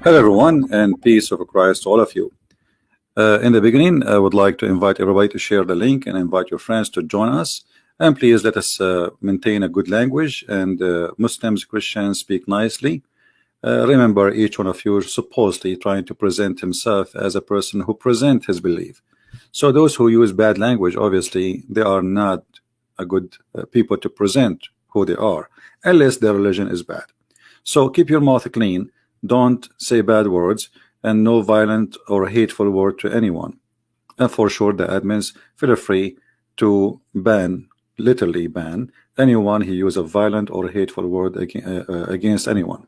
Hello everyone, and peace of Christ to all of you. In the beginning, I would like to invite everybody to share the link and invite your friends to join us. And please let us maintain a good language, and Muslims, Christians speak nicely. Remember, each one of you is supposedly trying to present himself as a person who present his belief. So those who use bad language, obviously, they are not a good people to present who they are, unless their religion is bad. So keep your mouth clean. Don't say bad words, and no violent or hateful word to anyone. And for sure, the admins feel free to ban, literally ban, anyone who uses a violent or hateful word against anyone.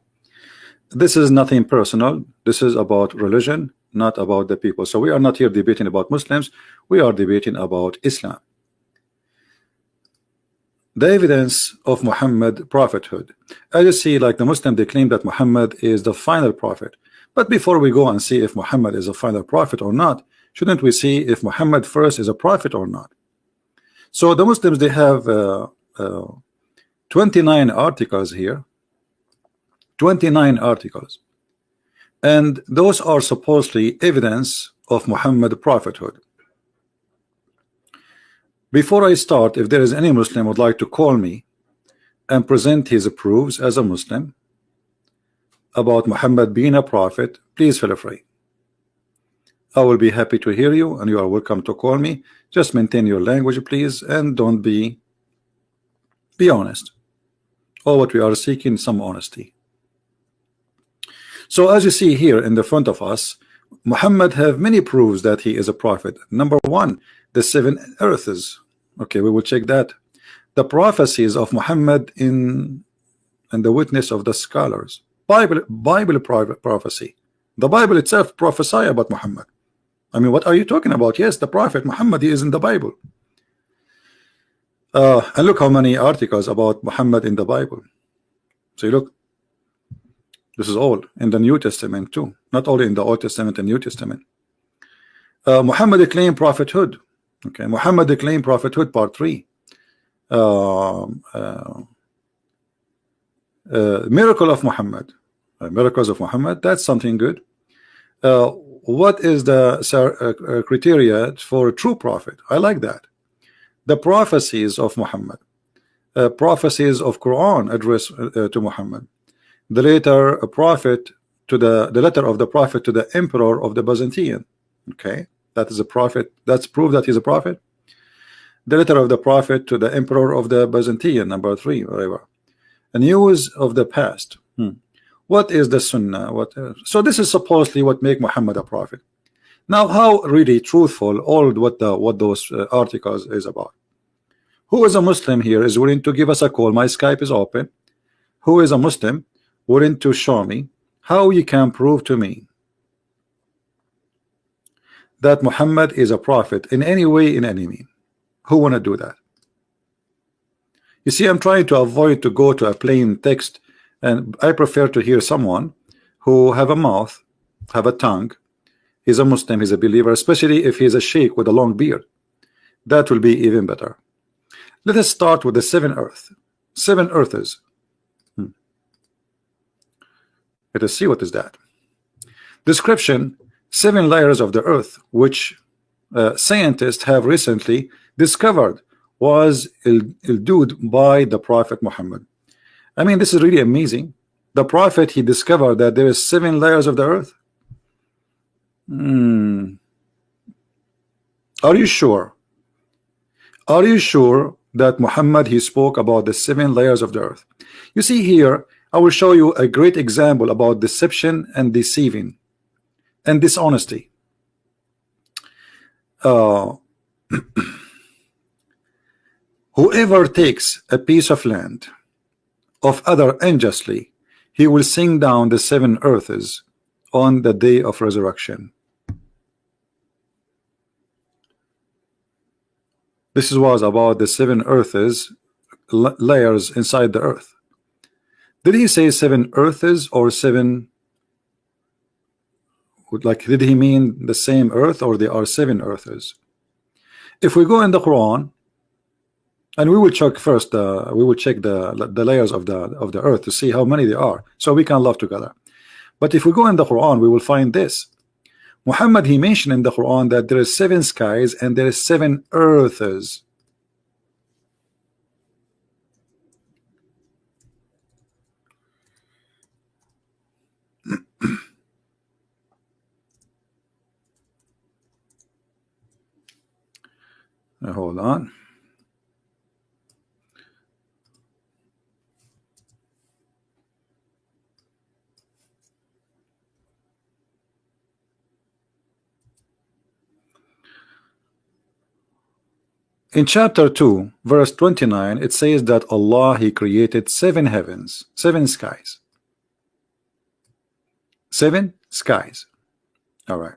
This is nothing personal. This is about religion, not about the people. So we are not here debating about Muslims. We are debating about Islam. The evidence of Muhammad prophethood. As you see, like the Muslim, they claim that Muhammad is the final prophet. But before we go and see if Muhammad is a final prophet or not, shouldn't we see if Muhammad first is a prophet or not? So the Muslims, they have 29 articles here. 29 articles. And those are supposedly evidence of Muhammad prophethood. Before I start, if there is any Muslim who would like to call me and present his proofs as a Muslim about Muhammad being a prophet, please feel free. I will be happy to hear you, and you are welcome to call me. Just maintain your language, please, and don't be honest. All what we are seeking, some honesty. So as you see here in the front of us, Muhammad have many proofs that he is a prophet. Number one, the 7 earths. Okay, we will check that. The prophecies of Muhammad and the witness of the scholars. Bible prophecy. The Bible itself prophesy about Muhammad. I mean, what are you talking about? Yes, the prophet Muhammad, he is in the Bible. And look how many articles about Muhammad in the Bible. So you look, this is all in the New Testament too, not only in the Old Testament and New Testament. Muhammad claimed prophethood. Okay, Muhammad claimed prophethood, part 3. Miracle of Muhammad, miracles of Muhammad. That's something good. What is the criteria for a true prophet? I like that. The prophecies of Muhammad, prophecies of Quran addressed to Muhammad. The letter a prophet to the letter of the prophet to the emperor of the Byzantine. Okay, that is a prophet. That's proof that he's a prophet. The letter of the prophet to the emperor of the Byzantine, number 3, whatever. A news of the past. What is the Sunnah? So this is supposedly what make Muhammad a prophet. Now, how really truthful all what those articles is about? Who is a Muslim here is willing to give us a call? My Skype is open. Who is a Muslim willing to show me how you can prove to me that Muhammad is a prophet in any way, in any mean? Who want to do that? You see, I'm trying to avoid to go to a plain text, and I prefer to hear someone who have a mouth, have a tongue. He's a Muslim, he's a believer, especially if he's a sheikh with a long beard. That will be even better. Let us start with the 7 earths. 7 earths. Let us see what is that. Description: 7 layers of the earth, which scientists have recently discovered was illustrated by the Prophet Muhammad. I mean, this is really amazing. The Prophet, he discovered that there is 7 layers of the earth. Are you sure? Are you sure that Muhammad, he spoke about the 7 layers of the earth? You see here, I will show you a great example about deception and deceiving and dishonesty. Whoever takes a piece of land of other unjustly, he will sing down the 7 earths on the day of resurrection. This was about the 7 earths, layers inside the earth. Did he say 7 earths or 7? Like, did he mean the same earth, or there are 7 earths? If we go in the Quran, and we will check first, we will check the layers of the earth to see how many there are, so we can love together. But if we go in the Quran, we will find this. Muhammad, he mentioned in the Quran that there is 7 skies and there is 7 earths. Hold on. In chapter 2, verse 29, it says that Allah, he created 7 heavens, 7 skies. 7 skies. All right.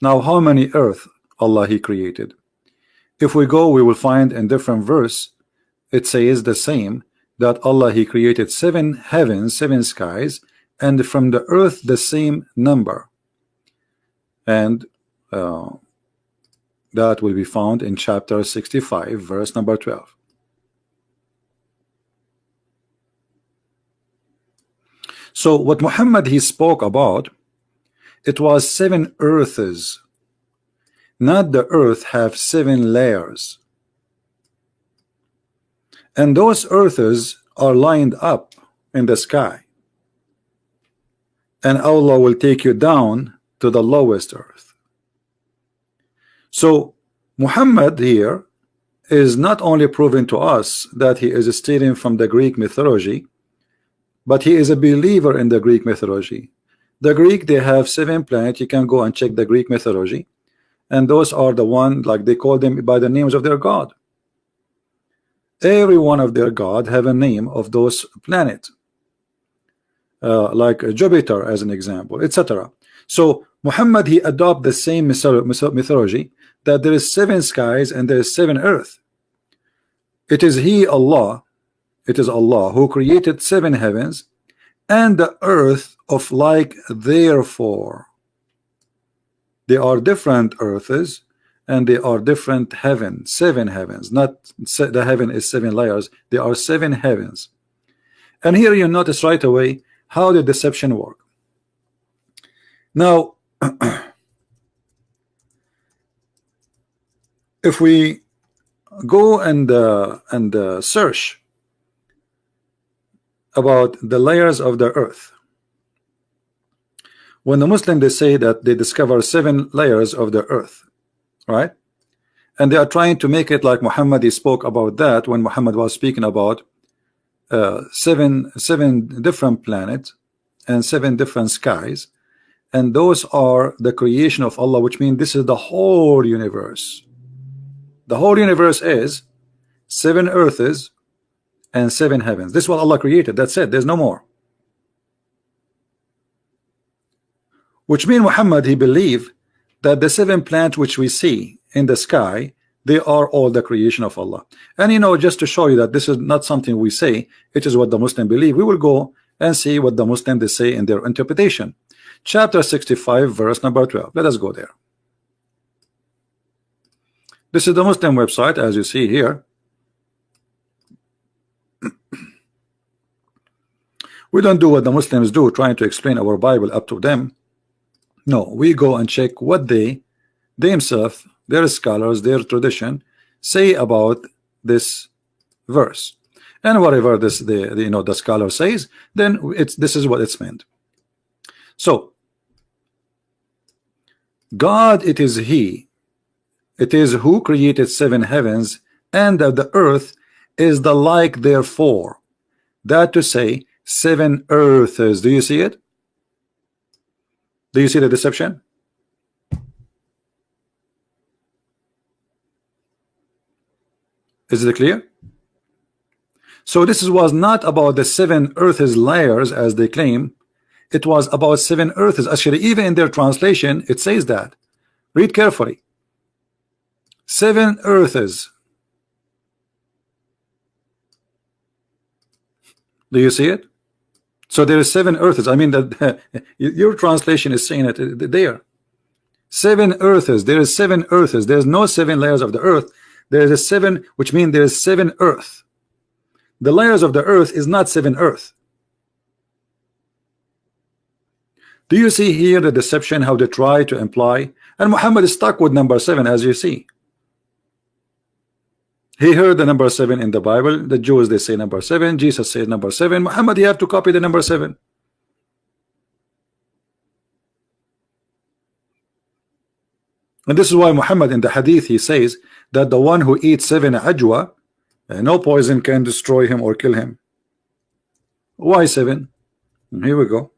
Now, how many earth Allah, he created? If we go, we will find in different verse, it says the same, that Allah, he created 7 heavens, 7 skies, and from the earth the same number. And that will be found in chapter 65, verse number 12. So what Muhammad, he spoke about, it was 7 earths. Not the earth have 7 layers. And those earths are lined up in the sky. And Allah will take you down to the lowest earth. So Muhammad here is not only proving to us that he is stealing from the Greek mythology, but he is a believer in the Greek mythology. The Greek, they have 7 planets. You can go and check the Greek mythology, and those are the one, like they call them by the names of their god. Every one of their god have a name of those planets, like Jupiter as an example, etc. So Muhammad, he adopt the same mythology, that there is 7 skies and there is 7 earth. It is he, Allah, it is Allah who created 7 heavens and the earth of like therefore. They are different earths and they are different heavens, 7 heavens, not the heaven is 7 layers, they are 7 heavens. And here you notice right away how the deception work. Now if we go and search about the layers of the earth, when the Muslim, they say that they discover 7 layers of the earth, right? And they are trying to make it like Muhammad, he spoke about that when Muhammad was speaking about 7 different planets and 7 different skies, and those are the creation of Allah, which means this is the whole universe. The whole universe is 7 earths and 7 heavens. This is what Allah created. That's it. There's no more. Which means Muhammad, he believed that the 7 planets which we see in the sky, they are all the creation of Allah. And you know, just to show you that this is not something we say, it is what the Muslim believe, we will go and see what the Muslim they say in their interpretation. Chapter 65, verse number 12. Let us go there. This is the Muslim website, as you see here. We don't do what the Muslims do, trying to explain our Bible up to them. No, we go and check what they themselves, their scholars, their tradition say about this verse, and whatever this the scholar says, then this is what it's meant. So God, it is He. It is who created 7 heavens, and that the earth is the like therefore. That to say, 7 earths. Do you see it? Do you see the deception? Is it clear? So this was not about the 7 earths layers as they claim. It was about 7 earths. Actually, even in their translation, it says that. Read carefully. 7 earths. Do you see it? So there is 7 earths. I mean that your translation is saying it there. 7 earths. There is 7 earths. There is no 7 layers of the earth. There is a 7, which means there is 7 earth. The layers of the earth is not 7 earth. Do you see here the deception, how they try to imply? And Muhammad is stuck with number 7, as you see. He heard the number 7 in the Bible. The Jews, they say number 7. Jesus says number 7. Muhammad, you have to copy the number 7. And this is why Muhammad in the hadith, he says that the one who eats 7 ajwa, no poison can destroy him or kill him. Why 7? Here we go.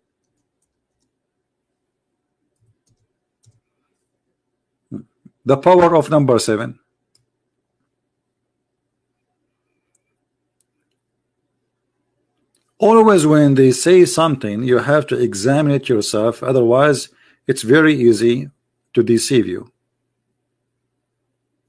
The power of number 7. Always when they say something, you have to examine it yourself. Otherwise, it's very easy to deceive you.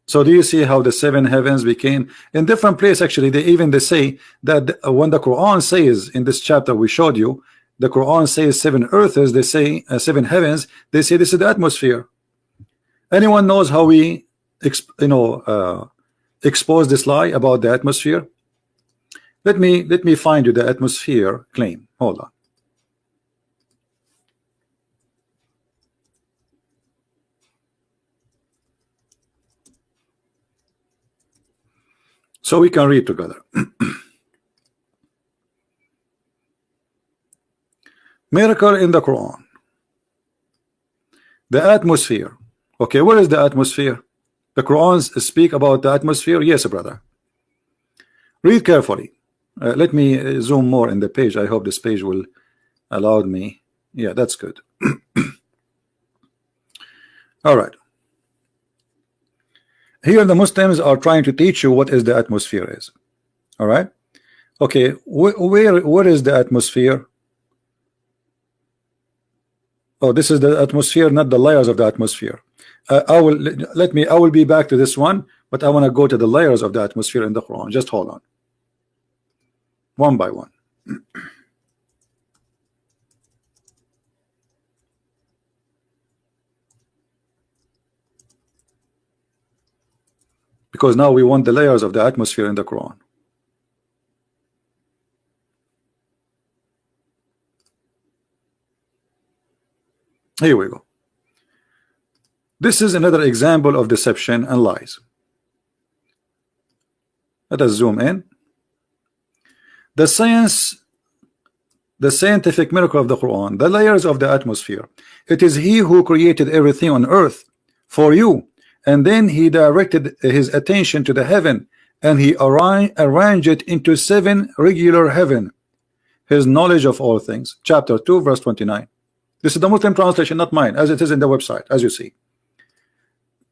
So do you see how the 7 heavens became in different place? Actually, they say that when the Quran says in this chapter we showed you, the Quran says 7 earths, they say 7 heavens, they say this is the atmosphere. Anyone knows how we expose this lie about the atmosphere? Let me find you the atmosphere claim. Hold on. So we can read together. Miracle in the Quran. The atmosphere. Okay, where is the atmosphere? The Quran speak about the atmosphere. Yes, brother. Read carefully. Let me zoom more in the page. I hope this page will allow me. Yeah, that's good. All right. Here the Muslims are trying to teach you what is the atmosphere is. All right. Okay, where is the atmosphere? Oh, this is the atmosphere, not the layers of the atmosphere. I will be back to this one, but I want to go to the layers of the atmosphere in the Quran. Just hold on. One by one. Because now we want the layers of the atmosphere in the Quran. Here we go. This is another example of deception and lies. Let us zoom in. The scientific miracle of the Quran, the layers of the atmosphere. It is He who created everything on earth for you, and then He directed His attention to the heaven, and He arranged it into 7 regular heaven. His knowledge of all things. Chapter 2, verse 29. This is the Muslim translation, not mine, as it is in the website, as you see.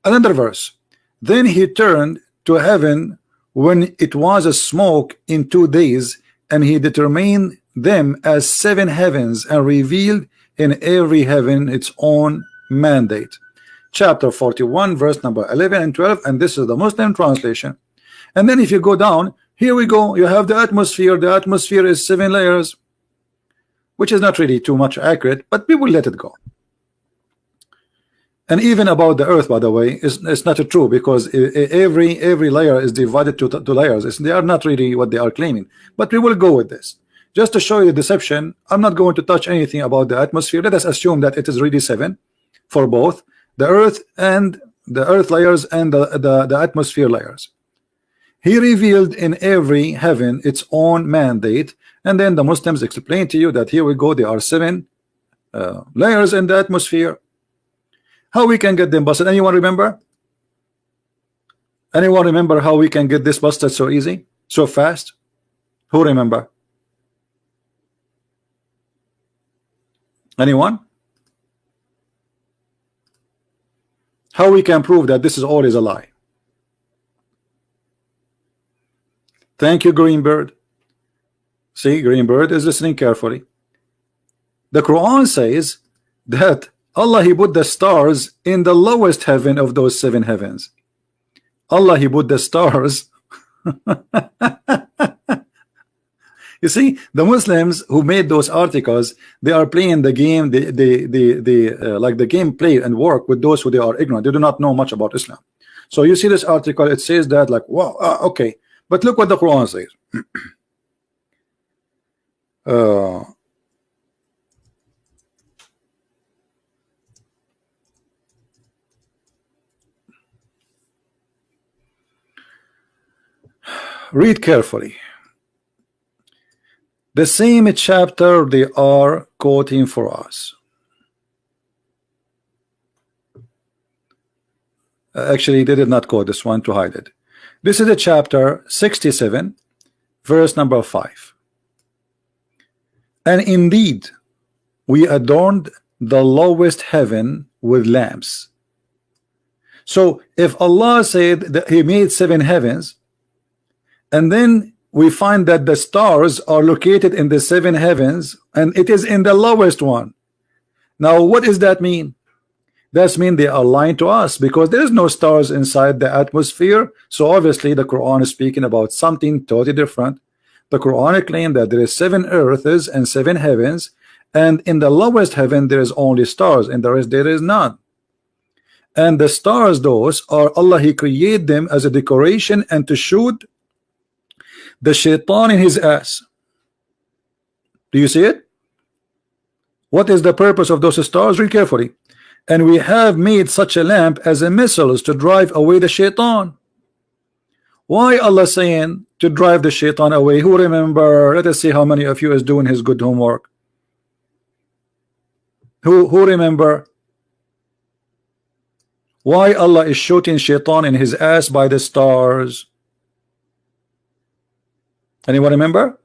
Another verse. Then He turned to heaven when it was a smoke in 2 days, and He determined them as 7 heavens and revealed in every heaven its own mandate. Chapter 41, verse number 11 and 12, and this is the Muslim translation. And then if you go down, here we go, you have the atmosphere. The atmosphere is 7 layers, which is not really too much accurate, but we will let it go. And even about the earth, by the way, it's not true, because every layer is divided to layers. They are not really what they are claiming, but we will go with this just to show you the deception. I'm not going to touch anything about the atmosphere. Let us assume that it is really 7 for both the earth and the earth layers and the atmosphere layers. He revealed in every heaven its own mandate, and then the Muslims explain to you that here we go, there are 7 layers in the atmosphere. How we can get them busted? Anyone remember? Anyone remember how we can get this busted so easy, so fast? Who remember? Anyone? How we can prove that this is always a lie? Thank you, Greenbird. See, Greenbird is listening carefully. The Quran says that Allah, He put the stars in the lowest heaven of those 7 heavens. Allah, He put the stars. You see, the Muslims who made those articles, they are playing the game, like the game play and work with those who they are ignorant. They do not know much about Islam. So you see this article, it says that like, wow, okay, but look what the Quran says. read carefully. The same chapter they are quoting for us. Actually, they did not quote this one to hide it. This is a chapter 67, verse number 5. And indeed, we adorned the lowest heaven with lamps. So if Allah said that He made 7 heavens, and then we find that the stars are located in the 7 heavens, and it is in the lowest one. Now, what does that mean? That means they are lying to us, because there is no stars inside the atmosphere. So obviously the Quran is speaking about something totally different. The Quran claims that there is 7 earths and 7 heavens, and in the lowest heaven there is only stars, and the rest there is none. And the stars, those are Allah, He created them as a decoration and to shoot the shaitan in his ass. Do you see it? What is the purpose of those stars? Read carefully. And we have made such a lamp as a missiles to drive away the shaitan. Why Allah saying to drive the shaitan away? Who remember? Let us see how many of you is doing his good homework. Who remember? Why Allah is shooting shaitan in his ass by the stars? Anyone remember?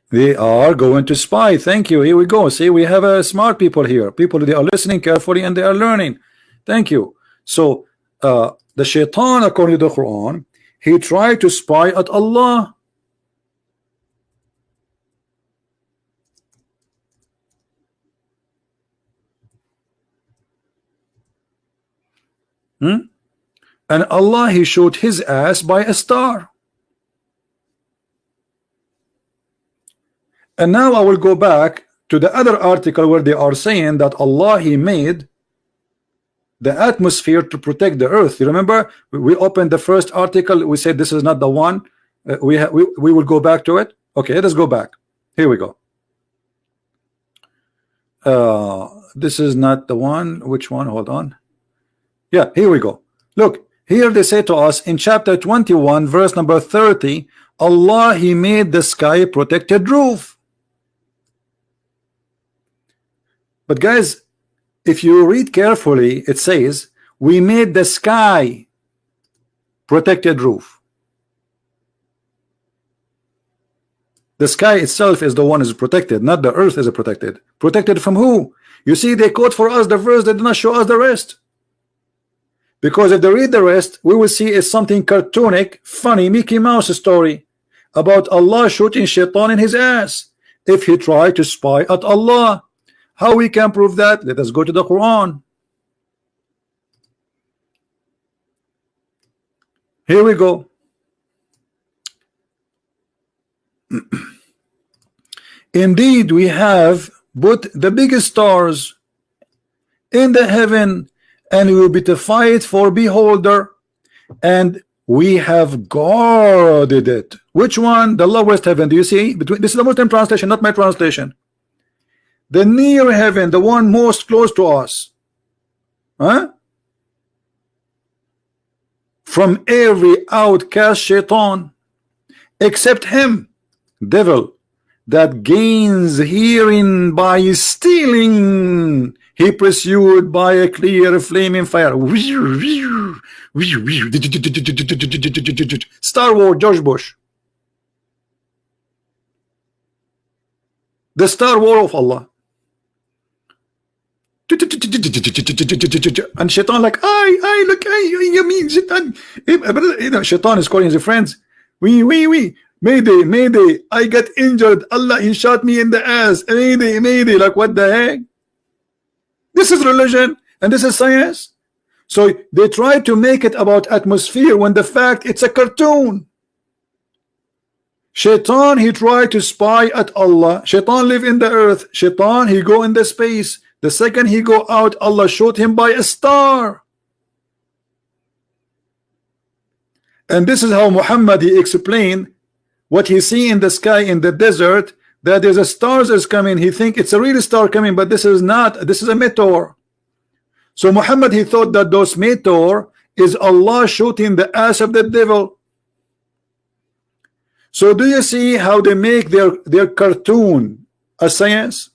They are going to spy. Thank you. Here we go. See, we have smart people here. People, they are listening carefully and they are learning. Thank you. So the shaitan, according to the Quran, he tried to spy at Allah. And Allah, He showed his ass by a star. And now I will go back to the other article where they are saying that Allah, He made the atmosphere to protect the earth. You remember we opened the first article, we said this is not the one. We will go back to it. Okay, let us go back. Here we go. This is not the one. Which one? Hold on. Yeah, here we go. Look, here they say to us in chapter 21, verse number 30, Allah, He made the sky protected roof. But guys, if you read carefully, it says we made the sky protected roof. The sky itself is the one is protected, not the earth is protected. Protected from who? You see, they quote for us the verse, they did not show us the rest. Because if they read the rest, we will see it's something cartoonic, funny, Mickey Mouse story about Allah shooting shaitan in his ass if he tried to spy at Allah. How we can prove that? Let us go to the Quran. Here we go. Indeed, we have put the biggest stars in the heaven, and we will beautify it for beholder, and we have guarded it. Which one? The lowest heaven. Do you see? This is the Muslim translation, not my translation. The near heaven, the one most close to us, from every outcast shaitan, except him, devil, that gains herein by stealing. He pursued by a clear flaming fire. Star Wars, George Bush. The Star War of Allah. And shaitan like, I look, you mean shaitan? You know, shaitan is calling his friends. Mayday, I got injured. Allah, He shot me in the ass. Mayday, like what the heck? This is religion and this is science. So they try to make it about atmosphere when the fact it's a cartoon. Shaitan, he tried to spy at Allah. Shaitan live in the earth. Shaitan, he go in the space. The second he go out, Allah shot him by a star. And this is how Muhammad, he explained what he see in the sky in the desert, that there's a stars is coming. He think it's a real star coming, but this is not. This is a meteor. So Muhammad, he thought that those meteor is Allah shooting the ass of the devil. So do you see how they make their cartoon a science?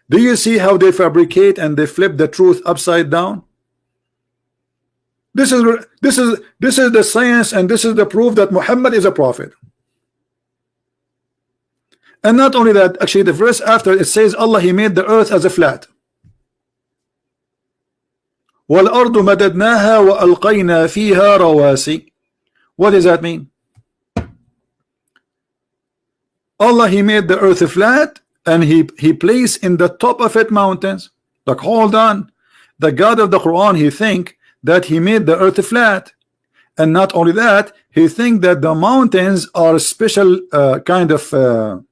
Do you see how they fabricate and they flip the truth upside down? This is the science, and this is the proof that Muhammad is a prophet. And not only that, actually the verse after it says Allah, he made the earth as a flat. وَالْأَرْضُ مَدَدْنَاهَا وَأَلْقَيْنَا فِيهَا رَوَاسِي. What does that mean? Allah, he made the earth flat, and he placed in the top of it mountains. Like, hold on, the God of the Quran, he think that he made the earth flat, and not only that, he think that the mountains are special kind of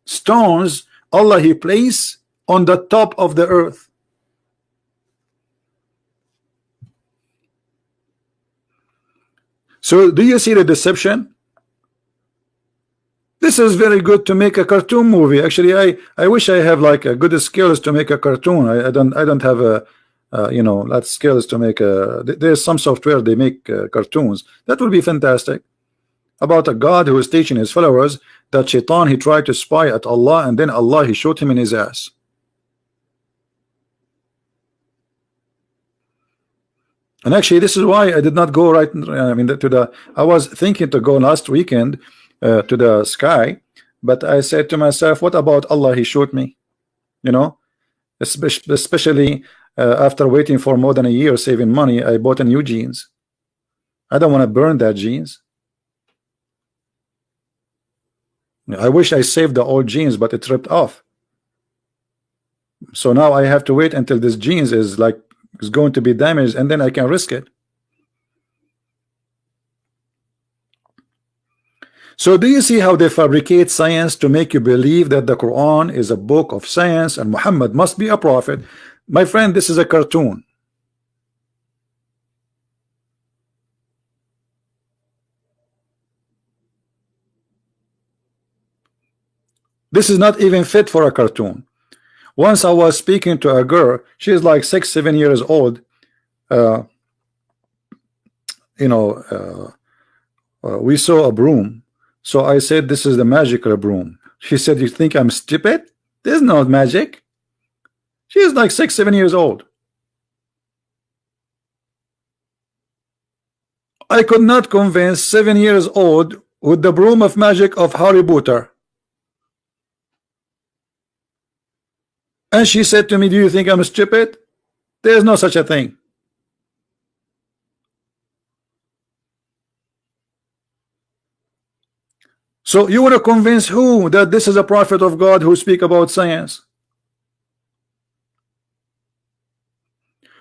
stones Allah, he placed on the top of the earth. So do you see the deception? This is very good to make a cartoon movie. Actually, I wish I have like a good skills to make a cartoon. I don't have a you know, that skills to make a. There's some software they make cartoons. That would be fantastic. About a God who is teaching his followers that Shaitan, he tried to spy at Allah, and then Allah, he shot him in his ass. And actually, this is why I did not go right. I mean, I was thinking to go last weekend to the sky, but I said to myself, what about Allah? He shot me, you know, especially after waiting for more than a year saving money. I bought a new jeans. I don't want to burn that jeans. I wish I saved the old jeans, but it ripped off. So now I have to wait until this jeans is going to be damaged, and then I can risk it. So do you see how they fabricate science to make you believe that the Quran is a book of science and Muhammad must be a prophet? My friend, this is a cartoon. This is not even fit for a cartoon. Once I was speaking to a girl, she is like 6-7 years old. You know, we saw a broom. So I said, this is the magical broom. She said, you think I'm stupid? There's no magic. She is like 6-7 years old. I could not convince 7 years old with the broom of magic of Harry Potter. And she said to me, do you think I'm stupid? There's no such a thing. So you want to convince who that this is a prophet of God who speak about science?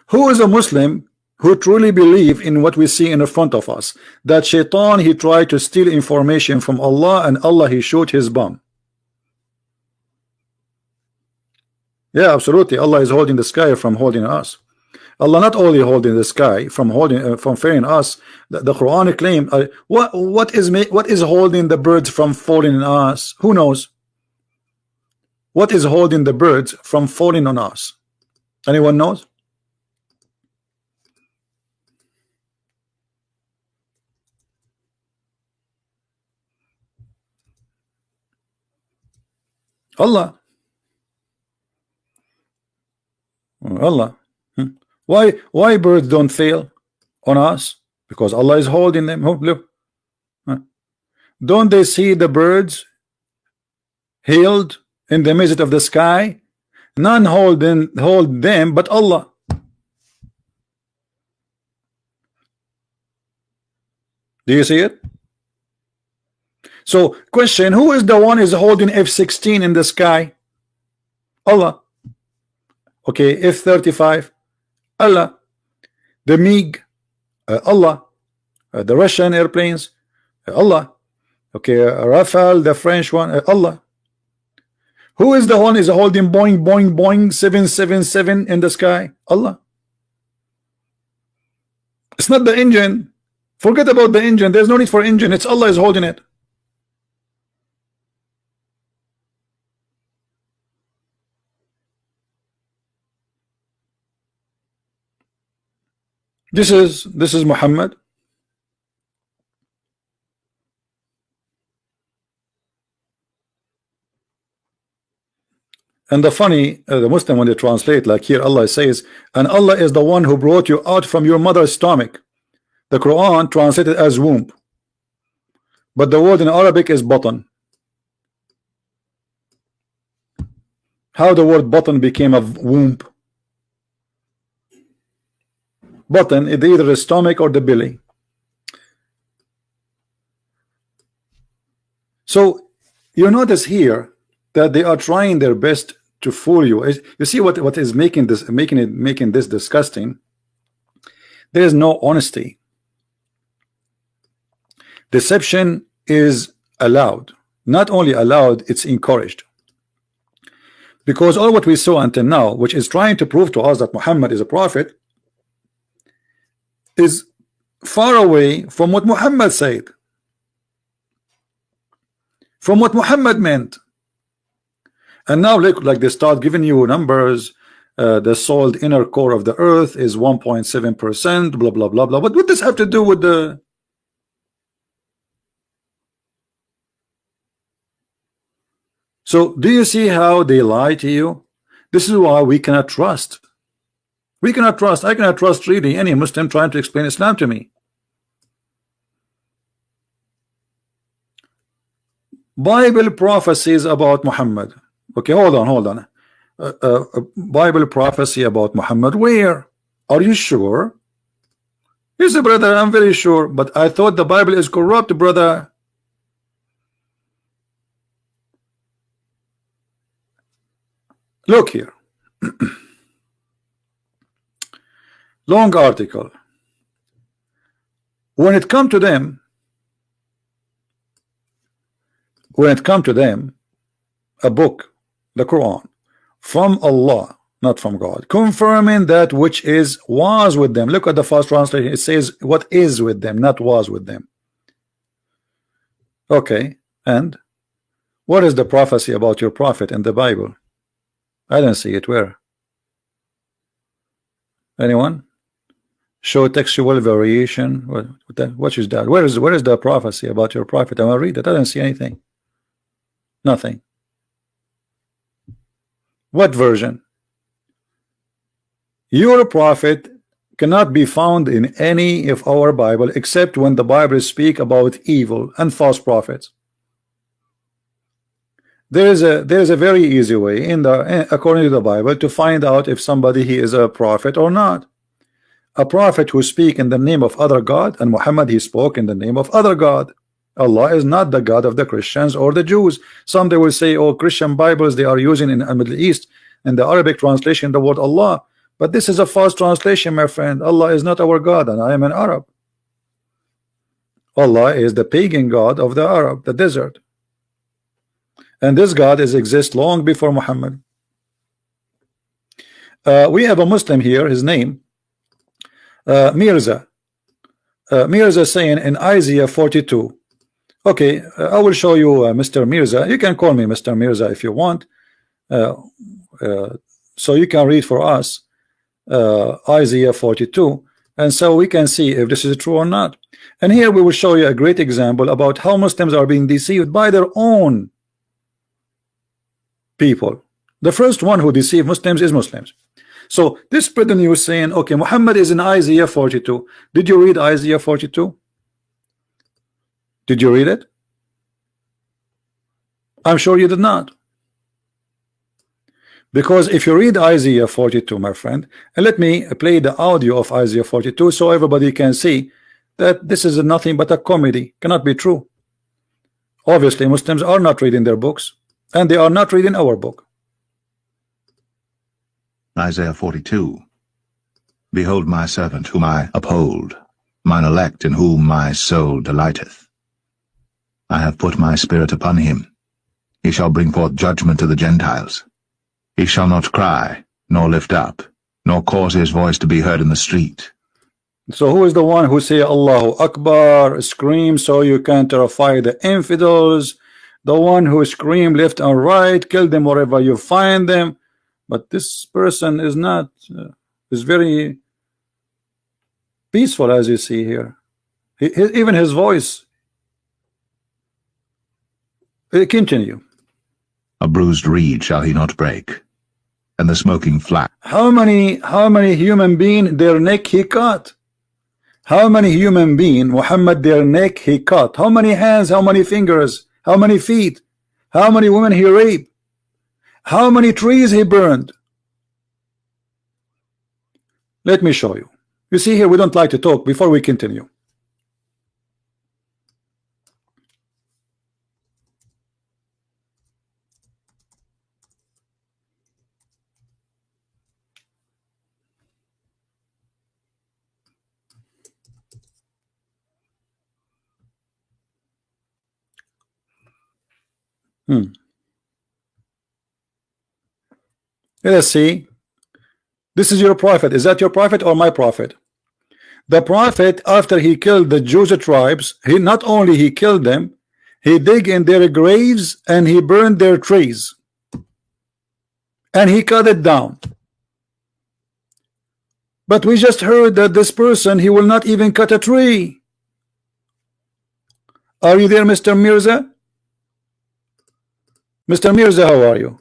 Who is a Muslim who truly believe in what we see in front of us, that Shaitan, he tried to steal information from Allah, and Allah, he shot his bum? Yeah, absolutely. Allah is holding the sky from holding us. Allah not only holding the sky from holding from failing us. The Quranic claim. What is holding the birds from falling on us? Who knows? What is holding the birds from falling on us? Anyone knows? Allah. Allah. Why birds don't fail on us? Because Allah is holding them. Oh, look. Don't they see the birds healed in the midst of the sky? None hold them but Allah. Do you see it? So question, who is the one is holding F-16 in the sky? Allah. Okay, F-35, Allah. The MiG, Allah. The Russian airplanes, Allah. Okay, Rafale, the French one, Allah. Who is the one is holding Boeing 777 in the sky? Allah. It's not the engine. Forget about the engine. There's no need for engine. It's Allah is holding it. This is Muhammad. And the funny, the Muslim, when they translate, like here Allah says, and Allah is the one who brought you out from your mother's stomach. The Quran translated as womb, but the word in Arabic is button. How the word button became a womb? Button is either the stomach or the belly. So you notice here that they are trying their best to fool you. You see what is making this disgusting? There is no honesty. Deception is allowed. Not only allowed, it's encouraged. Because all what we saw until now, which is trying to prove to us that Muhammad is a prophet, is far away from what Muhammad said, from what Muhammad meant. And now look, like they start giving you numbers. The soiled inner core of the earth is 1.7%, blah blah blah blah. What would this have to do with the? So do you see how they lie to you? This is why we cannot trust. We cannot trust. I cannot trust really any Muslim trying to explain Islam to me. Bible prophecies about Muhammad. Okay, hold on. Bible prophecy about Muhammad. Where? Are you sure? He said, brother, I'm very sure, but I thought the Bible is corrupt, brother. Look here. Long article. When it come to them, a book, the Quran, from Allah, not from God, confirming that which was with them. Look at the first translation. It says what is with them, not was with them. Okay, and what is the prophecy about your prophet in the Bible? I don't see it. Where? Anyone? Show textual variation. What is that? Where is the prophecy about your prophet? I will read it. I don't see anything. Nothing. What version? Your prophet cannot be found in any of our Bible except when the Bible speak about evil and false prophets. There is a very easy way according to the Bible to find out if somebody he is a prophet or not. A prophet who speak in the name of other God, and Muhammad he spoke in the name of other God. Allah is not the God of the Christians or the Jews. Some they will say, oh, Christian Bibles they are using in the Middle East in the Arabic translation the word Allah, but this is a false translation, my friend. Allah is not our God, and I am an Arab. Allah is the pagan God of the Arab, the desert. And this God exists long before Muhammad. We have a Muslim here, his name Mirza. Mirza saying in Isaiah 42. Okay, I will show you Mr. Mirza. You can call me Mr. Mirza if you want. So you can read for us Isaiah 42, and so we can see if this is true or not. And here we will show you a great example about how Muslims are being deceived by their own people. The first one who deceive Muslims is Muslims. So this spread the news saying, okay, Muhammad is in Isaiah 42. Did you read Isaiah 42? Did you read it? I'm sure you did not. Because if you read Isaiah 42, my friend, and let me play the audio of Isaiah 42 so everybody can see that this is nothing but a comedy, cannot be true. Obviously Muslims are not reading their books, and they are not reading our book. Isaiah 42. Behold my servant whom I uphold, mine elect in whom my soul delighteth. I have put my spirit upon him. He shall bring forth judgment to the Gentiles. He shall not cry, nor lift up, nor cause his voice to be heard in the street. So who is the one who say Allahu Akbar, scream so you can terrify the infidels? The one who scream left and right, kill them wherever you find them. But this person is not, is very peaceful, as you see here. Even his voice. Continue. A bruised reed shall he not break, and the smoking flax. How many human being their neck he cut? How many human being Muhammad their neck he cut? How many hands? How many fingers? How many feet? How many women he raped? How many trees he burned? Let me show you. You see here, we don't like to talk before we continue. Let us see. This is your prophet. Is that your prophet or my prophet? The prophet, after he killed the Jewish tribes, he not only he killed them, he dig in their graves and he burned their trees. And he cut it down. But we just heard that this person, he will not even cut a tree. Are you there, Mr. Mirza? Mr. Mirza, how are you?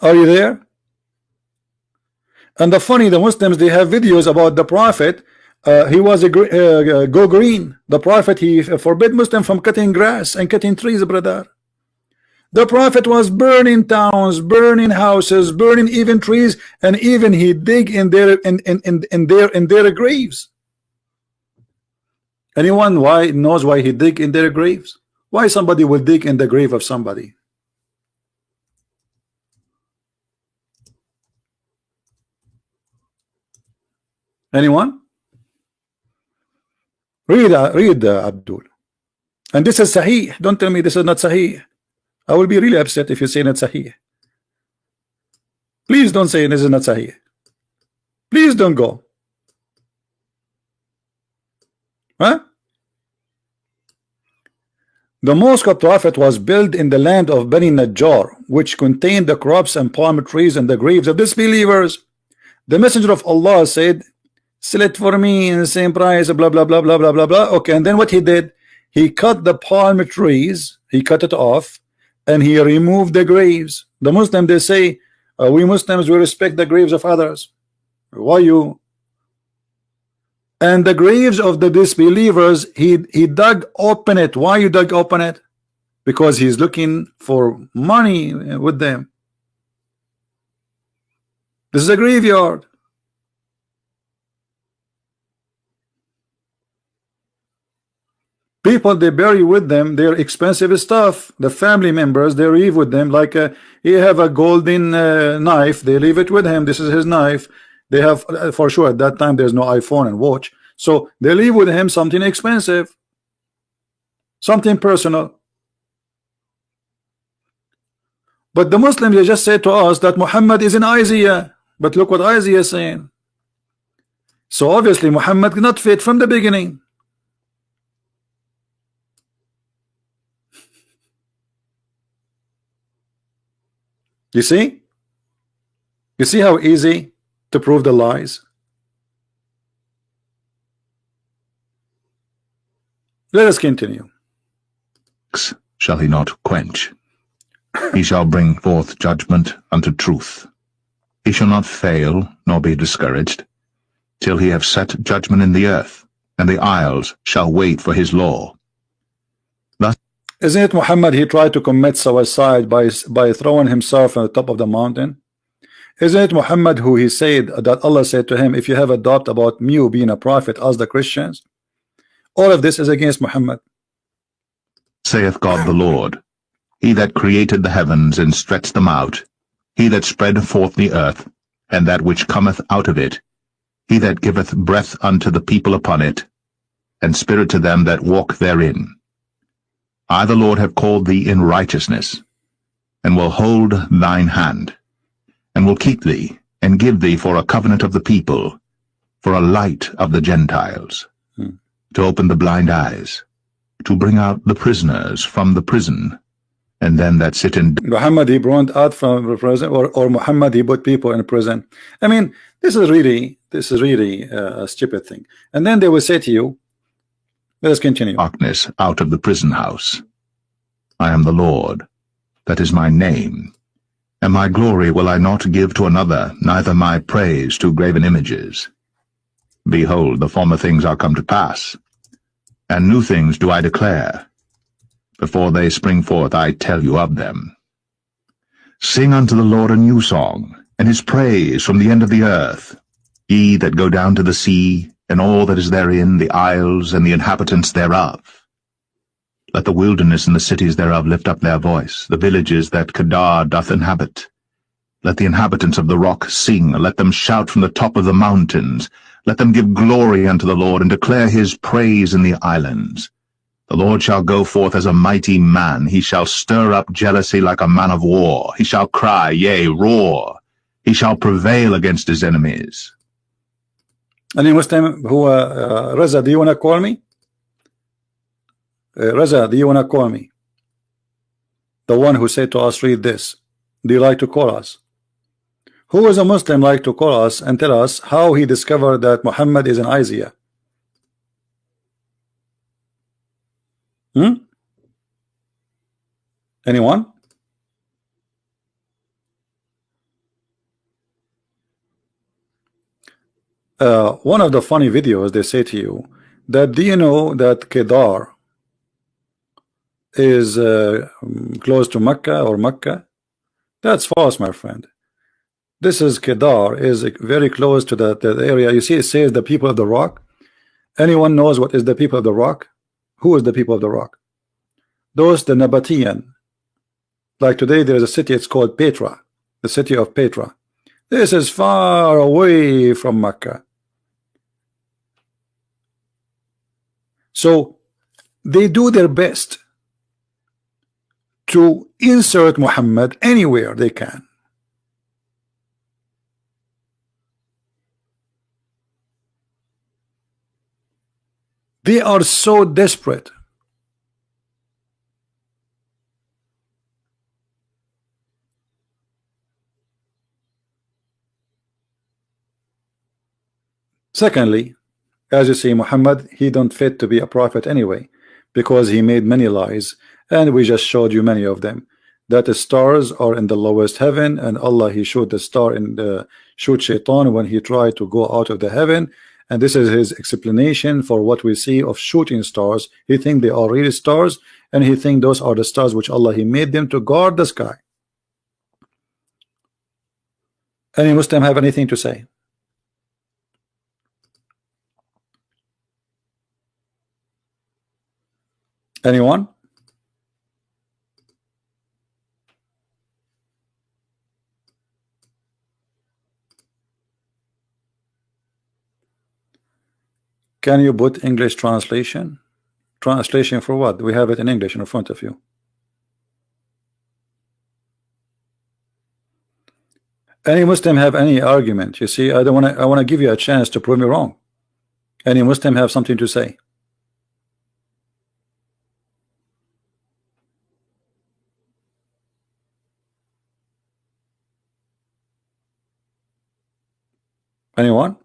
Are you there? And the Muslims, they have videos about the prophet. He was a go green. The prophet, he forbid Muslims from cutting grass and cutting trees, brother. The prophet was burning towns, burning houses, burning even trees, and even he dig in their graves. Anyone knows why he dig in their graves? Why somebody will dig in the grave of somebody? Anyone? Read Abdul. And this is Sahih. Don't tell me this is not Sahih. I will be really upset if you say not Sahih. Please don't say this is not Sahih. Please don't go. Huh? The mosque of Prophet was built in the land of Bani Najjar, which contained the crops and palm trees and the graves of disbelievers. The messenger of Allah said, sell it for me in the same price, blah blah blah blah blah blah blah. Okay, and then what he did, he cut the palm trees, he cut it off, and he removed the graves. The Muslims, they say, we Muslims, we respect the graves of others. Why you? And the graves of the disbelievers, he dug open it. Why you dug open it? Because he's looking for money with them. This is a graveyard. People, they bury with them their expensive stuff. The family members, they leave with them, like he have a golden knife, they leave it with him. This is his knife. They have, for sure, at that time there's no iPhone and watch, so they leave with him something expensive, something personal. But the Muslims, they just say to us that Muhammad is in Isaiah. But look what Isaiah is saying. So obviously Muhammad not fit from the beginning. You see? You see how easy to prove the lies? Let us continue. Shall he not quench? He shall bring forth judgment unto truth. He shall not fail, nor be discouraged, till he have set judgment in the earth, and the isles shall wait for his law. Thus, isn't it Muhammad, he tried to commit suicide by throwing himself on the top of the mountain? Isn't it Muhammad who he said that Allah said to him, if you have a doubt about me being a prophet, ask the Christians? All of this is against Muhammad. Saith God the Lord, he that created the heavens and stretched them out, he that spread forth the earth, and that which cometh out of it, he that giveth breath unto the people upon it, and spirit to them that walk therein. I the Lord have called thee in righteousness, and will hold thine hand, and will keep thee, and give thee for a covenant of the people, for a light of the Gentiles, to open the blind eyes, to bring out the prisoners from the prison, and them that sit in Muhammad he brought out from prison, or Muhammad he put people in prison. I mean, this is really a stupid thing. And then they will say to you, let us continue. darkness out of the prison house. I am the Lord, that is my name, and my glory will I not give to another, neither my praise to graven images. Behold, the former things are come to pass, and new things do I declare. Before they spring forth, I tell you of them. Sing unto the Lord a new song, and his praise from the end of the earth. Ye that go down to the sea, and all that is therein, the isles and the inhabitants thereof. Let the wilderness and the cities thereof lift up their voice, the villages that Kedar doth inhabit. Let the inhabitants of the rock sing, let them shout from the top of the mountains. Let them give glory unto the Lord, and declare his praise in the islands. The Lord shall go forth as a mighty man. He shall stir up jealousy like a man of war. He shall cry, yea, roar. He shall prevail against his enemies. Any Muslim who Raza, do you want to call me? Raza, do you want to call me? The one who said to us, read this. Do you like to call us? Who is a Muslim like to call us and tell us how he discovered that Muhammad is an Isaiah? Anyone? One of the funny videos, they say to you that, do you know that Kedar is close to Mecca or Mecca? That's false, my friend. This is Kedar is very close to the area. You see, it says the people of the rock. Anyone knows what is the people of the rock? Who is the people of the rock? Those, the Nabatean. Like today, there is a city, it's called Petra, the city of Petra. This is far away from Mecca. So they do their best to insert Muhammad anywhere they can. They are so desperate. Secondly, as you see, Muhammad, he don't fit to be a prophet anyway, because he made many lies, and we just showed you many of them. That the stars are in the lowest heaven, and Allah, he showed the star in the shoot Shaitan when he tried to go out of the heaven. And this is his explanation for what we see of shooting stars. He think they are really stars, and he think those are the stars which Allah, he made them to guard the sky. Any Muslim have anything to say? Anyone? Can you put English translation? Translation for what? We have it in English in front of you. Any Muslim have any argument? You see, I want to give you a chance to prove me wrong. Any Muslim have something to say? Anyone?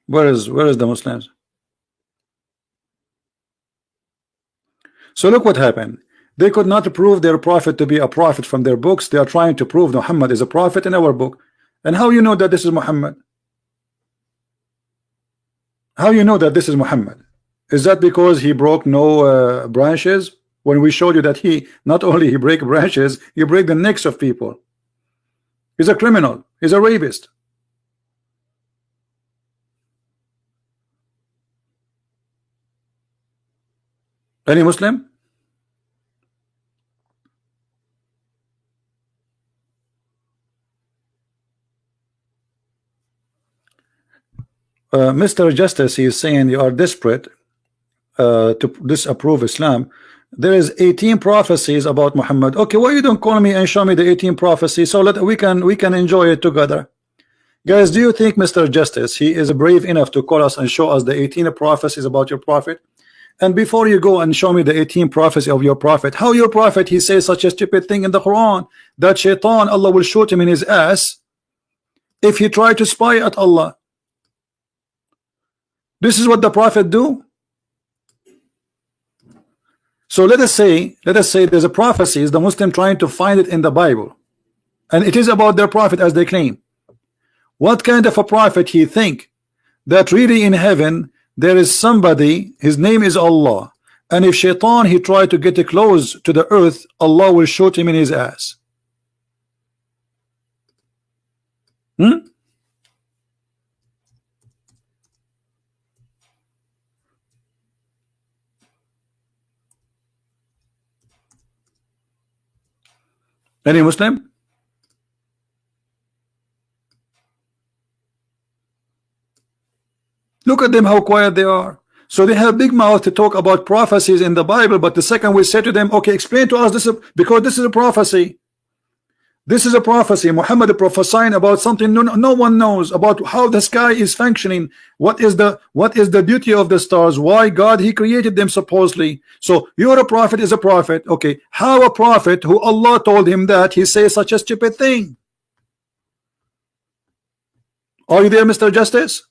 Where is the Muslims? So look what happened. They could not prove their prophet to be a prophet from their books. They are trying to prove Muhammad is a prophet in our book. And how you know that this is Muhammad? How you know that this is Muhammad? Is that because he broke no branches? When we showed you that he not only he break branches, he break the necks of people. He's a criminal. He's a rapist. Any Muslim? Mr. Justice, he is saying you are desperate to disapprove Islam. There is 18 prophecies about Muhammad. Okay, why you don't call me and show me the 18 prophecies so that we can enjoy it together? Guys, do you think Mr. Justice, he is brave enough to call us and show us the 18 prophecies about your prophet? And before you go and show me the 18 prophecy of your prophet, how your prophet, he says such a stupid thing in the Quran, that shaitan, Allah will shoot him in his ass if he try to spy at Allah. This is what the prophet do. So let us say there's a prophecy, is the Muslim trying to find it in the Bible, and it is about their prophet as they claim. What kind of a prophet he think that really in heaven there is somebody, his name is Allah, and if shaitan he try to get close to the earth, Allah will shoot him in his ass? Any Muslim? Look at them, how quiet they are. So they have big mouth to talk about prophecies in the Bible, but the second we say to them, okay, explain to us this, because this is a prophecy. This is a prophecy. Muhammad prophesying about something no one knows about, how the sky is functioning. What is the duty of the stars? Why God he created them supposedly? So you're a prophet is a prophet. Okay, how a prophet who Allah told him that he says such a stupid thing? Are you there, Mr. Justice?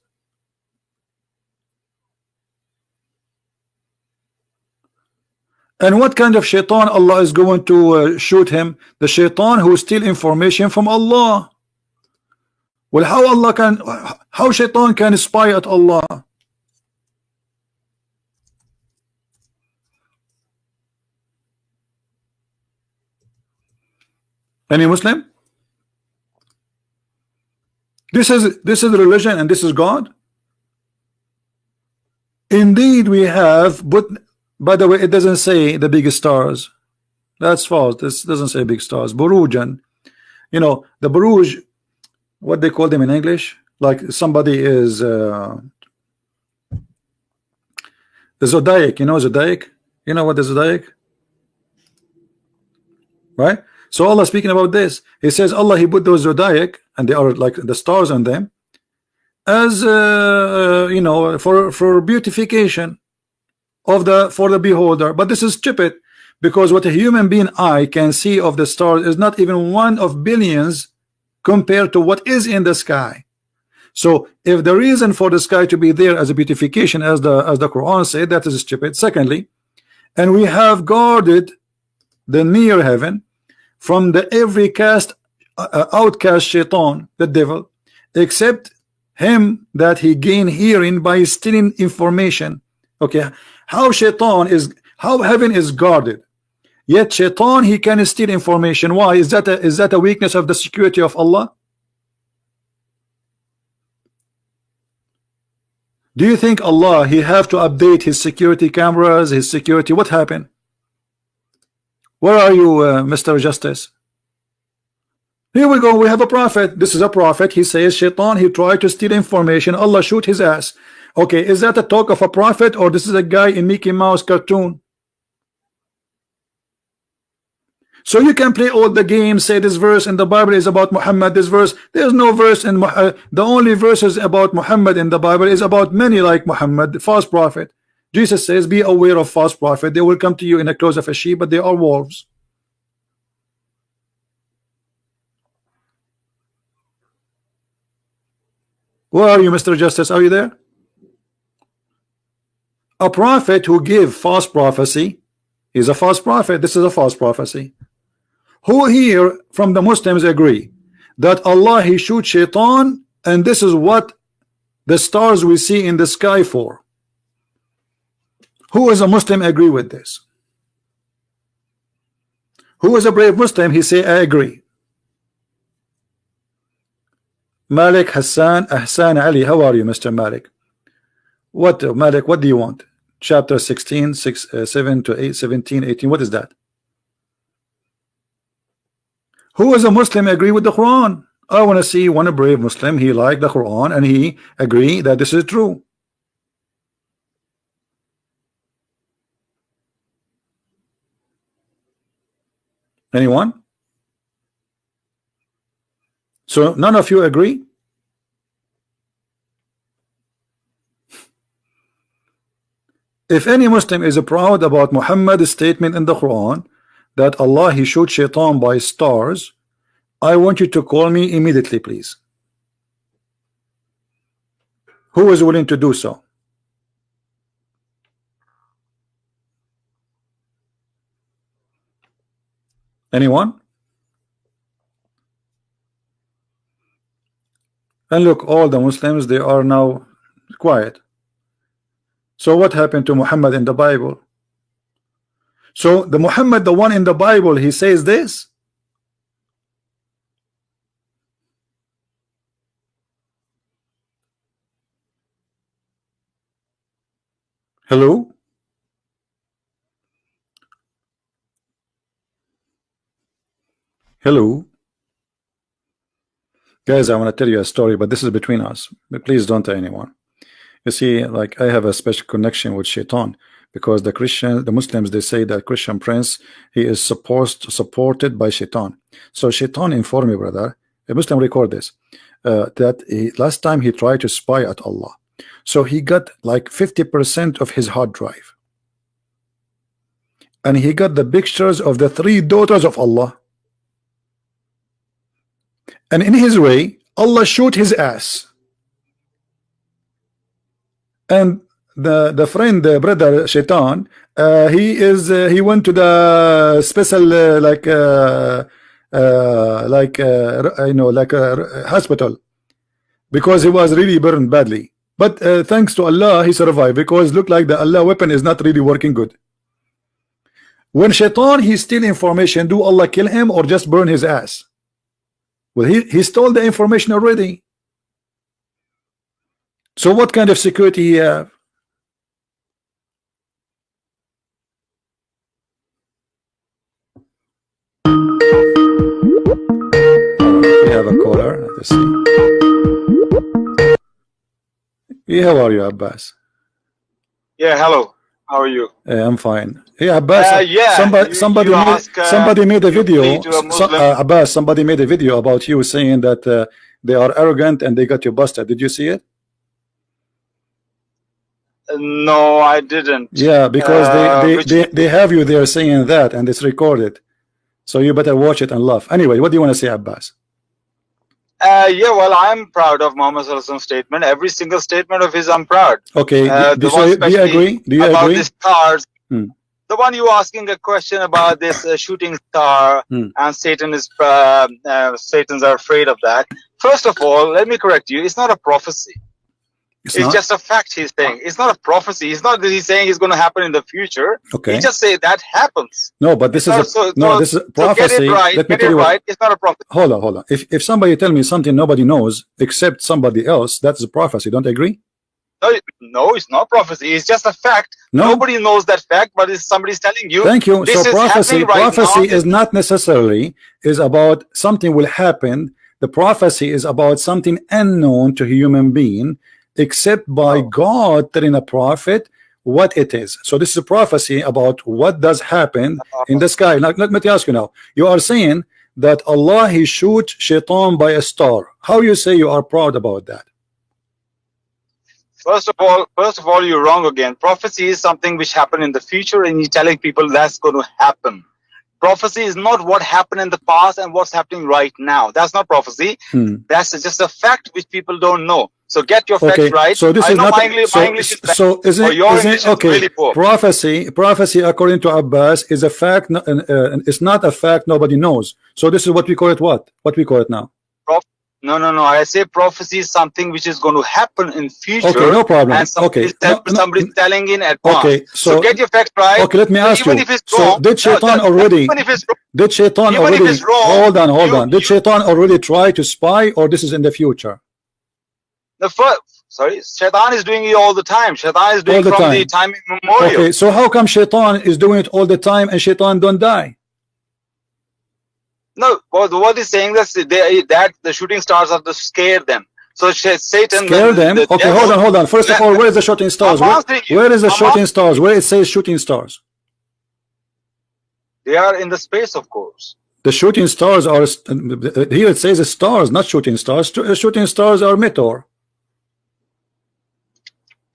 And what kind of shaitan Allah is going to shoot him? The shaitan who steal information from Allah. Well, how shaitan can spy at Allah? Any Muslim? This is religion and this is God. Indeed we have, but by the way, it doesn't say the biggest stars. That's false. This doesn't say big stars. Burujan, you know, the Buruj, what they call them in English, like somebody is the zodiac. You know zodiac? You know what the zodiac? Right? So Allah speaking about this, he says Allah he put those zodiac, and they are like the stars on them, as you know, for beautification of for the beholder. But this is stupid, because what a human being eye can see of the stars is not even one of billions compared to what is in the sky. So if the reason for the sky to be there as a beautification, as the Quran said, that is stupid. Secondly, and we have guarded the near heaven from the every outcast shaitan, the devil, except him that he gained hearing by stealing information. Okay, how heaven is guarded, yet shaitan he can steal information. Why is that a weakness of the security of Allah? Do you think Allah he have to update his security cameras, his security? What happened? Where are you, Mr. Justice? Here we go, we have a prophet. This is a prophet. He says shaitan he tried to steal information, Allah shoot his ass. Okay, is that a talk of a prophet, or this is a guy in Mickey Mouse cartoon? So you can play all the games, say this verse in the Bible is about Muhammad, this verse, there's no verse in the only verses about Muhammad in the Bible is about many like Muhammad, the false prophet. Jesus says be aware of false prophet, they will come to you in the clothes of a sheep, but they are wolves. Where are you, Mr. Justice? Are you there? A prophet who give false prophecy is a false prophet. This is a false prophecy. Who here from the Muslims agree that Allah he shoot shaitan, and this is what the stars we see in the sky for? Who is a Muslim agree with this? Who is a brave Muslim? He say I agree. Malik Hassan Ahsan Ali, how are you, Mr. Malik? What Malik, what do you want? Chapter 16, 7 to 8, 17, 18, what is that? Who is a Muslim agree with the Quran? I want to see one a brave Muslim, he like the Quran and he agree that this is true. Anyone? So none of you agree? If any Muslim is proud about Muhammad's statement in the Quran that Allah he shot shaitan by stars, I want you to call me immediately, please. Who is willing to do so? Anyone? And look, all the Muslims, they are now quiet. So what happened to Muhammad in the Bible? So the Muhammad, the one in the Bible, he says this. Hello? Hello? Guys, I want to tell you a story, but this is between us. But please don't tell anyone. You see, like, I have a special connection with Shaitan, because the Muslims, they say that Christian prince, he is supported by Shaitan. So Shaitan informed me, brother, a Muslim record this, that last time he tried to spy at Allah. So he got like 50% of his hard drive. And he got the pictures of the 3 daughters of Allah. And in his way, Allah showed his ass. And the friend, the brother Shaitan, he went to the special hospital, because he was really burned badly. But thanks to Allah, he survived, because looked like the Allah weapon is not really working good. When Shaitan he steal information, do Allah kill him or just burn his ass? Well, he stole the information already. So what kind of security he have? We have a caller. Let's see. Yeah, how are you, Abbas? Yeah, hello. How are you? I'm fine. Yeah, Abbas. Yeah. Somebody made a video. Abbas, somebody made a video about you saying that they are arrogant and they got you busted. Did you see it? No, I didn't. Yeah, because they have you there saying that, and it's recorded. So you better watch it and laugh. Anyway, what do you want to say, Abbas? Yeah, well, I'm proud of Muhammad's statement. Every single statement of his, I'm proud. Okay. Do you agree? Do you about agree? The stars. The one you asking a question about this shooting star, and Satan's are afraid of that. First of all, let me correct you. It's not a prophecy. It's just a fact he's saying. It's not a prophecy. It's not that he's saying it's going to happen in the future. Okay. He just say that happens. No, but this is this is prophecy. So get it right. Let me tell you right. It's not a prophecy. Hold on. If somebody tell me something nobody knows except somebody else, that's a prophecy. Don't you agree? No, it's not prophecy. It's just a fact. No. Nobody knows that fact, but it's somebody's telling you. Thank you. This So prophecy is not necessarily is about something will happen. The prophecy is about something unknown to a human being, except by God telling a prophet what it is. So this is a prophecy about what does happen in the sky. Now, let me ask you now. You are saying that Allah he shoot Shaitan by a star. How you say you are proud about that? First of all, you're wrong again. Prophecy is something which happened in the future, and you're telling people that's going to happen. Prophecy is not what happened in the past and what's happening right now. That's not prophecy. That's just a fact which people don't know. So get your facts right. So this is not. My English is bad. So is it okay? Really poor. Prophecy, according to Abbas, is a fact. It's not a fact nobody knows. So this is what we call it. What we call it now? No. I say prophecy is something which is going to happen in future. Okay, no problem. And somebody's telling in advance. Okay, so get your facts right. Okay, let me ask even you. If it's so wrong, did Shaitan already? Did Shaitan already? If it's wrong, hold on. Did Shaitan already try to spy, or this is in the future? Shaitan is doing it all the time. Shaitan is doing it from the time immemorial. Okay, so how come Shaitan is doing it all the time and Shaitan don't die? No, what is saying that the shooting stars are to scare them. So Satan scare them. Okay, hold on. First of all, where is the shooting stars? Where is the shooting stars? Where it says shooting stars? They are in the space, of course. The shooting stars are here. It says stars, not shooting stars. Shooting stars are meteor.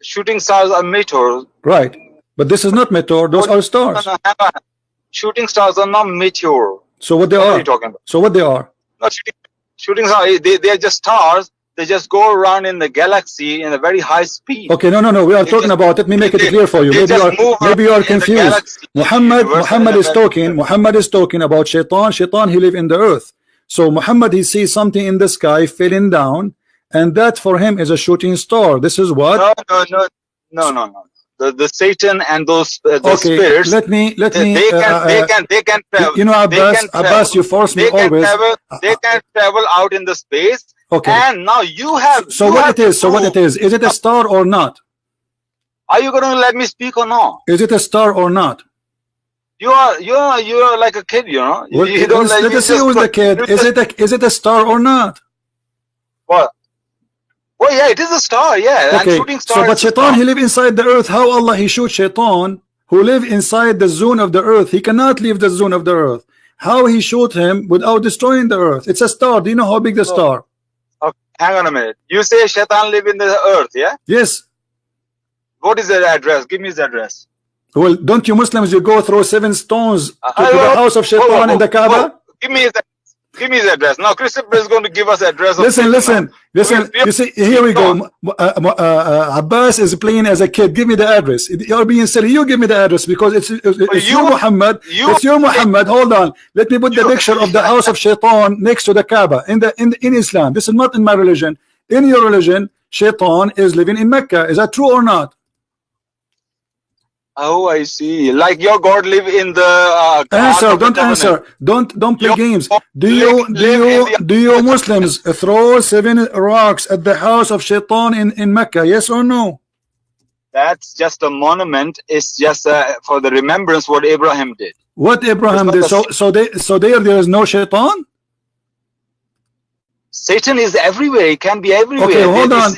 Shooting stars are meteors. Right. But this is not meteor, those are stars. No. Shooting stars are not meteor. So what they What are? are you talking about? So what they are? Not shooting stars, they are just stars. They just go around in the galaxy in a very high speed. Okay, no. We are talking about. Let me make it clear for you. Maybe you are confused. Muhammad is talking. Muhammad is talking about Shaitan. Shaitan, he live in the earth. So Muhammad, he sees something in the sky falling down, and that for him is a shooting star. This is what? No. The Satan and those okay, spirits. Let me. They can travel. You know, Abbas, you force me always. They can travel out in the space. Okay. And now you have. So what it is? So what it is? Is it a star or not? Are you going to let me speak or not? Is it a star or not? You are like a kid, you know. Well, you don't let us see who's the kid. Is it a star or not? What? Well, yeah, it is a star, yeah. Okay. And shooting star. So, but Shaitan, he live inside the earth. How Allah he shoot Shaitan, who live inside the zone of the earth? He cannot leave the zone of the earth. How he shoot him without destroying the earth? It's a star. Do you know how big the star? Okay, hang on a minute. You say Shaitan live in the earth, yeah? Yes. What is the address? Give me his address. Well, don't you Muslims, you go throw 7 stones to the house of Shaitan in the Kaaba? Give me his address. Give me his address. Now Christopher is going to give us address. Listen. You see, here we go. Abbas is playing as a kid. Give me the address. You're being silly. You give me the address because it's you Muhammad. It's you Muhammad. Hold on. Let me put the picture of the house of Shaitan next to the Kaaba in Islam. This is not in my religion. In your religion, Shaitan is living in Mecca. Is that true or not? Oh, I see. Like your God live in the answer. Don't answer. Don't play games. Do you Muslims throw 7 rocks at the house of Shaitan in Mecca? Yes or no? That's just a monument. It's just for the remembrance what Abraham did. What Abraham did? So there is no Shaitan. Satan is everywhere. He can be everywhere. Okay, hold on.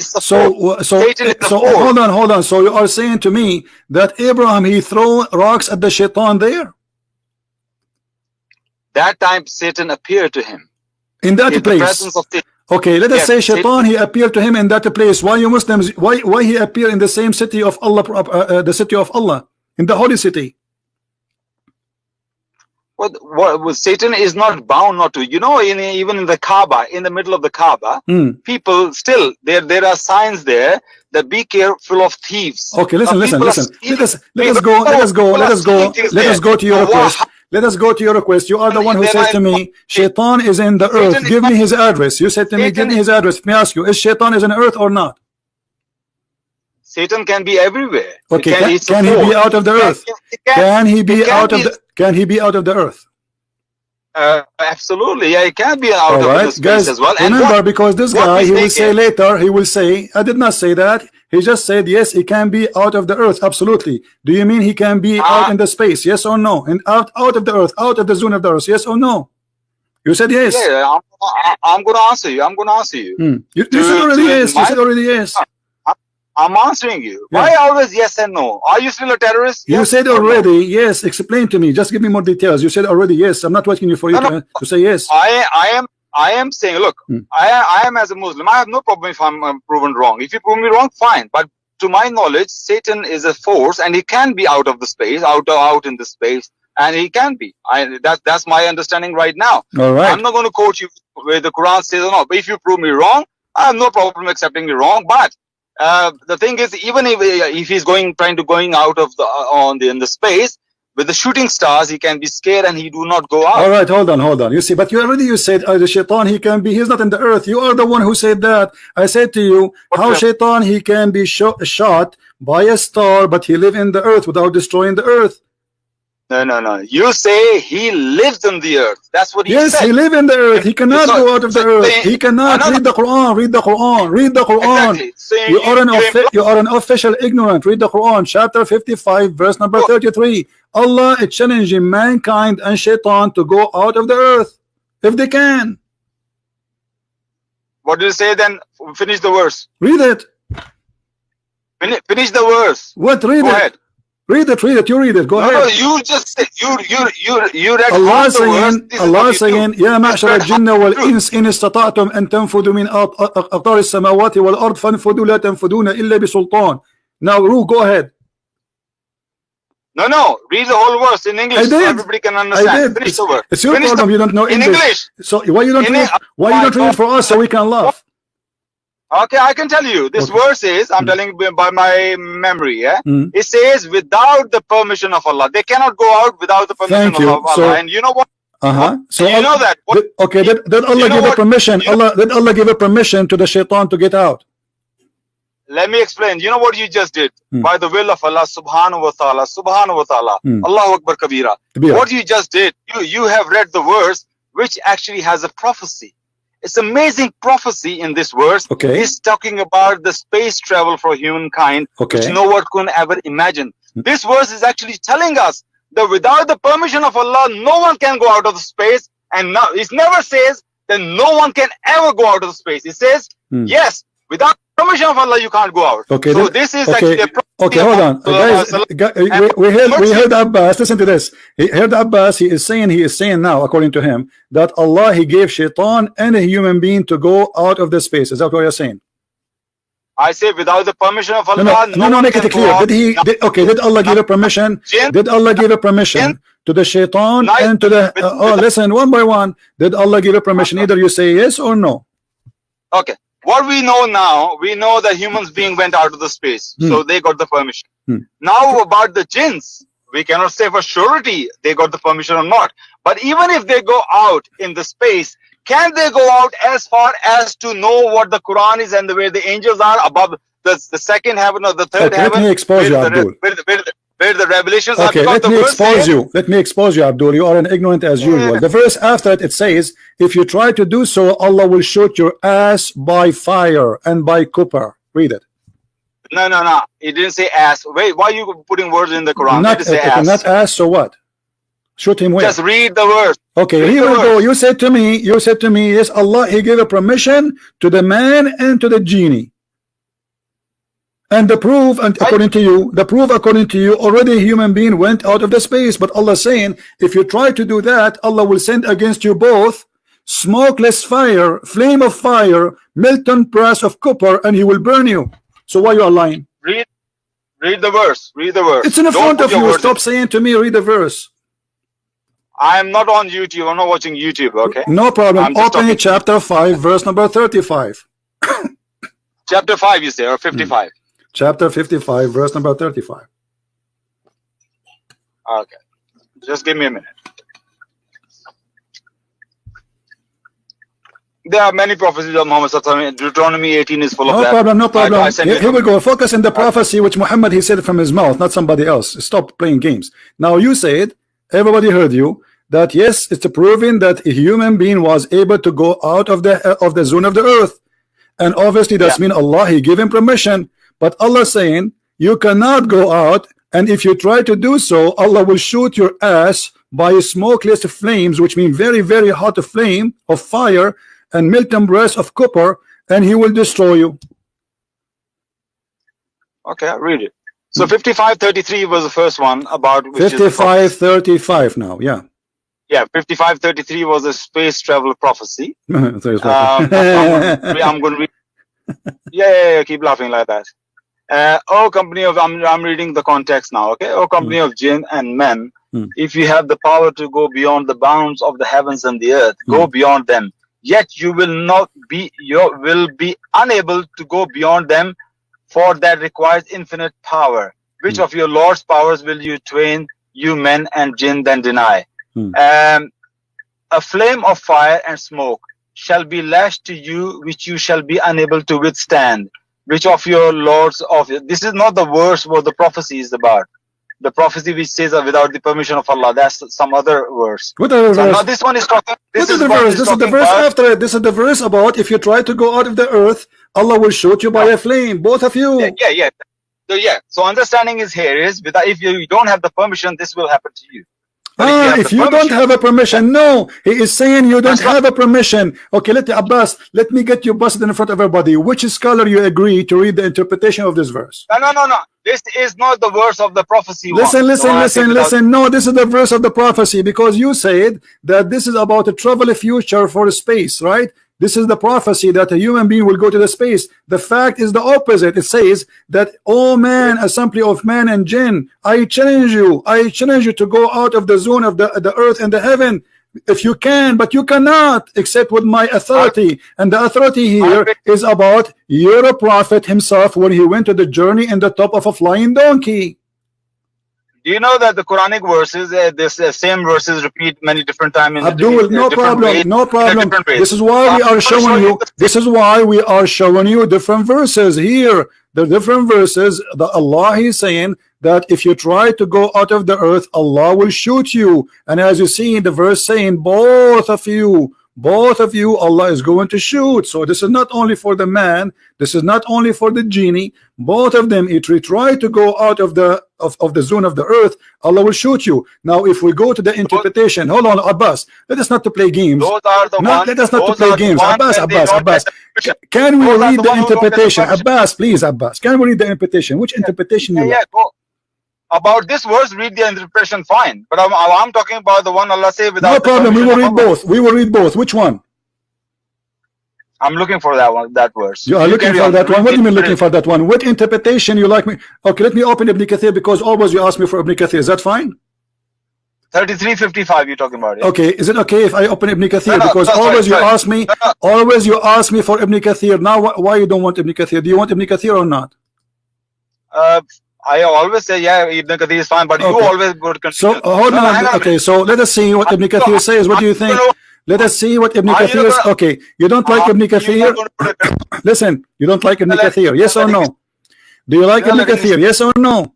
Hold on. So you are saying to me that Abraham he throw rocks at the Shaitan there? That time Satan appeared to him. In that place. Okay, let us say Shaitan he appeared to him in that place. Why you Muslims? Why he appear in the same city of Allah, the city of Allah, in the holy city? What Satan is not bound not to. You know, even in the Kaaba, in the middle of the Kaaba, people still there are signs there that be careful of thieves. Okay, listen. Let us go to your request. Let us go to your request. You are the one who says to me, Shaitan is in the earth. Give me his address. You said to me, give me his address. Let me ask you, is Shaitan is in the earth or not? Satan can be everywhere. Okay, can he be out of the earth? Can he be out of the earth? Absolutely, yeah, he can be out of the space as well. And remember, because this guy, he will say later, he will say, I did not say that. He just said, yes, he can be out of the earth. Absolutely. Do you mean he can be out in the space? Yes or no? And out of the earth, out of the zone of the earth? Yes or no? You said yes. Yeah, I'm going to answer you. You said already yes. You said already yes. I'm answering you. Yeah. Why always yes and no? Are you still a terrorist? You said already yes. Explain to me. Just give me more details. You said already yes. I'm not waiting you for you to say yes. I am saying, look, I am as a Muslim. I have no problem if I'm proven wrong. If you prove me wrong, fine. But to my knowledge, Satan is a force, and he can be out of the space, out in the space, and he can be. That's my understanding right now. All right. I'm not going to quote you where the Quran says or not. But if you prove me wrong, I have no problem accepting you wrong. But the thing is, even if he's trying to go out of in the space with the shooting stars, he can be scared and he do not go out. All right, hold on. You see, but you said the Shaitan he's not in the earth. You are the one who said that. I said to you, how Shaitan he can be shot by a star, but he live in the earth without destroying the earth. No. You say he lives in the earth. That's what he said. Yes, he live in the earth. He cannot go out of the earth. He cannot read the Quran. Read the Quran. Exactly. You are an official ignorant. Read the Quran, chapter 55, verse number 33. Allah is challenging mankind and Shaitan to go out of the earth if they can. What do you say then? Finish the verse. Read it. Finish the verse. What? Read it. Read it. You read it. Go ahead. No, you just said you read Allah saying يا معشر الجن والإنس إن استطعتم أن تنفذوا من أقطار السماوات والأرض فانفذوا لا تنفذون إلا بسلطان. Now go ahead. No. Read the whole verse in English so everybody can understand. Finish the verse. It's your problem. You don't know English. So why you don't read? Why you don't read it for us so we can laugh? Okay, I can tell you. This verse is, I'm telling you by my memory, yeah? It says, without the permission of Allah. They cannot go out without the permission of Allah. So, and you know what? So you know that. Okay, did Allah give a permission? Did Allah give a permission to the shaitan to get out? Let me explain. You know what you just did? By the will of Allah subhanahu wa ta'ala, Allahu Akbar Kabira. What you just did, you have read the verse which actually has a prophecy. It's amazing prophecy in this verse. It's talking about the space travel for humankind, which no one could ever imagine. This verse is actually telling us that without the permission of Allah, no one can go out of the space. And now it never says that no one can ever go out of the space. It says, yes, without permission of Allah, you can't go out. So this is actually a prophecy. Hold on. Guys, we heard Abbas. Listen to this. He heard Abbas. He is saying now, according to him, that Allah, he gave shaitan and a human being to go out of the space. Is that what you're saying? I say without the permission of Allah. No, make it clear. Did Allah give a permission? Did Allah give a permission to the shaitan and to the listen, one by one. Did Allah give a permission? Either you say yes or no. Okay. What we know now, we know that humans being went out of the space, so they got the permission. Now about the jinns, we cannot say for surety they got the permission or not. But even if they go out in the space, can they go out as far as to know what the Quran is and where the angels are above the second heaven or the third heaven? Let me expose you, Abdul. Where the revelations are. Let me expose you, Abdul. You are an ignorant as usual. The verse after it says, if you try to do so, Allah will shoot your ass by fire and by copper. Read it. No. It didn't say ass. Wait, why are you putting words in the Quran? Not ass, so what? Shoot him where? Just read the verse. Okay, here we go. You said to me, yes, Allah, he gave a permission to the man and to the genie. And the proof, according to you, already a human being went out of the space. But Allah saying, if you try to do that, Allah will send against you both smokeless fire, flame of fire, molten brass of copper, and he will burn you. So why you are lying? Read the verse. Read the verse. It's in the front of you. Stop saying to me, read the verse. I am not on YouTube. I'm not watching YouTube. Okay. No problem. Open chapter 5, verse number 35. Chapter 5, you say, or 55. Chapter 55, verse number 35. Okay. Just give me a minute. There are many prophecies of Muhammad. Deuteronomy 18 is full of that. No problem. Here we go. Focus on the prophecy which Muhammad, he said from his mouth, not somebody else. Stop playing games. Now you said, everybody heard you, that yes, it's proving that a human being was able to go out of the zone of the earth. And obviously that's mean Allah, he gave him permission. But Allah saying, you cannot go out, and if you try to do so, Allah will shoot your ass by smokeless flames, which mean very, very hot flame of fire, and molten brass of copper, and he will destroy you. Okay, I'll read it. So 55:33 was the first one about 55:35 now, yeah. Yeah, 55:33 was a space travel prophecy. I'm going to read. Yeah, keep laughing like that. Oh company of, I'm reading the context now, okay? Oh company of jinn and men, if you have the power to go beyond the bounds of the heavens and the earth, go beyond them. Yet you will be unable to go beyond them, for that requires infinite power. Which of your Lord's powers will you twain, you men and jinn, then deny? A flame of fire and smoke shall be lashed to you, which you shall be unable to withstand. Which of your lords of this is not the verse what the prophecy is about. The prophecy which says without the permission of Allah, that's some other verse. What other verse? Now this one is talking. This is the verse. This is the verse after it. This is the verse about if you try to go out of the earth, Allah will shoot you by a flame. Both of you. Yeah. So understanding is here is without, if you don't have the permission, this will happen to you. If you don't have a permission, no, he is saying you don't have a permission. Okay, let me get you busted in front of everybody. Which scholar you agree to read the interpretation of this verse? No. This is not the verse of the prophecy. Listen. No, this is the verse of the prophecy, because you said that this is about a travel future for space, right? This is the prophecy that a human being will go to the space. The fact is the opposite. It says that, oh man, assembly of man and jinn, I challenge you to go out of the zone of the earth and the heaven if you can, but you cannot except with my authority. And the authority here is about your prophet himself when he went to the journey in the top of a flying donkey. Do you know that the Quranic verses, same verses repeat many different times in Abdul, no problem. This is why we are showing you. This is why we are showing you different verses here. The different verses. The Allah is saying that if you try to go out of the earth, Allah will shoot you. And as you see in the verse saying, both of you, Allah is going to shoot. So this is not only for the man, this is not only for the genie. Both of them, if we try to go out of the zone of the earth, Allah will shoot you. Now if we go to the interpretation, hold on, Abbas, let us not to play games. Let us not to play games. Abbas, can we read the interpretation? Abbas, please, Abbas, can we read the interpretation? Which interpretation you like? Go. About this verse, read the interpretation, fine. But I'm talking about the one Allah say without. No problem. We will read both. We will read both. Which one? I'm looking for that one. That verse. You are looking for that one. What do you mean looking for that one? What interpretation you like me? Okay, let me open Ibn Kathir because always you ask me for Ibn Kathir. Is that fine? 3355. You're talking about it. Okay. Is it okay if I open Ibn Kathir? Because always you ask me. Always you ask me for Ibn Kathir. Now why you don't want Ibn Kathir? Do you want Ibn Kathir or not? I always say, yeah, Ibn Kathir is fine, but you always go to continue. So, hold on. Okay, so let us see what Ibn Kathir says. What do you think? Let us see what Ibn Kathir is. Okay, you don't like Ibn Kathir? Listen, you don't like Ibn Kathir, yes or no? Do you like Ibn Kathir, yes or no?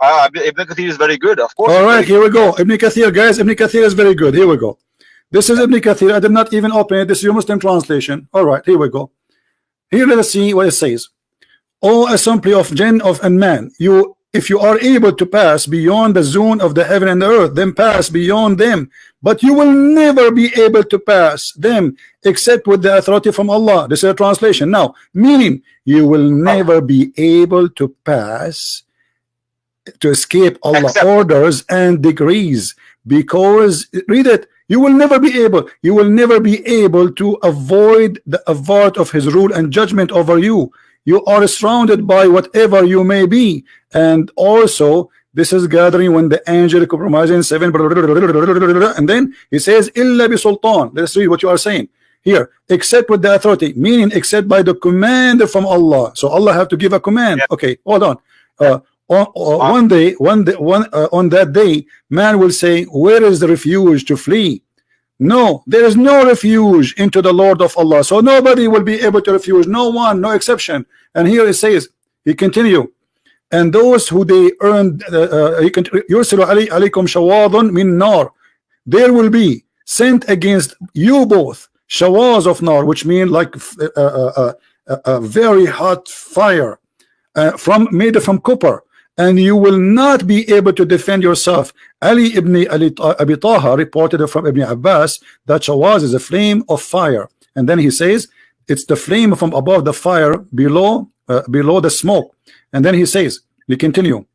Ibn Kathir is very good, of course. All right, here we go. Ibn Kathir, guys, Ibn Kathir is very good. Here we go. This is Ibn Kathir. I did not even open it. This is your Muslim translation. All right, here we go. Here, let us see what it says. O assembly of jinn and man, if you are able to pass beyond the zone of the heaven and the earth, then pass beyond them, but you will never be able to pass them except with the authority from Allah. This is a translation. Now, meaning you will never be able to pass, to escape Allah's orders and decrees, because read it, you will never be able to avoid the avart of his rule and judgment over you. You are surrounded by whatever you may be. And also this is gathering when the angel compromising 7, and then he says illa bi sultan. Let's read what you are saying here. Except with the authority, meaning except by the command from Allah. So Allah have to give a command. Okay, hold on. On that day man will say, where is the refuge to flee? No, there is no refuge into the Lord of Allah. So nobody will be able to refuge, no one, no exception. And here it says, he continue, and those who they earned, yursilu alaykum shawadun min nar, there will be sent against you both shawaz of nar, which mean like a very hot fire, made from copper, and you will not be able to defend yourself. Ali ibn Abi Taha reported from Ibn Abbas that shawaz is a flame of fire, and then he says it's the flame from above the fire below the smoke. And then he says, we continue,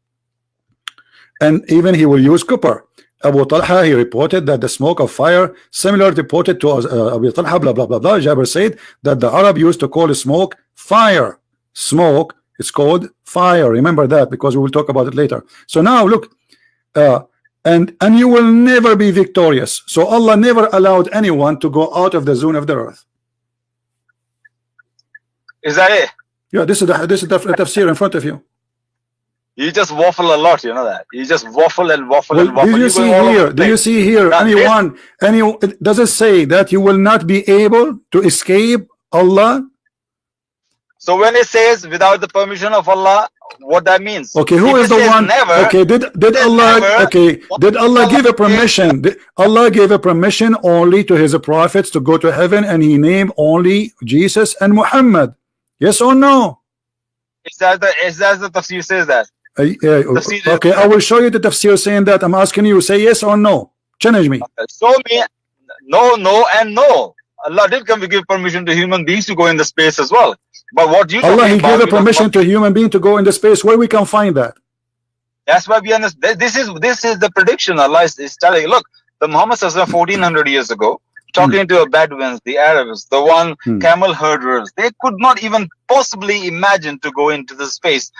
and even he will use copper. Abu Talha, he reported that the smoke of fire similar reported to Abu Talha, blah blah blah blah. Jabir said that the Arab used to call smoke fire. Smoke is called fire. Remember that, because we will talk about it later. So now look, and you will never be victorious. So Allah never allowed anyone to go out of the zone of the earth. Is that it? Yeah, this is the tafsir in front of you. You just waffle a lot, you know that. You just waffle and waffle well, and waffle. Do you see here? Anyone? Does it say that you will not be able to escape Allah? So when it says without the permission of Allah, what that means? Okay, who is the one? Never, okay, did Allah? Never, okay, did Allah give a permission? Allah gave a permission only to His prophets to go to heaven, and He named only Jesus and Muhammad. Yes or no? Is that the tafsir says that? Okay, I will show you the tafsir saying that. I'm asking you, say yes or no. Challenge me. Show me. No, no, and no. Allah did come to give permission to human beings to go in the space as well. But what you Allah, He gave a permission to human being to go in the space. Where we can find that? That's why we understand. This is the prediction. Allah is telling. Look, the Muhammad 1400 years ago, talking to the Bedouins, the Arabs, the one camel herders. They could not even possibly imagine to go into the space.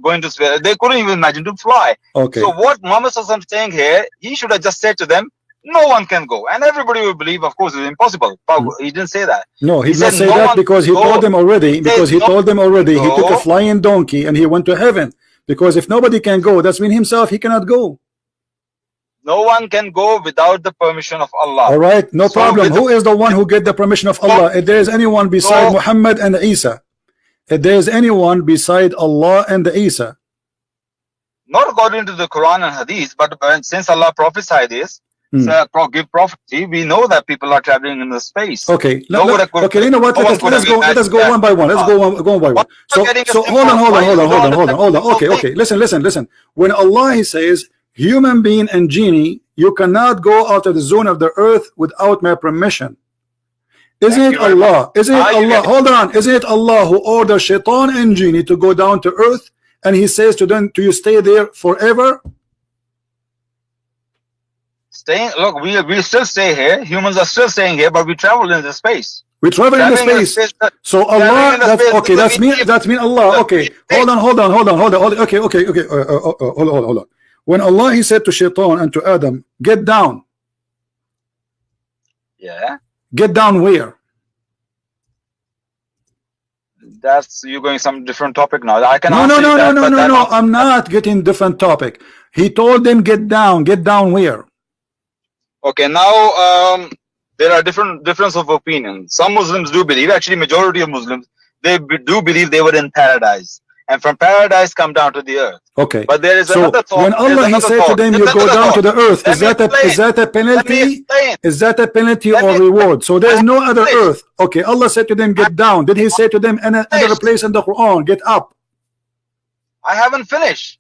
Go into space. They couldn't even imagine to fly. Okay. So what Muhammad is saying here, he should have just said to them, no one can go, and everybody will believe. Of course, it's impossible. But he didn't say that. No, he didn't say that because he told them already. Because he told them already. He took a flying donkey and he went to heaven. Because if nobody can go, that's mean himself he cannot go. No one can go without the permission of Allah. All right, no problem. Who is the one who get the permission of Allah? If there is anyone beside Muhammad and Isa, if there is anyone beside Allah and Isa, not according to the Quran and Hadith, but since Allah prophesied this, give prophecy, we know that people are traveling in the space. Okay, okay. You know what? Let us go one by one. Let's go one by one. So hold on. Okay. Listen. When Allah says, human being and genie, you cannot go out of the zone of the earth without my permission. Isn't it Allah? Isn't it Allah? Hold on. Isn't it Allah who orders shaitan and genie to go down to earth, and he says to them, "Do you stay there forever?" Look, we still stay here. Humans are still staying here, but we travel in the space. We travel in the space. So Allah, that's mean Allah. Okay, hold on. Okay. Hold on. When Allah he said to Shaitan and to Adam, get down. Yeah. Get down where? That's you going some different topic now. I can No. I'm not getting different topic. He told them get down. Get down where? Okay, now there are difference of opinion. Some Muslims do believe, actually majority of Muslims, they do believe they were in paradise, and from paradise come down to the earth. Okay. But there is another thought. When Allah he said to them, you go down to the earth, is that a penalty? Is that a penalty or reward? So there is no other earth. Okay, Allah said to them, get down. Did he say to them another place in the Quran, get up? I haven't finished.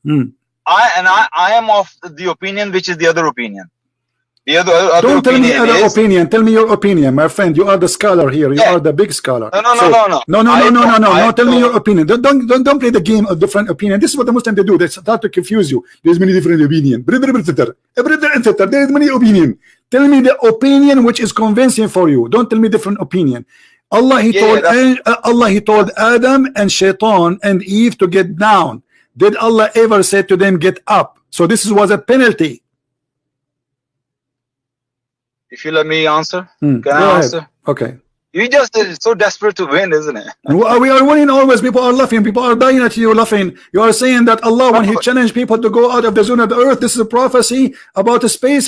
I am of the opinion which is the other opinion. Don't tell me other opinion. Tell me your opinion, my friend. You are the scholar here. You are the big scholar. No. Tell me your opinion. Don't play the game of different opinion. This is what the Muslims they do. They start to confuse you. There's many different opinions. There is many opinion. Tell me the opinion which is convincing for you. Don't tell me different opinion. Allah he told Adam and Shaitan and Eve to get down. Did Allah ever say to them get up? So this was a penalty. If you let me answer, can I answer? Okay. You just so desperate to win, isn't it? We are winning always. People are laughing. People are dying at you laughing. You are saying that Allah, when He challenged people to go out of the zone of the earth, this is a prophecy about a space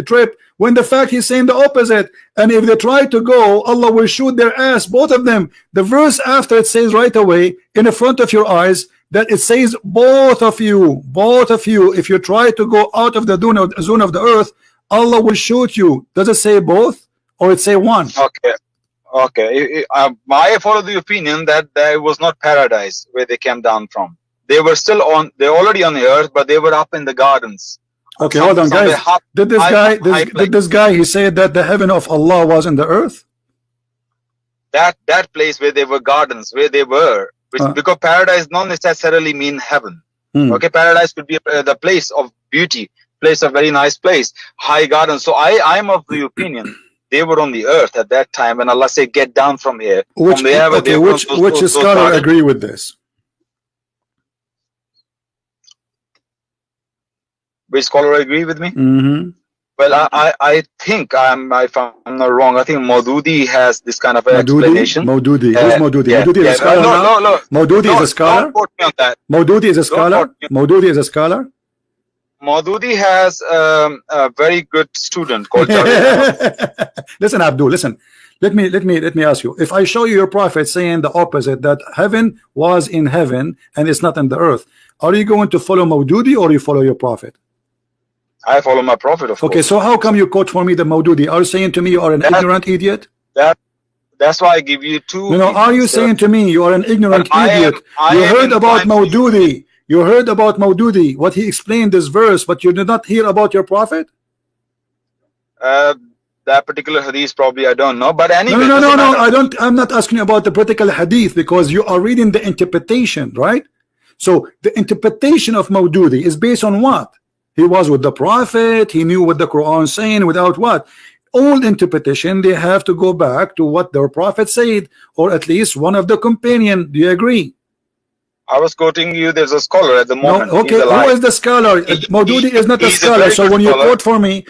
trip. When the fact He's saying the opposite. And if they try to go, Allah will shoot their ass, both of them. The verse after it says right away in the front of your eyes that it says both of you. If you try to go out of the zone of the earth, Allah will shoot you. Does it say both or it say one? Okay. I follow the opinion that it was not paradise where they came down from. They were still they're already on the earth, but they were up in the gardens. Okay, hold on, guys. Did this guy he said that the heaven of Allah was in the earth? That place where they were gardens, where they were, because paradise not necessarily mean heaven. Okay, paradise could be the place of beauty. Place, a very nice place, high garden. So I am of the opinion they were on the earth at that time when Allah said get down from here. Which scholar agree with this? Which scholar agree with me? Well, I think if I'm not wrong, I think Maududi has this kind of explanation. Maududi. Who's Maududi? Maududi is a scholar. No. Maududi is a scholar. Don't quote me on that. Maududi is a scholar. Maududi is a scholar. Maududi has a very good student called Listen, Abdul, listen. Let me ask you. If I show you your prophet saying the opposite, that heaven was in heaven and it's not in the earth, are you going to follow Maududi or you follow your prophet? I follow my prophet, of course. Okay, so how come you quote for me the Maududi? Are you saying to me you are an ignorant idiot? That's why I give you two. Are you saying to me you are an ignorant idiot? You heard about Maududi. You heard about Maududi, what he explained this verse, but you did not hear about your prophet? That particular hadith probably I don't know, but anyway. No. I'm not asking you about the particular hadith because you are reading the interpretation, right? So the interpretation of Maududi is based on what? He was with the prophet, he knew what the Quran is saying, without what? old interpretation, they have to go back to what their prophet said, or at least one of the companion. Do you agree? I was quoting you. There's a scholar at the moment. No, okay, who is the scholar? Maududi is not a scholar. So when you quote for me,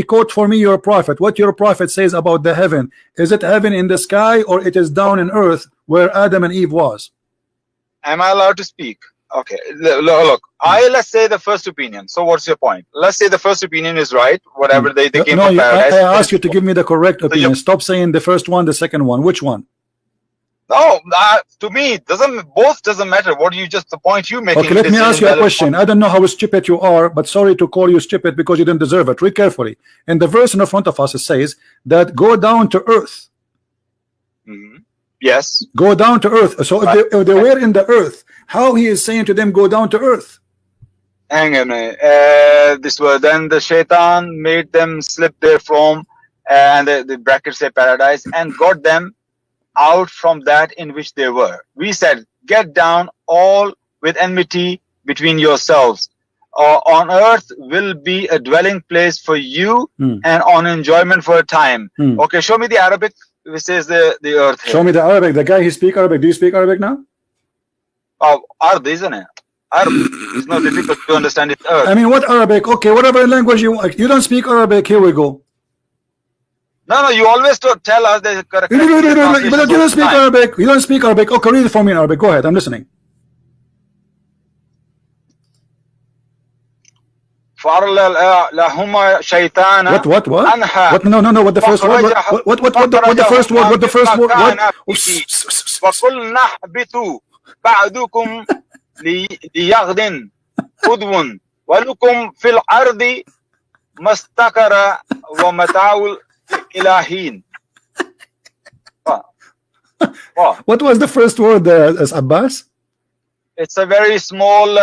quote for me your prophet. What your prophet says about the heaven. Is it heaven in the sky, or it is down in earth where Adam and Eve was? Am I allowed to speak? Okay, look, let's say the first opinion. So what's your point? Let's say the first opinion is right. Whatever they came from paradise. I asked you to give me the correct opinion. Stop saying the first one, the second one. Which one? No, to me, both doesn't matter. What you just the point you making. Okay, let me ask you a question. I don't know how stupid you are, but sorry to call you stupid because you didn't deserve it. Read carefully. In the verse in front of us, it says that go down to earth. Yes. Go down to earth. So if they were in the earth, how he is saying to them go down to earth? Hang on. This was then the shaitan made them slip there from, and the brackets say paradise, and got them out from that in which they were. We said, get down all with enmity between yourselves. On earth will be a dwelling place for you, and on enjoyment for a time. Okay, show me the Arabic. Which says the earth here. Show me the Arabic. The guy he speak Arabic. Do you speak Arabic now? Oh, Arab, isn't it? Arab. It's not difficult to understand. It's earth. I mean, what Arabic? Okay, whatever language you want. You don't speak Arabic. Here we go. No, you always tell us the correct. But you don't speak Arabic. You don't speak Arabic. Okay, read it for me in Arabic. Go ahead. I'm listening. What? No. What the first word? What the first word? What the first word? وَقُلْنَا اهْبِطُوا بَعْضُكُمْ لِيَغْدٍ خُذْوٌ وَلُكُمْ فِي الْأَرْضِ مَسْتَقَرَ وَمَتَاعُ إِلَى What was the first word, Abbas? It's a very small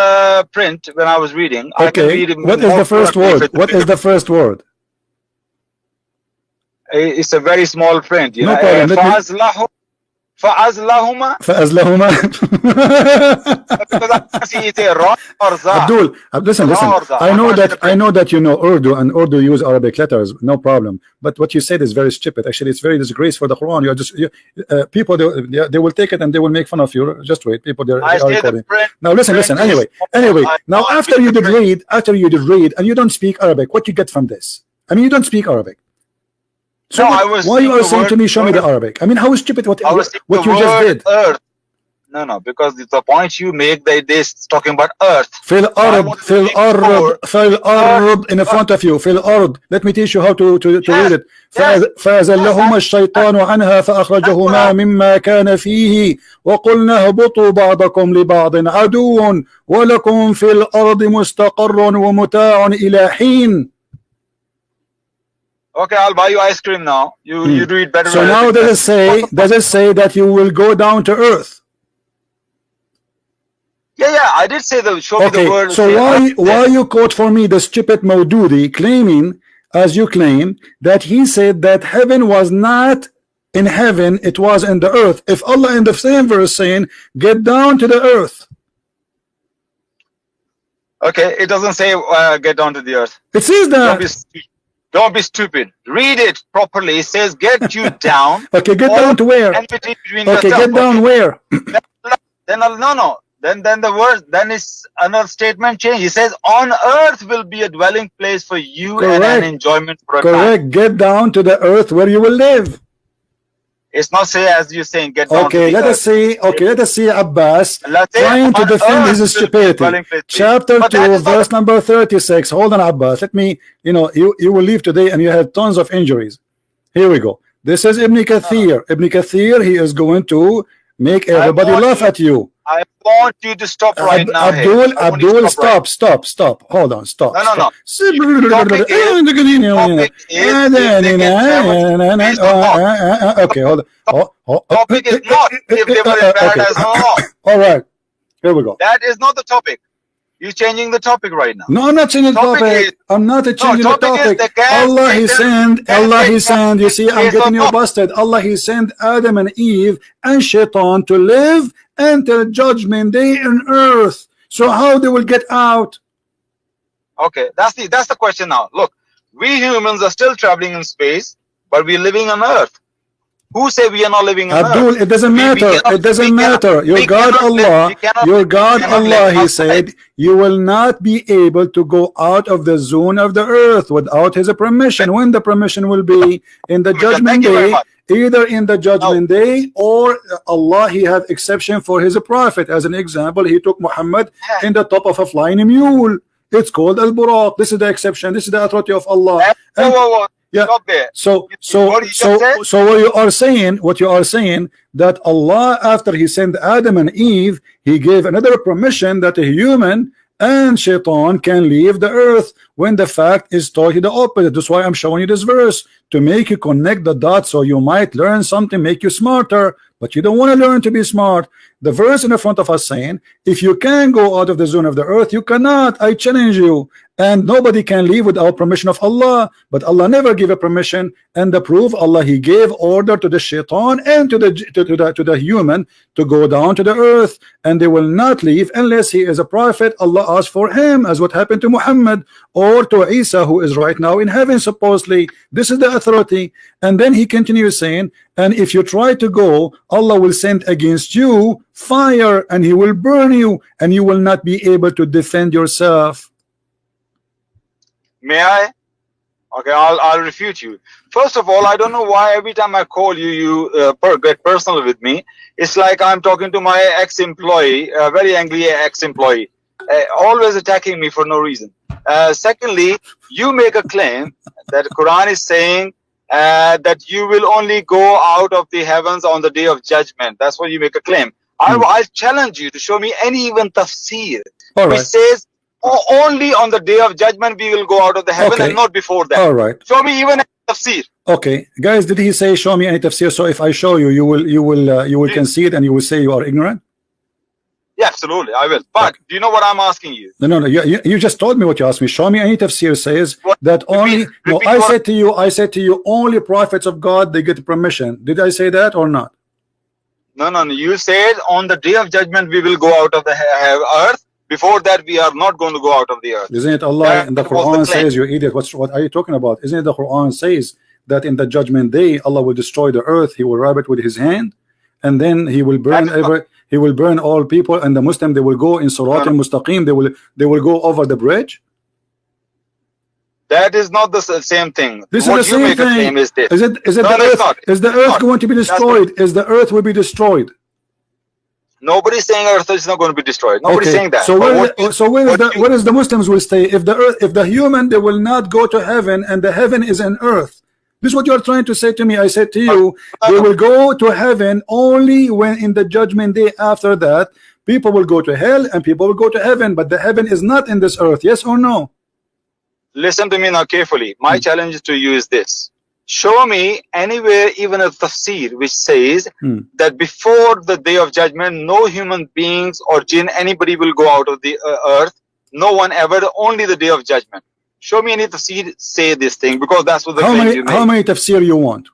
print when I was reading. Okay. I can read it. What is the first word? What is the first word? It's a very small print. You know. فَأَزْلَهُمَا Abdul, listen. I know that you know Urdu, and Urdu use Arabic letters, no problem. But what you said is very stupid. Actually, it's very disgraceful for the Quran. You're just people. They will take it and they will make fun of you. Just wait, people. They are recording. Now listen. Anyway. Now after you did read, and you don't speak Arabic, what you get from this? I mean, you don't speak Arabic. So why you are saying to me, show me the Arabic? I mean, how stupid what you just did? Earth. No, because the point you make, they're talking about earth. Fil Arab in front of you. Fil Arab. Let me teach you how to read it. فأزلهما الشيطان عنها فأخرجهما مما كان فيه وقلنا اهبطوا بعضكم لبعض عدو ولكم في الأرض مستقر ومتاع إلى حين. Okay, I'll buy you ice cream now. You do it better. So now does it say that you will go down to earth? Yeah, I did say the show me the word. So why you quote for me the stupid Maududi claiming, as you claim, that he said that heaven was not in heaven, it was in the earth. If Allah in the same verse saying, get down to the earth. Okay, it doesn't say get down to the earth. It says that. Don't be stupid. Read it properly. It says get you down. Okay, get down to where? Okay, get down where? Then no. Then the word, then is another statement change. He says on earth will be a dwelling place for you. Correct. And an enjoyment for a correct. Time. Get down to the earth where you will live. It's not say as you're saying get down. Okay, let us see. Okay, let us see Abbas trying to defend his stupidity. Chapter 2, verse number 36. Hold on, Abbas. Let me. You will leave today, and you have tons of injuries. Here we go. This is Ibn Kathir. Ibn Kathir. He is going to make everybody laugh at you. I want you to stop right now. Abdul, stop. Hold on, stop. No. Okay, hold on. Topic is not if they were in paradise or not. All right, here we go. That is not the topic. You're changing the topic right now. No, I'm not changing the topic. I'm not changing the topic. Allah He sent. You see, I'm getting you busted. Allah He sent Adam and Eve and Shaitan to live until judgment day on earth. So how they will get out? Okay, that's the question now. Look, We humans are still traveling in space, but we're living on Earth. Who say we are not living on Abdul, Earth? it doesn't matter. It doesn't matter. Your God Allah, your God Allah, He said, you will not be able to go out of the zone of the earth without His permission. When the permission will be? In the judgment day. Either in the judgment day, or Allah, He have exception for His prophet. As an example, He took Muhammad in the top of a flying mule. It's called al-buraq. This is the exception. This is the authority of Allah. Yeah. So what you are saying that Allah, after He sent Adam and Eve, He gave another permission that a human and shaitan can leave the earth, when the fact is totally the opposite. That's why I'm showing you this verse, to make you connect the dots, so you might learn something, make you smarter. But you don't want to learn to be smart. The verse in the front of us saying, if you can go out of the zone of the earth, you cannot. I challenge you. And nobody can leave without permission of Allah. But Allah never gave a permission. And the proof, Allah, He gave order to the shaitan and to the human to go down to the earth, and they will not leave unless he is a prophet. Allah asked for him, as what happened to Muhammad or to Isa, who is right now in heaven supposedly. This is the authority. And then He continues saying, and if you try to go, Allah will send against you fire, and He will burn you, and you will not be able to defend yourself. May I? Okay, I'll refute you. First of all, I don't know why every time I call you, you get personal with me. It's like I'm talking to my ex-employee, a very angry ex-employee, always attacking me for no reason. Secondly, you make a claim that the Quran is saying that you will only go out of the heavens on the day of judgment. That's what you make a claim. I'll challenge you to show me any even tafsir which says only on the day of judgment we will go out of the heaven, and not before that. All right. Show me even a tafsir. Okay, guys, did he say show me any tafsir? So if I show you, you will concede and you will say you are ignorant? Yeah, absolutely, I will. But do you know what I'm asking you? No. You just told me what you asked me. Show me any tafsir says that only. No, I said to you, only prophets of God, they get permission. Did I say that or not? No. You said on the day of judgment we will go out of the earth. Before that, we are not going to go out of the earth. Isn't it Allah in the Quran says, you idiot? What are you talking about? Isn't it the Quran says that in the judgment day Allah will destroy the earth? He will rub it with His hand, and then He will burn He will burn all people, and the Muslim, they will go in Surat al-Mustaqim. They will go over the bridge. That is not the same thing. This is the same thing. Is the earth going to be destroyed? Is the earth will be destroyed? Nobody's saying Earth is not going to be destroyed. Nobody's saying that. So where is the Muslims will stay? If the human, they will not go to heaven, and the heaven is an earth. This is what you are trying to say to me. I said to you, they will go to heaven only when in the judgment day. After that, people will go to hell and people will go to heaven, but the heaven is not in this earth. Yes or no? Listen to me now carefully. My challenge to you is this. Show me anywhere, even a tafsir, which says that before the day of judgment, no human beings or jinn, anybody will go out of the earth. No one ever, only the day of judgment. Show me any tafsir say this thing, because that's what the claim you make. How many tafsir you want?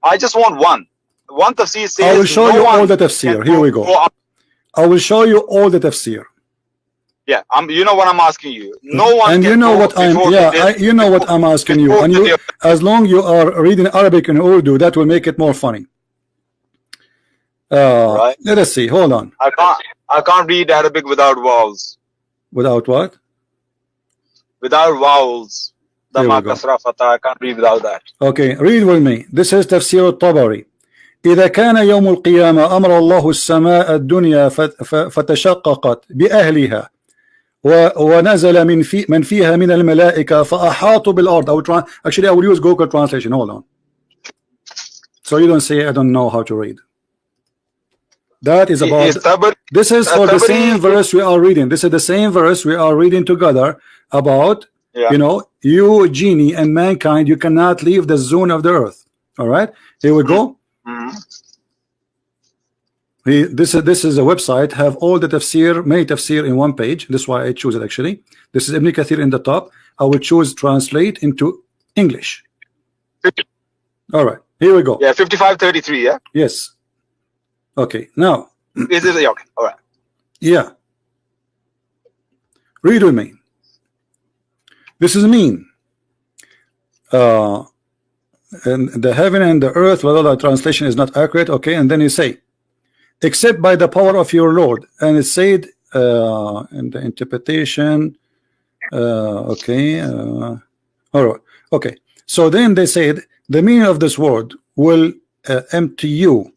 I just want one. One tafsir says I will show you all the tafsir. Here we go. I will show you all the tafsir. Yeah, you know what I'm asking you. No one. And you know what I'm. Yeah, you know what I'm asking you. And you, as long you are reading Arabic and Urdu, that will make it more funny. Right. Let us see. Hold on. I can't read Arabic without vowels. Without what? Without vowels. Dama, kasra, fatha. I can't read without that. Okay, read with me. This is Tafsir al-Tabari. إذا كان يوم القيامة أمر الله السماء الدنيا فتشققت بأهلها ونزل من فيها من الملائكة فأحاطوا بالأرض. Actually, I will use Google translation. Hold on. So you don't say I don't know how to read. That is about. This is for the same verse we are reading. This is the same verse we are reading together about. You know, you genie and mankind, you cannot leave the zone of the earth. All right. Here we go. This is a website, have all the tafsir, many tafsir in one page. That's why I choose it. Actually, this is Ibn Kathir in the top. I will choose translate into English. All right, here we go. Yeah, 5533. Yeah. Yes. Okay. Now. Is it okay? All right. Yeah. Read with me. This is mean. and the heaven and the earth, whether the translation is not accurate, okay, and then you say, except by the power of your Lord, and it said in the interpretation, okay, all right, okay. So then they said the meaning of this word will empty you,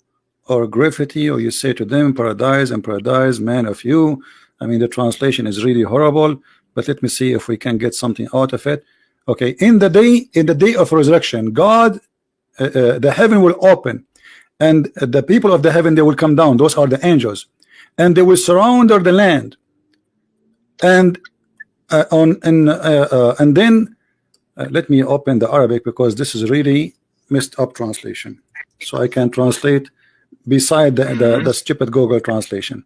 or graffiti, or you say to them, paradise and paradise, man of you. I mean, the translation is really horrible, but let me see if we can get something out of it. Okay, in the day of resurrection, God, the heaven will open, and the people of the heaven, they will come down. Those are the angels, and they will surround the land, and then let me open the Arabic, because this is really messed up translation, so I can translate beside the stupid Google translation.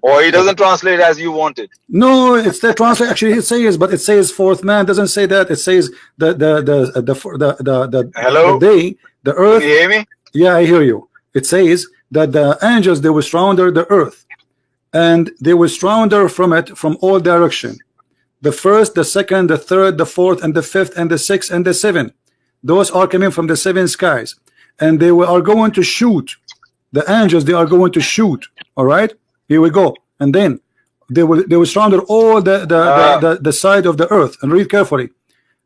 Or he doesn't translate as you wanted. No, it's the translation. Actually, it says, but it says fourth man. Doesn't say that. It says the hello, the day, the earth. Can you hear me? Yeah, I hear you. It says that the angels, they will surround the earth, and they will surround her from it from all direction. The first, the second, the third, the fourth, and the fifth, and the sixth, and the seventh. Those are coming from the seven skies, and they are going to shoot. The angels, they are going to shoot. All right. Here we go, and then they will surround all the side of the earth, and read carefully,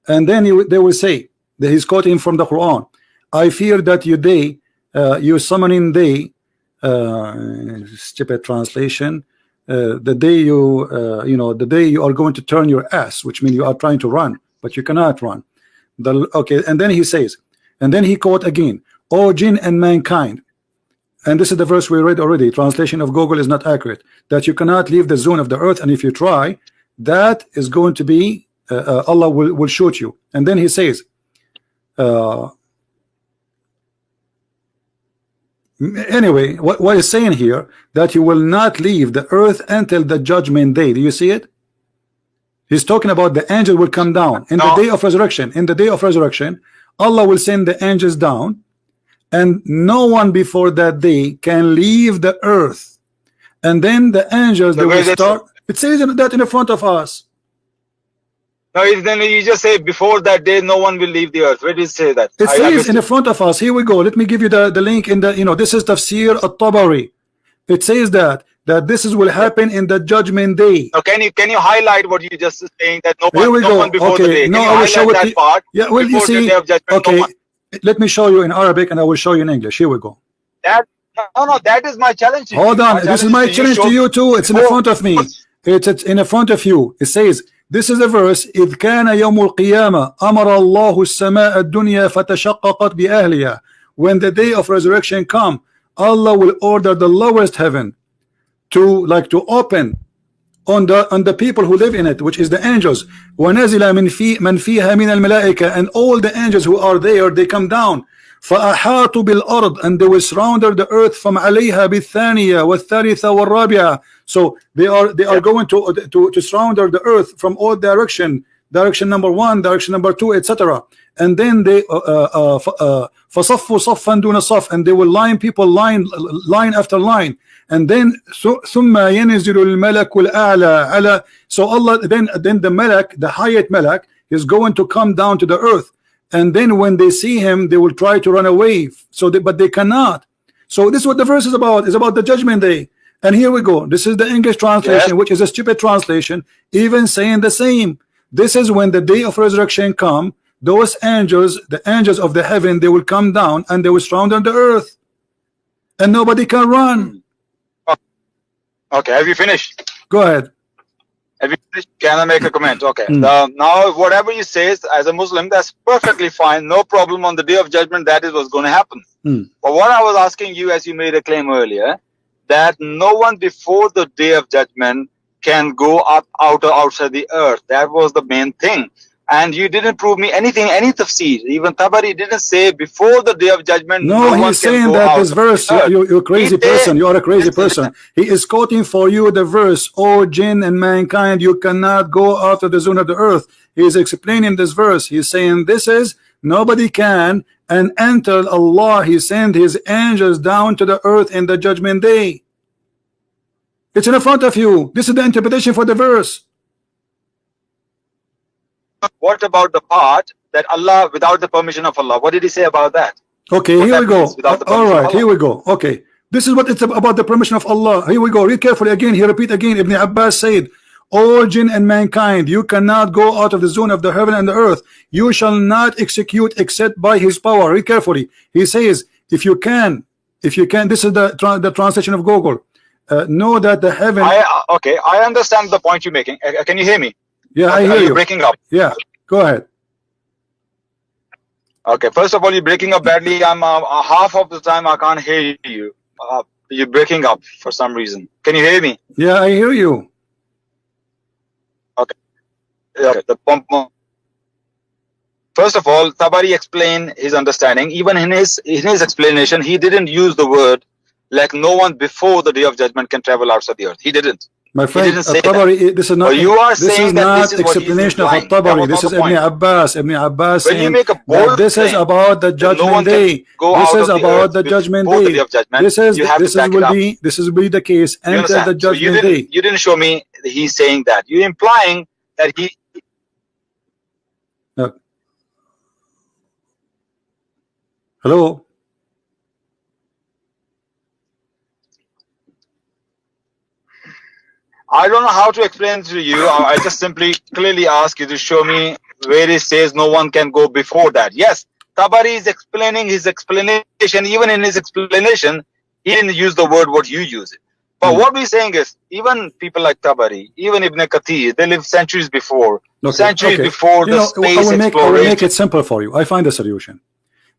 and then they will say that he's quoting from the Quran. I fear that you summoning day, stupid translation, the day the day you are going to turn your ass, which means you are trying to run, but you cannot run. Okay, and then he says, and then he quote again, O jinn and mankind. And this is the verse we read already. Translation of Google is not accurate. That you cannot leave the zone of the earth, and if you try, that is going to be Allah will shoot you. And then he says, anyway, what he's saying here, that you will not leave the earth until the judgment day. Do you see it? He's talking about the angel will come down in the day of resurrection. In the day of resurrection, Allah will send the angels down, and no one before that day can leave the earth. And then the angels, they will start. It says that in front of us. No, then you just say before that day no one will leave the earth. Where did it say that? It says in front of us. Here we go. Let me give you the link in the, this is Tafsir at-Tabari. It says that this will happen in the judgment day. Now, can you highlight what you just saying, that no one before okay. the day? No, I will show that part. Yeah, well, you see, okay. Let me show you in Arabic, and I will show you in English. Here we go. No, that is my challenge to you. Hold on, this is my challenge to you too. It's in front of me. It's in front of you. It says, this is a verse. إذ كان يوم القيامة أمر الله السماء الدنيا فتشققت بأهلها. When the day of resurrection come, Allah will order the lowest heaven to open on the people who live in it, which is the angels. وَنَزِلَ مَنْ فِيهَا مِنَ الْمَلَائِكَةِ, and all the angels who are there, they come down. فَأَحَاطُوا بِالْأَرْضِ, and they will surround the earth from عَلَيْهَا بِالثَّانِيَةِ وَالثَّالِثَةِ وَالرَّابِعَةِ. So they are going to surround the earth from all direction number 1, direction number 2, etc. And then they فَصَفُّوا صَفًّا دُونَ صَفٍّ, and they will line people line after line. And then ثُمَّ يَنْزِلُ الْمَلَكُ الْأَعْلَى عَلَى. So Allah, then the Malak, the highest Malak, is going to come down to the earth. And then when they see him, they will try to run away. But they cannot. So this is what the verse is about. It's about the judgment day. And here we go. This is the English translation, which is a stupid translation, even saying the same. This is when the day of resurrection come. Those angels, the angels of the heaven, they will come down and they will surround on the earth, and nobody can run. Okay, have you finished? Go ahead. Have you finished? Can I make a comment? Okay. Now, whatever you say as a Muslim, that's perfectly fine. No problem. On the day of judgment, that is what's going to happen. But what I was asking you, as you made a claim earlier, that no one before the day of judgment can go up outside the earth. That was the main thing. And you didn't prove me anything, any tafsir. Even Tabari didn't say before the day of judgment. No, he's saying that this verse, you're a crazy person. You are a crazy person. He is quoting for you the verse, O jinn and mankind, you cannot go out of the zone of the earth. He is explaining this verse. He's saying this is, nobody can, and until Allah, he sent his angels down to the earth in the judgment day. It's in front of you. This is the interpretation for the verse. What about the part that Allah without the permission of Allah. What did he say about that? Okay, what here we go. All right, here we go. Okay, this is what it's about, the permission of Allah. Here we go. Read carefully again. He repeat again. Ibn Abbas said, all jinn and mankind, you cannot go out of the zone of the heaven and the earth. You shall not execute except by his power. Read carefully. He says, if you can, this is the translation of Google. Know that the heaven. Okay, I understand the point you're making. Can you hear me? Yeah, I hear you. You're breaking up. Yeah, go ahead. Okay, first of all, you're breaking up badly. I'm half of the time I can't hear you. You're breaking up for some reason. Can you hear me? Yeah, I hear you. Okay. Okay. First of all, Tabari explained his understanding. Even in his explanation, he didn't use the word like no one before the day of judgment can travel outside the earth. He didn't. My friend, Tabari, this is not. You are this saying is that not this is explanation of Tabari. This is Ibn Abbas. Ibn Abbas when you saying make a bold that this is about the judgment day. This is about the judgment day. This will be the case. Enter the judgment day. You didn't show me he's saying that. You're implying that he. Hello. I don't know how to explain to you. I just simply clearly ask you to show me where it says no one can go before that. Yes, Tabari is explaining his explanation. Even in his explanation, he didn't use the word what you use it. But what we're saying is, even people like Tabari, even Ibn Kathir, they lived centuries before. Before the space exploration. I will make it simple for you. I find a solution.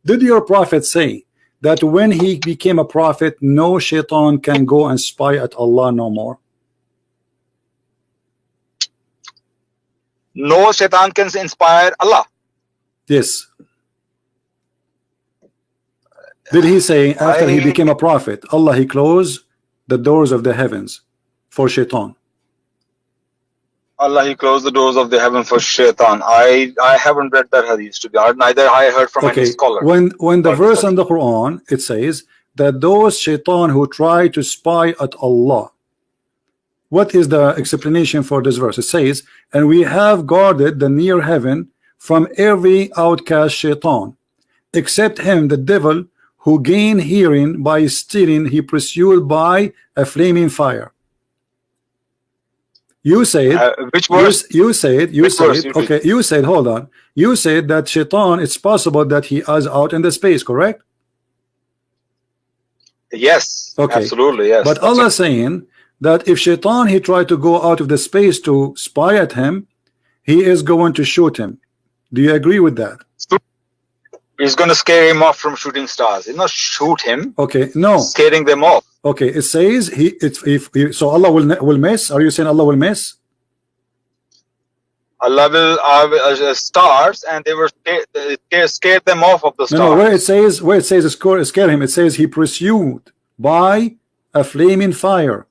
Did your prophet say that when he became a prophet, no shaitan can go and spy at Allah no more? No shaitan can inspire Allah. Yes. Did he say after he became a prophet, Allah, he closed the doors of the heavens for shaitan? Allah, he closed the doors of the heaven for shaitan. I haven't read that hadith, to be honest. Neither I heard from any scholar. When the verse in the Quran, it says that those shaitan who try to spy at Allah, what is the explanation for this verse? It says, and we have guarded the near heaven from every outcast shaitan, except him, the devil, who gained hearing by stealing, he pursued by a flaming fire. You said, which verse? You said, okay, you said, hold on. You said that shaitan, it's possible that he is out in the space, correct? Yes, okay, absolutely, yes. But Allah saying that if shaitan, he tried to go out of the space to spy at him, he is going to shoot him. Do you agree with that? He's going to scare him off from shooting stars. He's not shoot him. Okay, no. Scaring them off. Okay, it says so Allah will miss. Are you saying Allah will miss? Allah will stars, and they were scared them off of the stars. No, where it says scare him, it says he pursued by a flaming fire.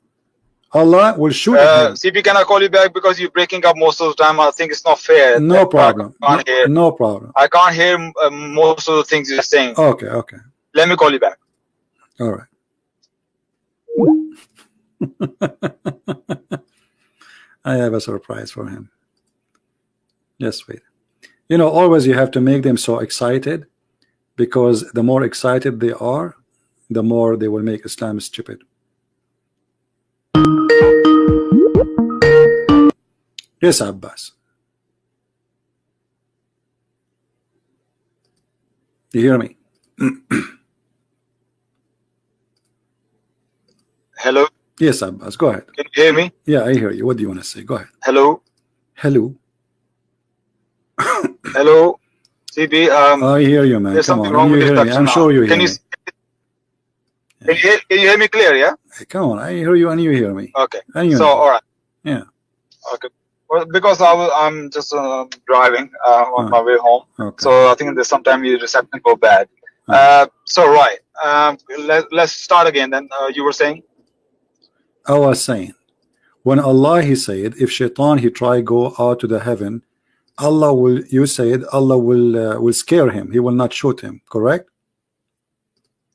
Allah will shoot him. CP, can I call you back because you're breaking up most of the time? I think it's not fair. No problem. No problem. I can't hear most of the things you're saying. Okay, okay. Let me call you back. All right. I have a surprise for him. Just wait. You know, always you have to make them so excited, because the more excited they are, the more they will make Islam stupid. Yes, Abbas. You hear me? Hello? Yes, Abbas, go ahead. Can you hear me? Yeah, I hear you. What do you want to say? Go ahead. Hello? Hello? Hello? CB, I hear you, man. There's Come something on. wrong with this I'm sure you hear me. Can you hear me clear, yeah? Hey, come on, I hear you and you hear me. Okay. And you so, know. all right. Yeah. Okay. Well, because I'm just driving on my way home. Okay. So I think there's sometimes your reception go bad. So, right. Let's start again then. You were saying? I was saying, when Allah, he said, if shaitan, he try go out to the heaven, Allah will, you said, Allah will scare him. He will not shoot him, correct?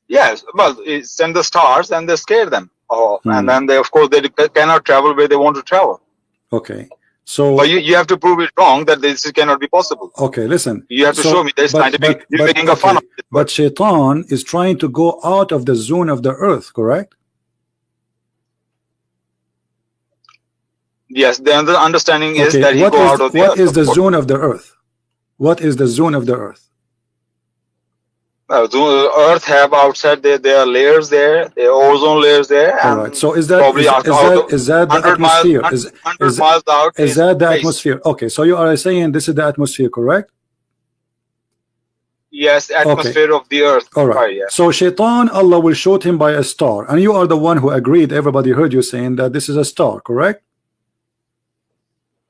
Yes. Well, send the stars and they scare them. And then they, of course, they cannot travel where they want to travel. Okay. So but you have to prove it wrong, that this cannot be possible. Okay, listen. You have to show me there's scientific. You're making a fun of it. But Shaitan is trying to go out of the zone of the earth, correct? Yes, the understanding is that he go out of the earth. What is the zone of the earth? What is the zone of the earth? The earth have outside there are layers there, there are ozone layers there. All right. So is that the atmosphere? Miles out is that the atmosphere? Okay. So you are saying this is the atmosphere, correct? Yes, atmosphere of the earth. All right. Yes. So Shaitan, Allah will shoot him by a star, and you are the one who agreed. Everybody heard you saying that this is a star, correct?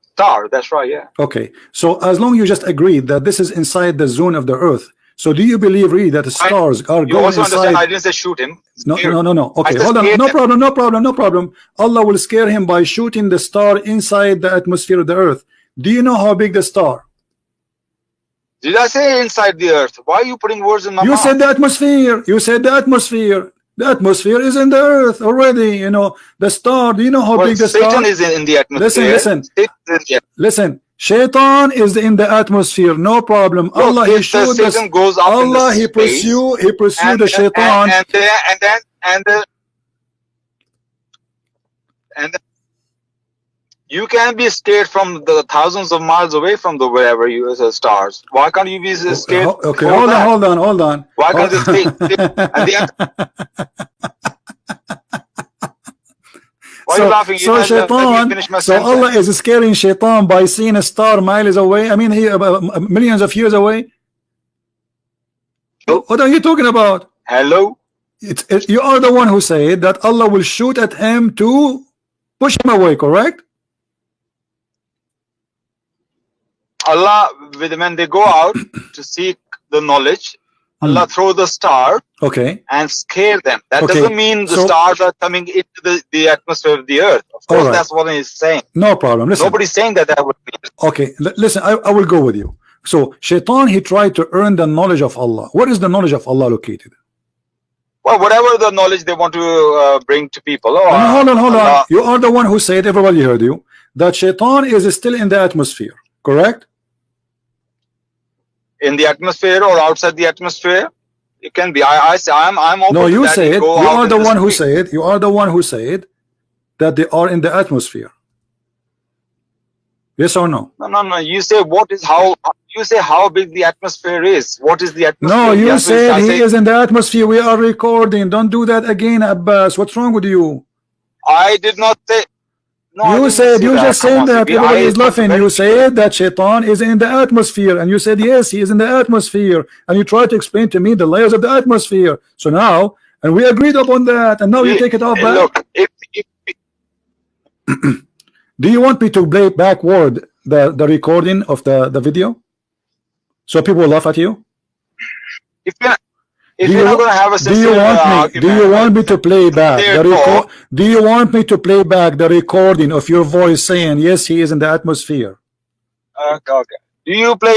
Star. That's right. Yeah. Okay. So as long you just agreed that this is inside the zone of the earth. So do you believe really that the stars are going also inside? Understand, I didn't say shoot him. No. Okay, hold on. No problem. Allah will scare him by shooting the star inside the atmosphere of the earth. Do you know how big the star? Did I say inside the earth? Why are you putting words in my mouth? You said the atmosphere. You said the atmosphere. The atmosphere is in the earth already. You know the star. Do you know how big the star? Satan is in the atmosphere. Listen. Shaitan is in the atmosphere, no problem. Look, Allah he showed us. Allah he pursue the Shaitan. And you can be scared from the thousands of miles away from the wherever you stars. Why can't you be scared? Okay, hold on. Why can't you stay? Why are you laughing? So Shaitan, so Allah is scaring Shaitan by seeing a star miles away. I mean, he millions of years away. What are you talking about? Hello. You are the one who said that Allah will shoot at him to push him away, correct? Allah, when they go out to seek the knowledge, Allah throw the star, and scare them. That doesn't mean the stars are coming into the atmosphere of the earth. Of course, that's what he's saying. No problem. Listen. Nobody's saying that would be. Okay, listen. I will go with you. So Shaitan, he tried to earn the knowledge of Allah. Where is the knowledge of Allah located? Well, whatever the knowledge they want to bring to people. Hold on. You are the one who said, everybody heard you, that Shaitan is still in the atmosphere, correct? In the atmosphere or outside the atmosphere, it can be. I'm open. No, you said you are the one who said. You are the one who said that they are in the atmosphere. Yes or no? No. You say what is how? You say how big the atmosphere is. What is the atmosphere? No, you said he is in the atmosphere. We are recording. Don't do that again, Abbas. What's wrong with you? I did not say. No, you said you just said that. Everybody is laughing. You said that Shaitan is in the atmosphere, and you said yes, he is in the atmosphere, and you tried to explain to me the layers of the atmosphere. So now, and we agreed upon that, and now you take it off back. Look, do you want me to play backward the recording of the video, so people will laugh at you? If you're not going to have a do you want me to play back do you want me to play back the recording of your voice saying yes, he is in the atmosphere? Okay.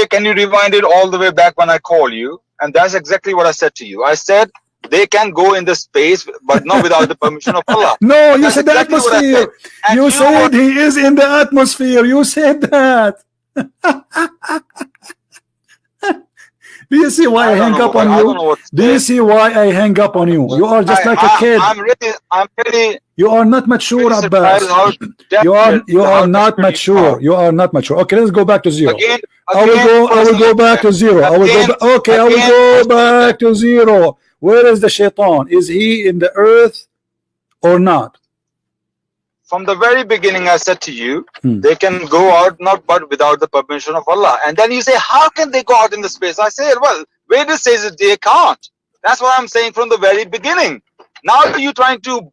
Can you rewind it all the way back when I call you? And that's exactly what I said to you. I said they can go in the space, but not without the permission of Allah. No, you said the atmosphere. You said he is in the atmosphere. You said that. Do you see why I hang up on you? Do you see why I hang up on you? You are just like a kid. I'm really. You are not mature, Abbas. You are not mature. You are not mature. Okay, let's go back to zero. I will go back to zero. I will go back to zero. Where is the Shaitan? Is he in the earth or not? From the very beginning, I said to you, they can go out but without the permission of Allah. And then you say, how can they go out in the space? I said, well, where it says that they can't. That's what I'm saying from the very beginning. Now you're trying to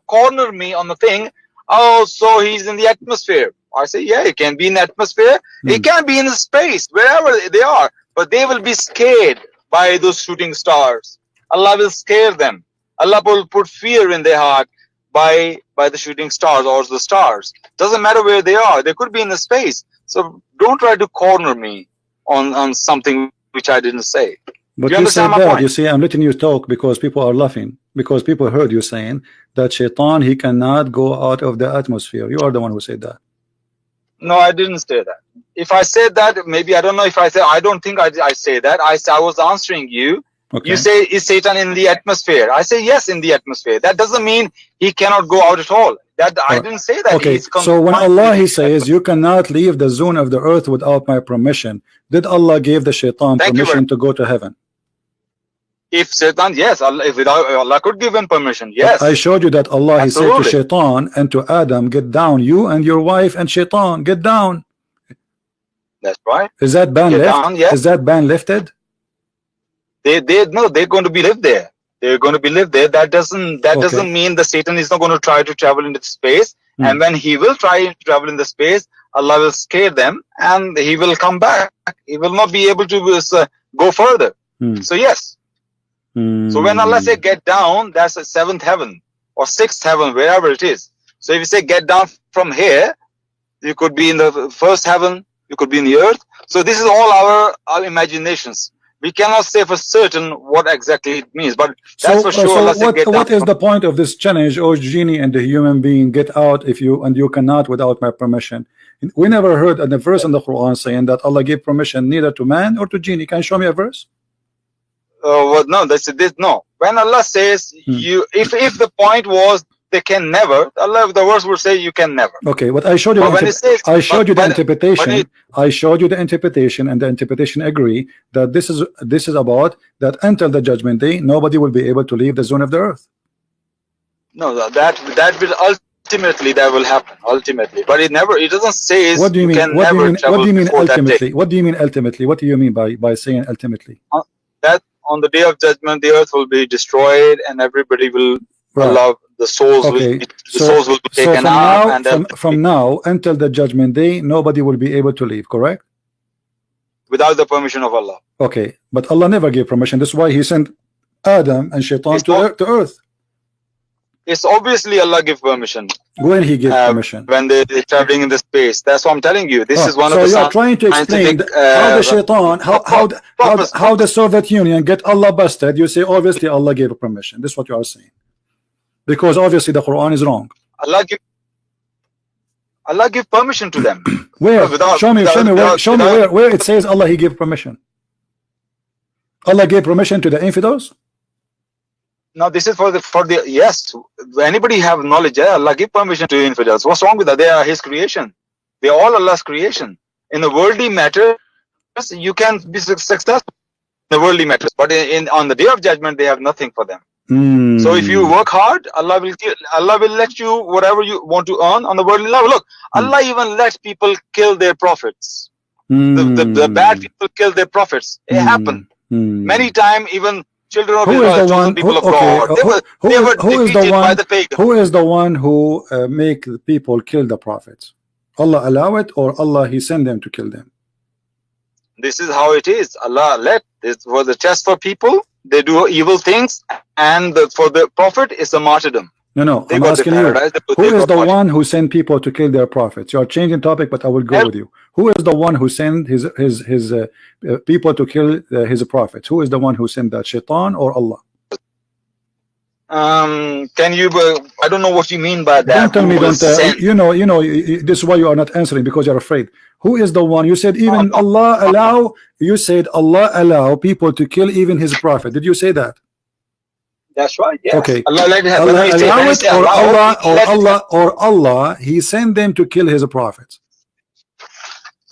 corner me on the thing. Oh, so he's in the atmosphere. I say, yeah, it can be in the atmosphere. It can be in space, wherever they are. But they will be scared by those shooting stars. Allah will scare them. Allah will put fear in their heart by the shooting stars or the stars. Doesn't matter where they are. They could be in the space. So don't try to corner me on something which I didn't say. But you said that. You see, I'm letting you talk because people are laughing. Because people heard you saying that Shaitan, he cannot go out of the atmosphere. You are the one who said that. No, I didn't say that. If I said that, maybe I don't know if I said. I don't think I say that. I was answering you. Okay. You say, is Satan in the atmosphere? I say yes, in the atmosphere. That doesn't mean he cannot go out at all. That I didn't say that. Okay. So when Allah he says you cannot leave the zone of the earth without my permission, did Allah give the shaitan permission to go to heaven? If Satan, yes, Allah, if without Allah could give him permission, yes. I showed you that Allah he said to shaitan and to Adam, get down, you and your wife and shaitan, get down. That's right. Is that ban lifted? Yes. Is that ban lifted? No, they're going to be lived there. They're going to be lived there. That doesn't mean the Satan is not going to try to travel into space. And when he will try to travel in the space, Allah will scare them and he will come back. He will not be able to go further. So yes. So when Allah say get down, that's the 7th heaven or 6th heaven, wherever it is. So if you say get down from here, you could be in the 1st heaven, you could be in the earth. So this is all our imaginations. We cannot say for certain what exactly it means, but that's for sure. What is the point of this challenge, oh genie and the human being, get out if you cannot without my permission? We never heard a verse in the Quran saying that Allah gave permission neither to man or to genie. Can you show me a verse? Well, no, that's this. No, when Allah says you, if the point was they can never, Allah, the verse will say you can never. Okay, but I showed you. I showed you the interpretation. I showed you the interpretation, and the interpretation agree that this is about that until the judgment day, nobody will be able to leave the zone of the earth. No, that will ultimately that will happen ultimately, but it doesn't say. What do you mean? What do you mean ultimately? What do you mean ultimately? What do you mean by saying ultimately? That on the day of judgment, the earth will be destroyed, and everybody will. Allah, the souls will be taken out, and from now until the judgment day, nobody will be able to leave. Correct? Without the permission of Allah. Okay, but Allah never gave permission. That's why He sent Adam and Shaitan to earth. It's obviously Allah give permission. When He gave permission? When they're traveling in the space. That's what I'm telling you. This is one of the. So you're trying to explain how the Shaitan, how the Soviet Union get Allah busted. You say obviously Allah gave permission. This is what you are saying. Because obviously the Quran is wrong. Allah give permission to them. Where? Show me where it says Allah He gave permission. Allah gave permission to the infidels. No, this is for the yes. Anybody have knowledge? Allah give permission to infidels. What's wrong with that? They are His creation. They are all Allah's creation. In the worldly matters, you can be successful in the worldly matters, but on the day of judgment, they have nothing for them. So if you work hard, Allah will let you whatever you want to earn on the worldly level. Look, Allah even lets people kill their prophets. The bad people kill their prophets. It happened many times. Even children of Israel, chosen people of God, they were defeated by the pagan. Who is the one who make people kill the prophets? Allah allow it, or Allah He send them to kill them? This is how it is. Allah let this was a test for people. They do evil things, and for the prophet is a martyrdom. No, I'm asking you, who is the one who sent people to kill their prophets? You are changing topic, but I will go with you. Who is the one who sent his people to kill his prophets? Who is the one who sent that, Shaitan or Allah? Can you? I don't know what you mean by that. Don't tell me. You know. This is why you are not answering, because you're afraid. Who is the one? You said even Allah allow. You said Allah allow people to kill even His prophet. Did you say that? That's right. Yes. Okay. Allah allow it, or Allah He sent them to kill His prophets.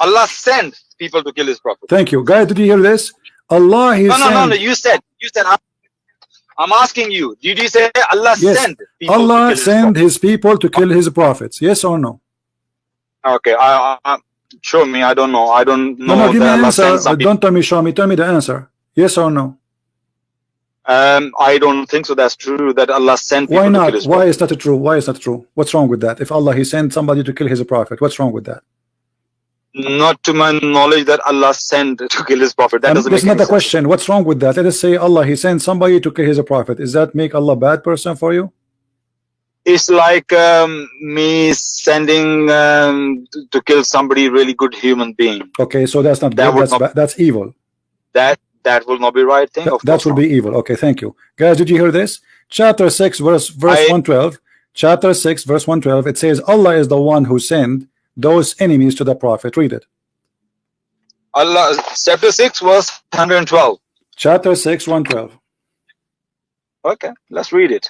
Allah sent people to kill His prophets. Thank you, guys. Did you hear this? Allah He no. You said. I'm asking you. Did you say Allah sent people Allah to kill sent His people to kill His prophets? Yes or no? Okay. Show me. I don't know. I don't know. No, give me an answer. Don't tell me. Show me. Tell me the answer. Yes or no? I don't think so. That's true. That Allah sent people. Why not? To kill His Why is that true? Why is that true? What's wrong with that? If Allah He sent somebody to kill His prophet, what's wrong with that? Not to my knowledge that Allah sent to kill His prophet. That doesn't make sense. That's not the question. What's wrong with that? Let us say Allah He sent somebody to kill His prophet. Does that make Allah a bad person for you? It's like me sending to kill somebody, really good human being. Okay, so that's not good. That's evil. That will not be right thing. That will be evil. Okay, thank you, guys. Did you hear this? Chapter 6, verse 112. Chapter 6, verse 112. It says Allah is the one who sent those enemies to the Prophet? Read it. Allah, chapter 6, verse 112. Chapter 6, 112. Okay, let's read it.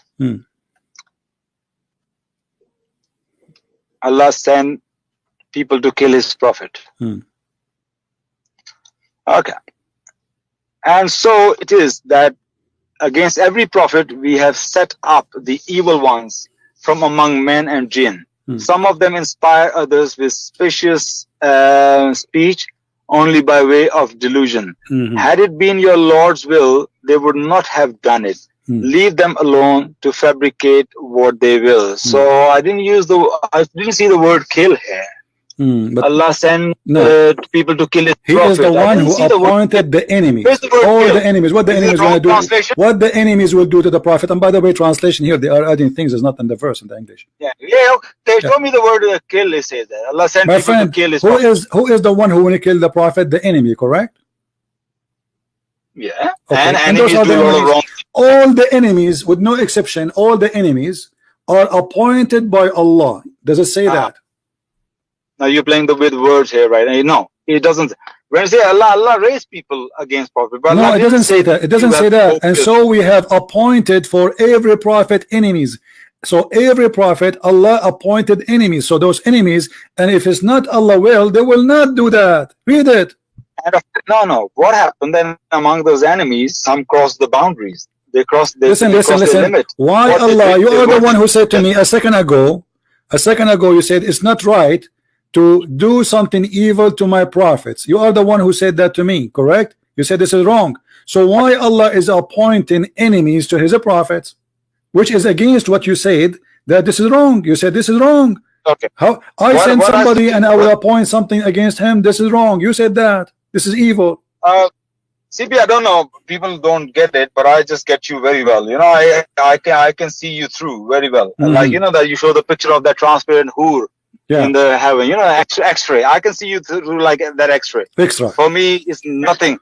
Allah sent people to kill his prophet. Okay. And so it is that against every prophet we have set up the evil ones from among men and jinn. Some of them inspire others with specious speech only by way of delusion. Had it been your Lord's will, they would not have done it. Leave them alone to fabricate what they will. So I didn't see the word kill here. But Allah sent people to kill his He prophet. is the one who appointed the enemies. All the enemies. What the enemies will do? What the enemies will do to the Prophet. And by the way, translation here, they are adding things that's not in the verse in the English. Okay. Show me the word kill. It says that Allah sent people to kill his prophet. Who is the one who will kill the Prophet? The enemy, correct? Yeah. Okay. And enemies do a lot of wrong. All the enemies, with no exception, all the enemies are appointed by Allah. Does it say that? Now you're playing with words here, right? No, it doesn't. When I say Allah raised people against Prophet, but no, it doesn't say that. It doesn't say that. And so we have appointed for every prophet enemies. So every prophet, Allah appointed enemies. So those enemies, and if it's not Allah will, they will not do that. Read it. No. What happened then among those enemies? Some crossed the boundaries. They crossed. Listen. Limit. Why Allah? You are the one who said to me a second ago. You said it's not right to do something evil to my prophets. You are the one who said that to me, correct? You said this is wrong. So why Allah is appointing enemies to his prophets, which is against what you said, that this is wrong. You said this is wrong. Okay. How I send somebody and I will appoint something against him. This is wrong. You said that. This is evil. CP, I don't know. People don't get it, but I just get you very well. You know, I can see you through very well. Like, you know, that you show the picture of that transparent hoor in the heaven, you know, X-ray. I can see you through like that X-ray. For me, it's nothing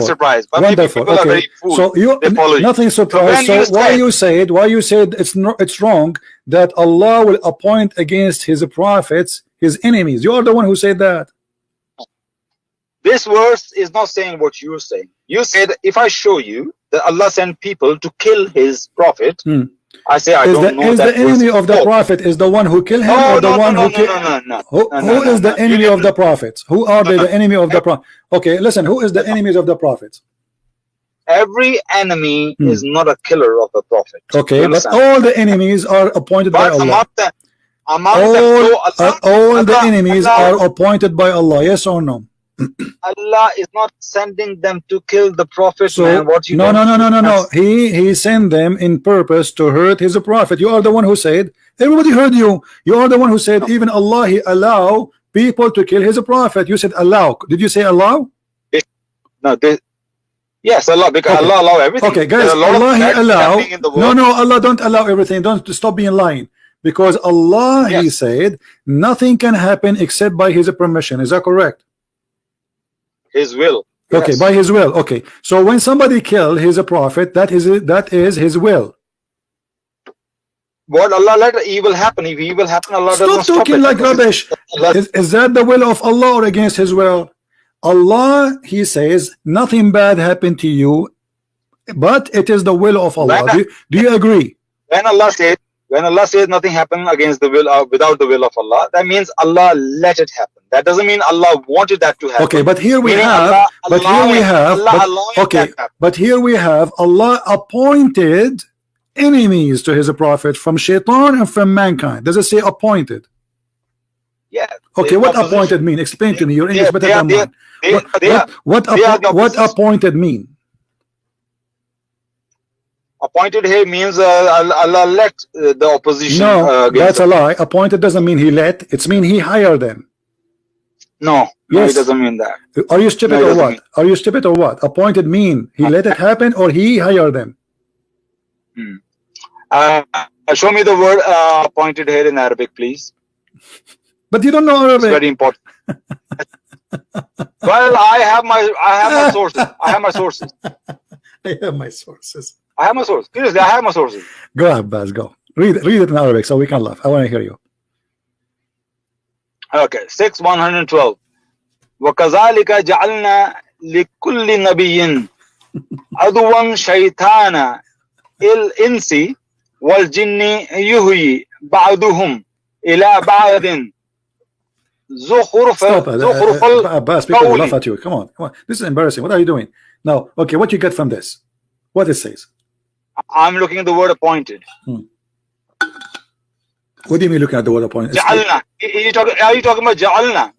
surprise. But people are very fooled. So you nothing surprised. So why you said it's wrong that Allah will appoint against his prophets his enemies? You are the one who said that. This verse is not saying what you're saying. You said if I show you that Allah sent people to kill his prophet, I say I don't know. Is the enemy of the prophet is the one who killed him, or the one who killed? Who is the enemy of the prophets? Who are they? The enemy of the prophet? Okay, listen. Who is the enemies of the prophets? Every enemy is not a killer of the prophet. Okay, but all the enemies are appointed by Allah. All the enemies are appointed by Allah. Yes or no? Allah is not sending them to kill the prophet. So, man. What you no. He sent them in purpose to hurt his prophet. You are the one who said. Everybody heard you. You are the one who said even Allah he allow people to kill his prophet. You said allow. Did you say allow? No. Yes, Allah, because Allah allow everything. Okay, guys. Allah he allow. No. Allah don't allow everything. Don't stop being lying. Because Allah he said nothing can happen except by his permission. Is that correct? His will. Okay, by his will. Okay, so when somebody kills his prophet, that is his will. What Allah let evil happen? If evil happen, Allah does not stop talking like rubbish. Is that the will of Allah or against his will? Allah, he says nothing bad happened to you, but it is the will of Allah. Do you agree? When Allah says nothing happened against the will without the will of Allah, that means Allah let it happen. That doesn't mean Allah wanted that to happen. Okay, but here we have Allah appointed enemies to his prophet from shaitan and from mankind. Does it say appointed? Yeah. Okay, what appointed mean? Explain to me. Your English better than mine. What appointed mean? Appointed here means Allah let the opposition. No, that's a lie. Appointed doesn't mean he let. It's mean he hired them. No, it doesn't mean that. Are you stupid or what? Are you stupid or what? Appointed mean he let it happen or he hired them. Show me the word appointed here in Arabic, please. But you don't know Arabic. It's very important. Well, I have my sources. I have my sources. Seriously, I have my sources. Go ahead, Baz. Go. Read it in Arabic so we can laugh. I want to hear you. Okay, 6:112. وَكَذَلِكَ جَعَلْنَا لِكُلِّ نَبِيٍّ عَدُوًّا شَيْطَانًا الْإِنسِ وَالْجِنِّ يُهْوِي بَعْضُهُمْ إِلَى بَعْضٍ Stop, Abbas, people will laugh الْقَوْلِ. at you. Come on, come on. This is embarrassing. What are you doing? Now, okay, what you get from this? What it says? I'm looking at the word appointed. What do you mean looking at the word appointed? Ja'alna. Are you talking about Ja'alna?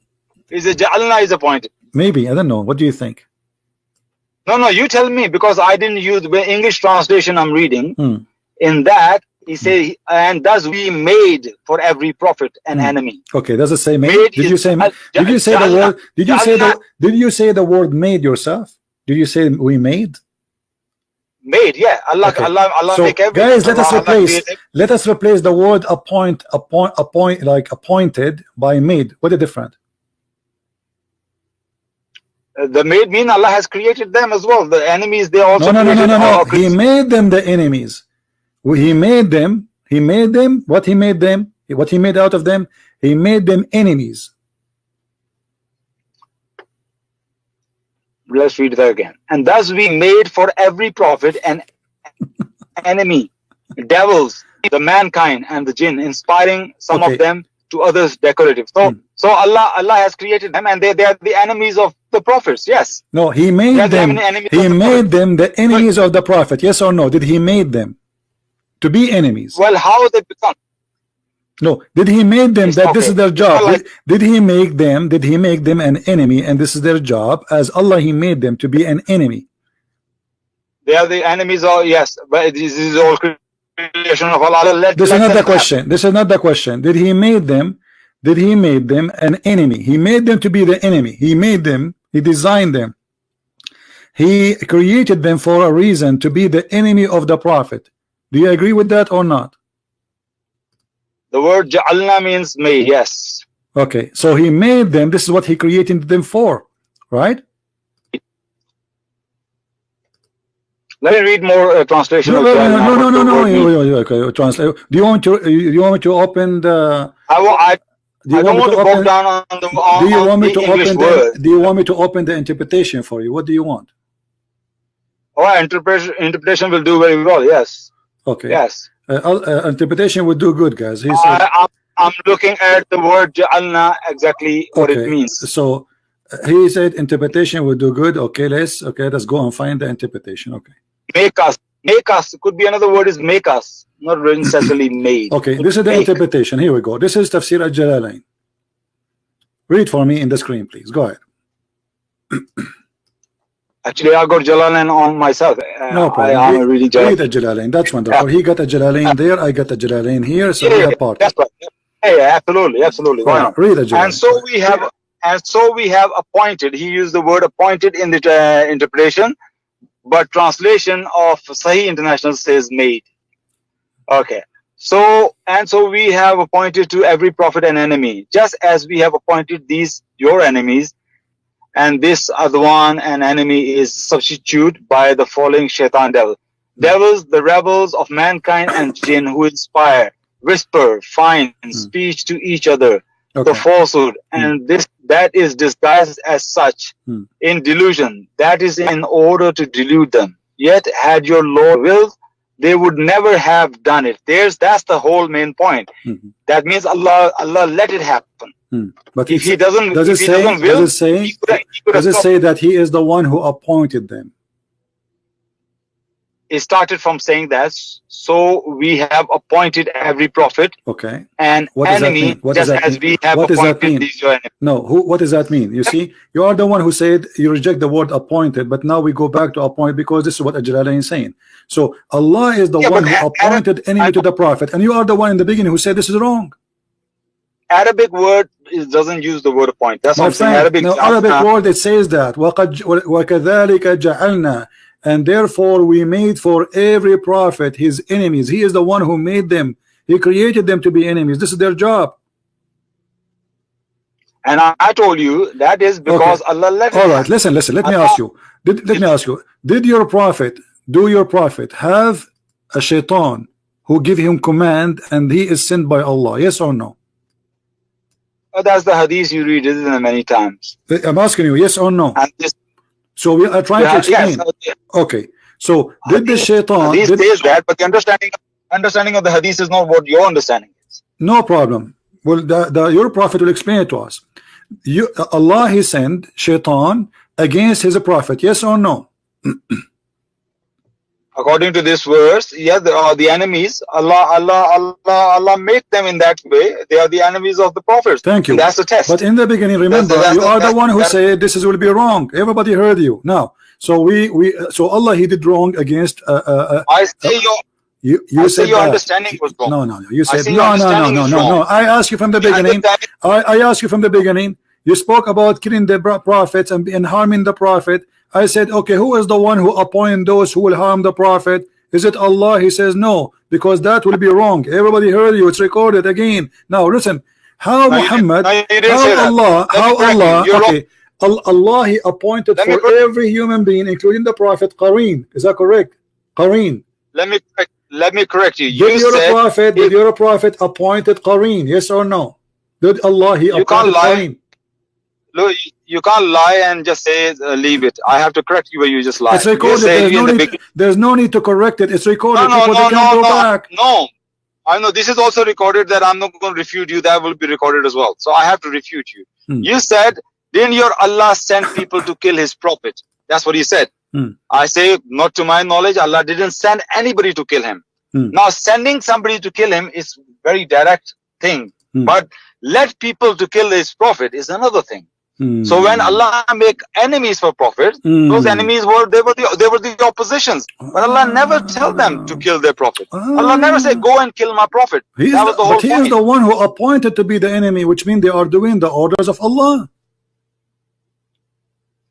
Is it Ja'alna is appointed? Maybe, I don't know. What do you think? No, you tell me, because I didn't use the English translation I'm reading. In that, he says, and thus we made for every prophet an enemy. Okay, does it say made? Did you say did you say the word? Did you say the word made yourself? Did you say we made? Made, yeah. Allah, Okay. Allah So, make everything. guys, let us Allah replace the word appoint like appointed by made. What is different? the made mean Allah has created them as well. The enemies, they also No. He made them the enemies. He made them. What he made them? What he made out of them? He made them enemies. Let's read that again. And thus we made for every prophet an enemy, devils, the mankind and the jinn, inspiring some of them to others decorative. So Allah has created them, and they are the enemies of the prophets. Yes. No, he made them. He made them the enemies of the prophet. Yes or no? Did he made them to be enemies? Well, how they become? No, did he make them that this is their job? Did he make them? Did he make them an enemy, and this is their job? As Allah, he made them to be an enemy. They are the enemies of, yes, but this is all creation of Allah. This is not the question. This is not the question. Did he made them? Did he made them an enemy? He made them to be the enemy. He made them. He designed them. He created them for a reason, to be the enemy of the prophet. Do you agree with that or not? The word ja'alna means made, yes. Okay, so he made them. This is what he created them for, right? Let me read more translation. No. Okay, translate. Do you want me to open the? I don't want to go down on the English word. Do you want me to open the interpretation for you? What do you want? Oh, interpretation will do very well. Yes. Okay. Yes. Interpretation would do good, guys. I'm looking at the word ja'alna, exactly what it means. So he said interpretation would do good. Okay, let's go and find the interpretation. Okay. Make us could be another word, is make us, not necessarily made. Okay, this is the interpretation. Here we go. This is Tafsir al-Jalalain. Read for me in the screen, please. Go ahead. Actually, I got Jalalain on myself. No problem. Read the Jalalain. That's wonderful. He got a Jalalain there. I got a Jalalain here. So we have part. That's right. Yeah, absolutely. Why not? Read the Jalalain. And so we have appointed. He used the word appointed in the interpretation, but translation of Sahih International says made. Okay. So we have appointed to every prophet an enemy, just as we have appointed these your enemies. And this other one, an enemy, is substituted by the following shaitan devil. Devils, the rebels of mankind and jinn, who inspire, whisper, fine speech to each other, the falsehood, and that is disguised as such in delusion. That is in order to delude them. Yet, had your Lord willed, they would never have done it. That's the whole main point. That means Allah let it happen. But if he doesn't, does it say that he is the one who appointed them? It started from saying that. So we have appointed every prophet an enemy, just as we have appointed these your enemies. No, what does that mean? You see, you are the one who said you reject the word appointed, but now we go back to appoint, because this is what Jalalain is saying. So Allah is the one who appointed enemy to the prophet, and you are the one in the beginning who said this is wrong. Arabic word doesn't use the word appoint. That's what I'm saying. Arabic word, it says that وَكَذَلِكَ جَعَلْنَا, and therefore we made for every prophet his enemies. He is the one who made them. He created them to be enemies. This is their job. And I told you that is because Allah let it. All right, listen. Let me ask you. Did your prophet have a shaitan who give him command, and he is sent by Allah? Yes or no? That's the hadith you read, isn't it, many times? I'm asking you, yes or no? And this, so we are trying to explain. Yes, okay. So did the shaitan? Hadith says that, but the understanding of the hadith is not what your understanding is. No problem. Well, your prophet will explain it to us. Allah, he sent shaitan against his prophet, yes or no? According to this verse, yes, they are the enemies. Allah make them in that way. They are the enemies of the prophets. Thank you. And that's the test. But in the beginning, remember, you are the one who said this will be wrong. Everybody heard you. Now, so so Allah, he did wrong against. I say you said your understanding was wrong. No. You said no. I asked you from the beginning. I asked you from the beginning. You spoke about killing the prophets and harming the prophet. I said, okay, who is the one who appoint those who will harm the prophet? Is it Allah? He says no, because that will be wrong. Everybody heard you. It's recorded again. Now listen, how Muhammad, how Allah, okay, Allah, he appointed for every human being, including the prophet, Qareen. Is that correct? Qareen. Let me correct you. Did your prophet appointed Qareen? Yes or no? Did Allah, he appointed Qareen? Look, you can't lie and just say leave it. I have to correct you where you just lie. It's recorded. There's no need to correct it. It's recorded. No, I know this is also recorded. That I'm not going to refute you. That will be recorded as well. So I have to refute you. You said, didn't your Allah send people to kill his prophet? That's what he said. I say, not to my knowledge, Allah didn't send anybody to kill him. Now, sending somebody to kill him is very direct thing. But let people to kill his prophet is another thing. So when Allah make enemies for prophet, those enemies were the oppositions. But Allah never tell them to kill their prophet. Allah never say go and kill my prophet. That was the whole point. He is the one who appointed to be the enemy, which means they are doing the orders of Allah.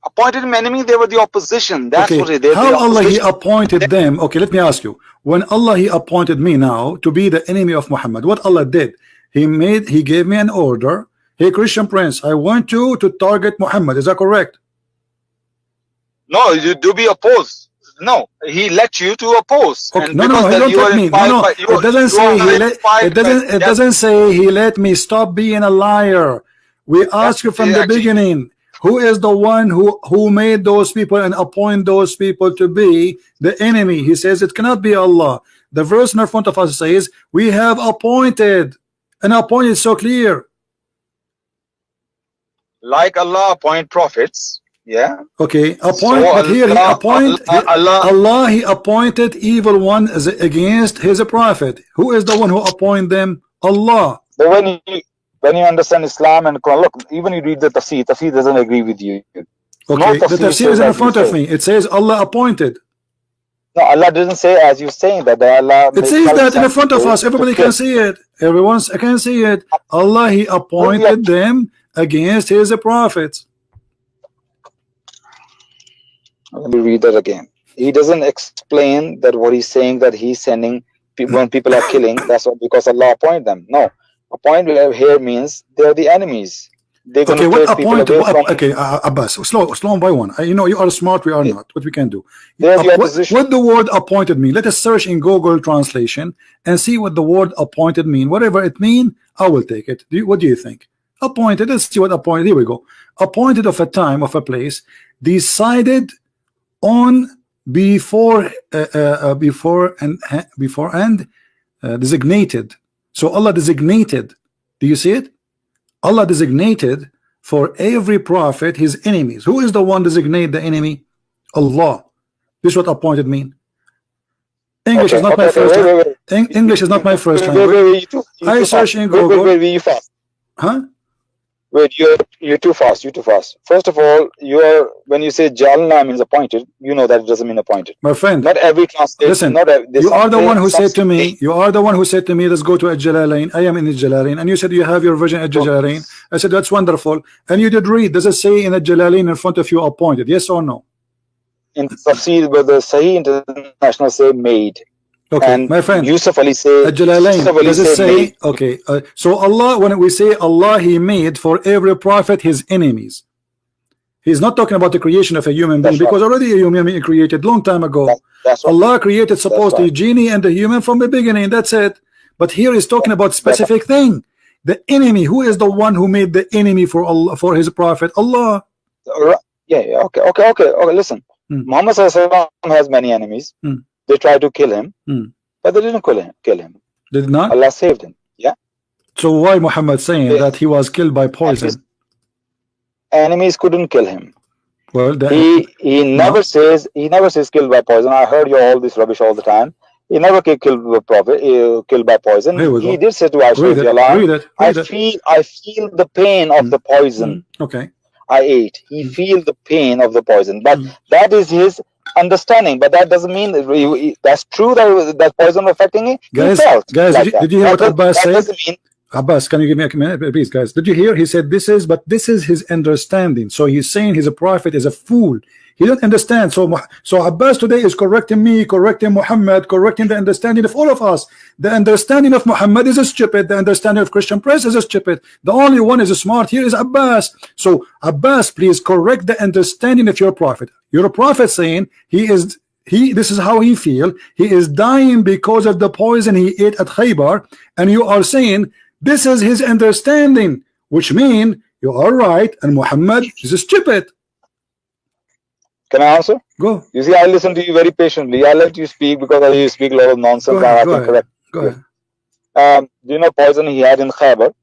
Appointed him enemy, they were the opposition. That's what they did. How Allah he appointed them? Okay, let me ask you. When Allah he appointed me now to be the enemy of Muhammad, what Allah did? He gave me an order. Hey, Christian Prince, I want you to target Muhammad. Is that correct? No, you do be opposed. No, he let you to oppose. Okay. No, it doesn't say he let. It doesn't say he let me. Stop being a liar. We ask you from the beginning. Who is the one who made those people and appoint those people to be the enemy? He says it cannot be Allah. The verse in front of us says we have appointed, and appointed is so clear. Like Allah appoint prophets, yeah. Okay, appoint, so but here he appoint Allah he appointed evil ones against his prophet. Who is the one who appoint them? Allah. But when you understand Islam and Quran, look, even you read the tafsir doesn't agree with you. Okay, the tafsir is in front of me. It says Allah appointed. No, Allah doesn't say as you saying that. Allah. It says that in front of us. Everybody can see it. Everyone can see it. Allah he appointed them against his prophets. Let me read that again. He doesn't explain that what he's saying, that he's sending people when people are killing, that's what, because Allah appointed them. No, appoint here means they're the enemies. They're okay, what appoint? Okay, Abbas, slow by one. You know you are smart, we are not. What we can do? What the word appointed mean? Let us search in Google translation and see what the word appointed mean. Whatever it mean, I will take it. What do you think? Appointed. Let's see what appointed. Here we go. Appointed of a time, of a place, decided on before and designated. So Allah designated. Do you see it? Allah designated for every prophet his enemies. Who is the one designate the enemy? Allah. This is what appointed mean. English is not my first language. English is not my first language. I search in Google. Huh? Wait, you're too fast. You're too fast. First of all, when you say Jalna means appointed, you know that it doesn't mean appointed. My friend, not every translation. Listen, you are the one who said to me. You are the one who said to me, "Let's go to Al-Jalalain." I am in Al-Jalalain, and you said you have your version Al-Jalalain. I said that's wonderful, and you did read. Does it say in Al-Jalalain in front of you appointed? Yes or no? In Tafsir, where the Sahih International say made. Okay, and my friend, Yusuf Ali say does it say okay? So Allah, when we say Allah, He made for every prophet his enemies. He's not talking about the creation of a human being, because already a human being created long time ago. Allah created supposedly genie and the human from the beginning. That's it. But here He's talking about specific thing. The enemy. Who is the one who made the enemy for Allah, for his prophet? Allah. Yeah. Okay. Listen. Muhammad has many enemies. They tried to kill him, but they didn't kill him. They did not? Allah saved him. Yeah. So why Muhammad saying that he was killed by poison? Enemies couldn't kill him. Well, he never says killed by poison. I heard you all this rubbish all the time. He never killed by prophet, killed by poison. He did say to Aisha, I feel the pain of the poison. Okay. I ate. He feels the pain of the poison, but that is his understanding. But that doesn't mean that's true that poison affecting him. Guys, did you hear what Abbas said? Abbas, can you give me a minute, please, guys? Did you hear? He said this is his understanding. So he's saying he's a prophet is a fool. He don't understand. So Abbas today is correcting me, correcting Muhammad, correcting the understanding of all of us. The understanding of Muhammad is stupid. The understanding of Christian Prince is stupid. The only one is smart here is Abbas. So Abbas, please correct the understanding of your prophet. Your prophet saying this is how he feel. He is dying because of the poison he ate at Khaybar, and you are saying this is his understanding, which means you are right and Muhammad is stupid. Can I answer? Go. You see, I listen to you very patiently. I let you speak because you speak a lot of nonsense. Go ahead. Do you know poison he had in Khaybar?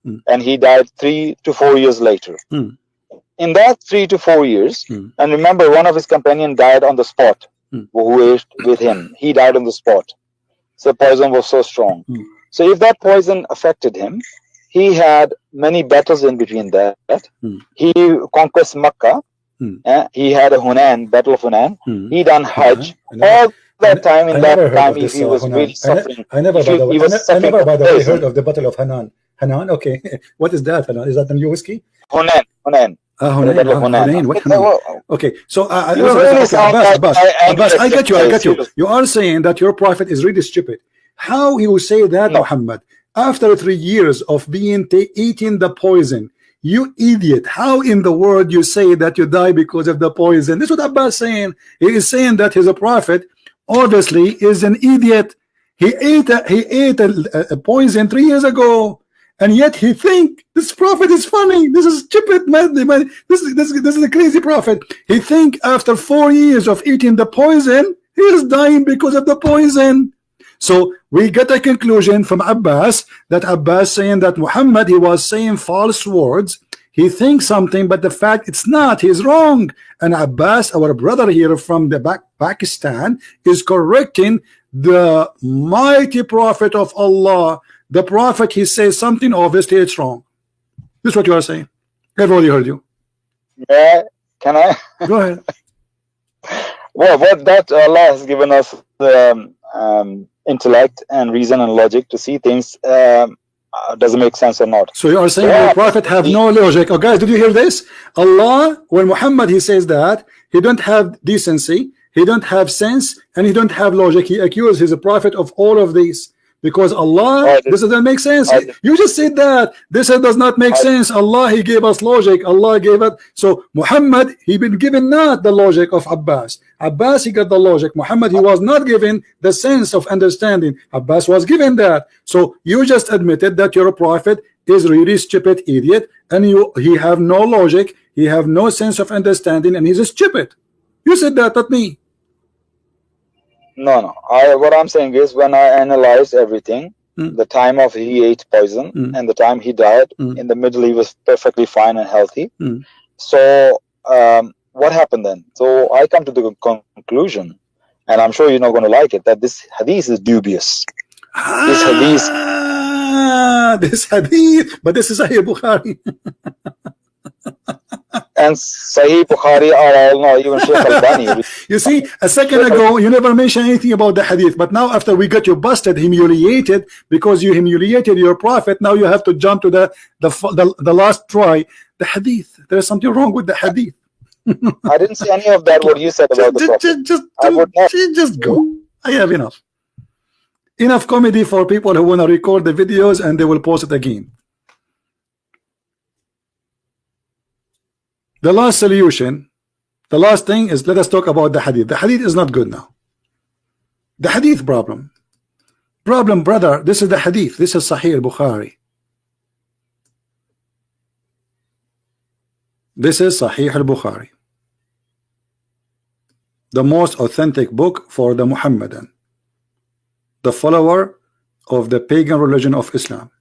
And he died 3 to 4 years later. In that 3 to 4 years, and remember, one of his companions died on the spot, who ate with him. He died on the spot. So poison was so strong. So if that poison affected him, he had many battles in between that. He conquered Makkah. He had a Hunain, Battle of Hunain. He done Hajj. All that time, in that time, he was really suffering. I never, by the way, heard of the Battle of Hunain. Hunain, okay. What is that? Hunain? Is that the new whiskey? Hunain. Hunain. Okay, so Abbas, I get you. You are saying that your prophet is really stupid. How you say that, Muhammad? After 3 years of being eating the poison, you idiot! How in the world you say that you die because of the poison? This is what Abbas is saying. He is saying that he's a prophet. Obviously, is an idiot. He ate a poison 3 years ago, and yet he think this prophet is funny. This is stupid, man. This is a crazy prophet. He think after 4 years of eating the poison, he is dying because of the poison. So we get a conclusion from Abbas that Abbas saying that Muhammad, he was saying false words. He thinks something, but the fact it's not. He's wrong. And Abbas, our brother here from the Pakistan, is correcting the mighty prophet of Allah. The prophet, he says something, obviously it's wrong. This is what you are saying. Everybody heard you. Yeah, can I? Go ahead. Well, what that Allah has given us intellect and reason and logic to see things doesn't make sense or not. So you are saying the prophet have no logic. Oh guys, did you hear this? Allah, when Muhammad he says that he don't have decency, he don't have sense, and he don't have logic. He accuses his prophet of all of these. Because Allah, this doesn't make sense. You just said that. This does not make sense. Allah, he gave us logic. Allah gave it. So Muhammad, he been given not the logic of Abbas. Abbas, he got the logic. Muhammad, he was not given the sense of understanding. Abbas was given that. So you just admitted that your prophet is really stupid idiot, and he have no logic, he have no sense of understanding, and he's a stupid. You said that, not me. No. What I'm saying is, when I analyze everything, the time of he ate poison and the time he died, in the middle he was perfectly fine and healthy. So what happened then? So I come to the conclusion, and I'm sure you're not going to like it, that this hadith is dubious. This hadith, but this is Sahih Bukhari. And Sahih Bukhari are all not even Sheikh Albani. You see, a second ago you never mentioned anything about the hadith, but now after we got you busted, humiliated, because you humiliated your prophet, now you have to jump to the last try, the hadith. There's something wrong with the hadith. I didn't say any of that what you said about the prophet. Just go. I have enough comedy for people who want to record the videos and they will post it again. The last solution, the last thing is, let us talk about the hadith. The hadith is not good now. The hadith problem, brother, this is the hadith. This is Sahih Bukhari. This is Sahih al-Bukhari, the most authentic book for the Muhammadan, the follower of the pagan religion of Islam,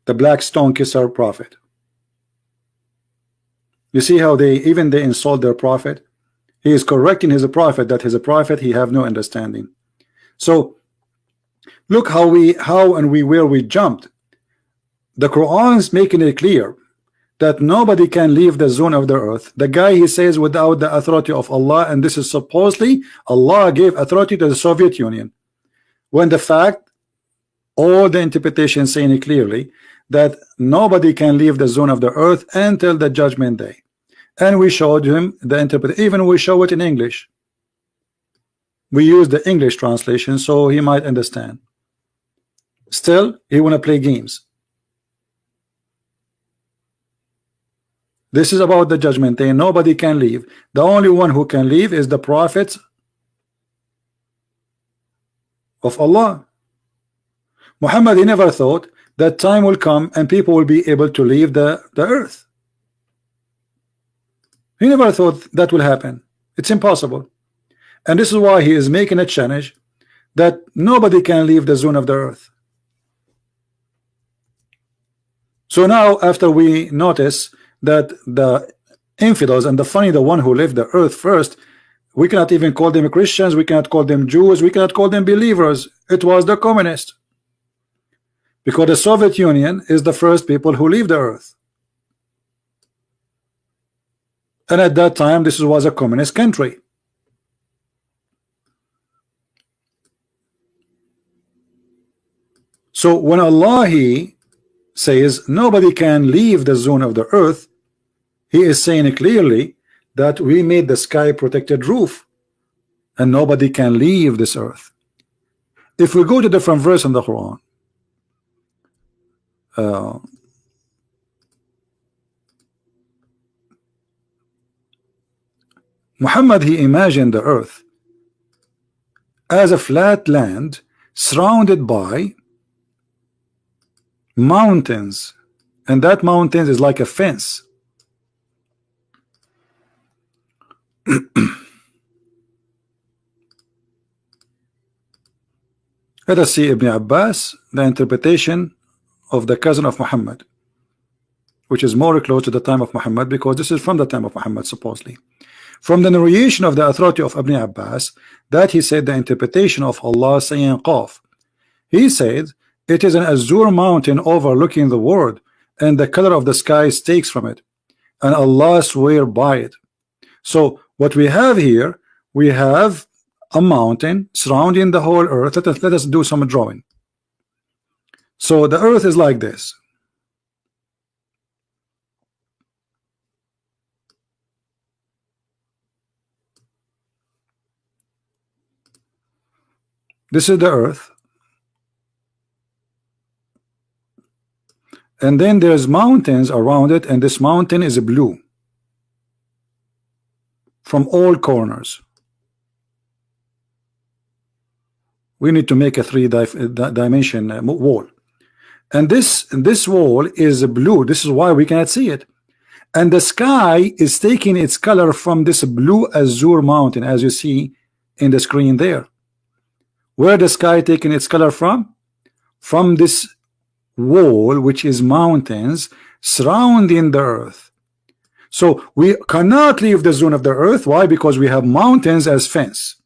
the black stone kisser prophet. You see how they insult their prophet? He is correcting his prophet that he's a prophet, he have no understanding. So look how where we jumped. The Quran is making it clear that nobody can leave the zone of the earth. The guy, he says, without the authority of Allah, and this is supposedly Allah gave authority to the Soviet Union, when the fact, all the interpretation saying it clearly that nobody can leave the zone of the earth until the judgment day. And we showed him the interpretation, even we show it in English. We use the English translation so he might understand. Still, he want to play games. This is about the judgment day. Nobody can leave. The only one who can leave is the prophets of Allah. Muhammad, he never thought that time will come and people will be able to leave the earth. He never thought that will happen. It's impossible. And this is why he is making a challenge that nobody can leave the zone of the earth. So now, after we notice that the infidels and the one who left the earth first, we cannot even call them Christians, we cannot call them Jews, we cannot call them believers. It was the communists, because the Soviet Union is the first people who leave the earth, and at that time this was a communist country. So when Allah he says nobody can leave the zone of the earth, he is saying clearly that we made the sky protected roof and nobody can leave this earth. If we go to different verse in the Quran, Muhammad, he imagined the earth as a flat land surrounded by mountains, and that mountains is like a fence. Let us see Ibn Abbas, the interpretation of the cousin of Muhammad, which is more close to the time of Muhammad, because this is from the time of Muhammad supposedly. From the narration of the authority of Ibn Abbas, that he said the interpretation of Allah saying Qaf, he said it is an azure mountain overlooking the world, and the color of the sky takes from it, and Allah swear by it. So what we have here, we have a mountain surrounding the whole earth. Let us do some drawing. So the earth is like this. This is the earth, and then there's mountains around it, and this mountain is blue from all corners. We need to make a three-dimension wall, and this wall is blue. This is why we cannot see it, and the sky is taking its color from this blue azure mountain, as you see in the screen there. Where the sky taking its color from? From this wall, which is mountains surrounding the earth. So we cannot leave the zone of the earth. Why? Because we have mountains as fence.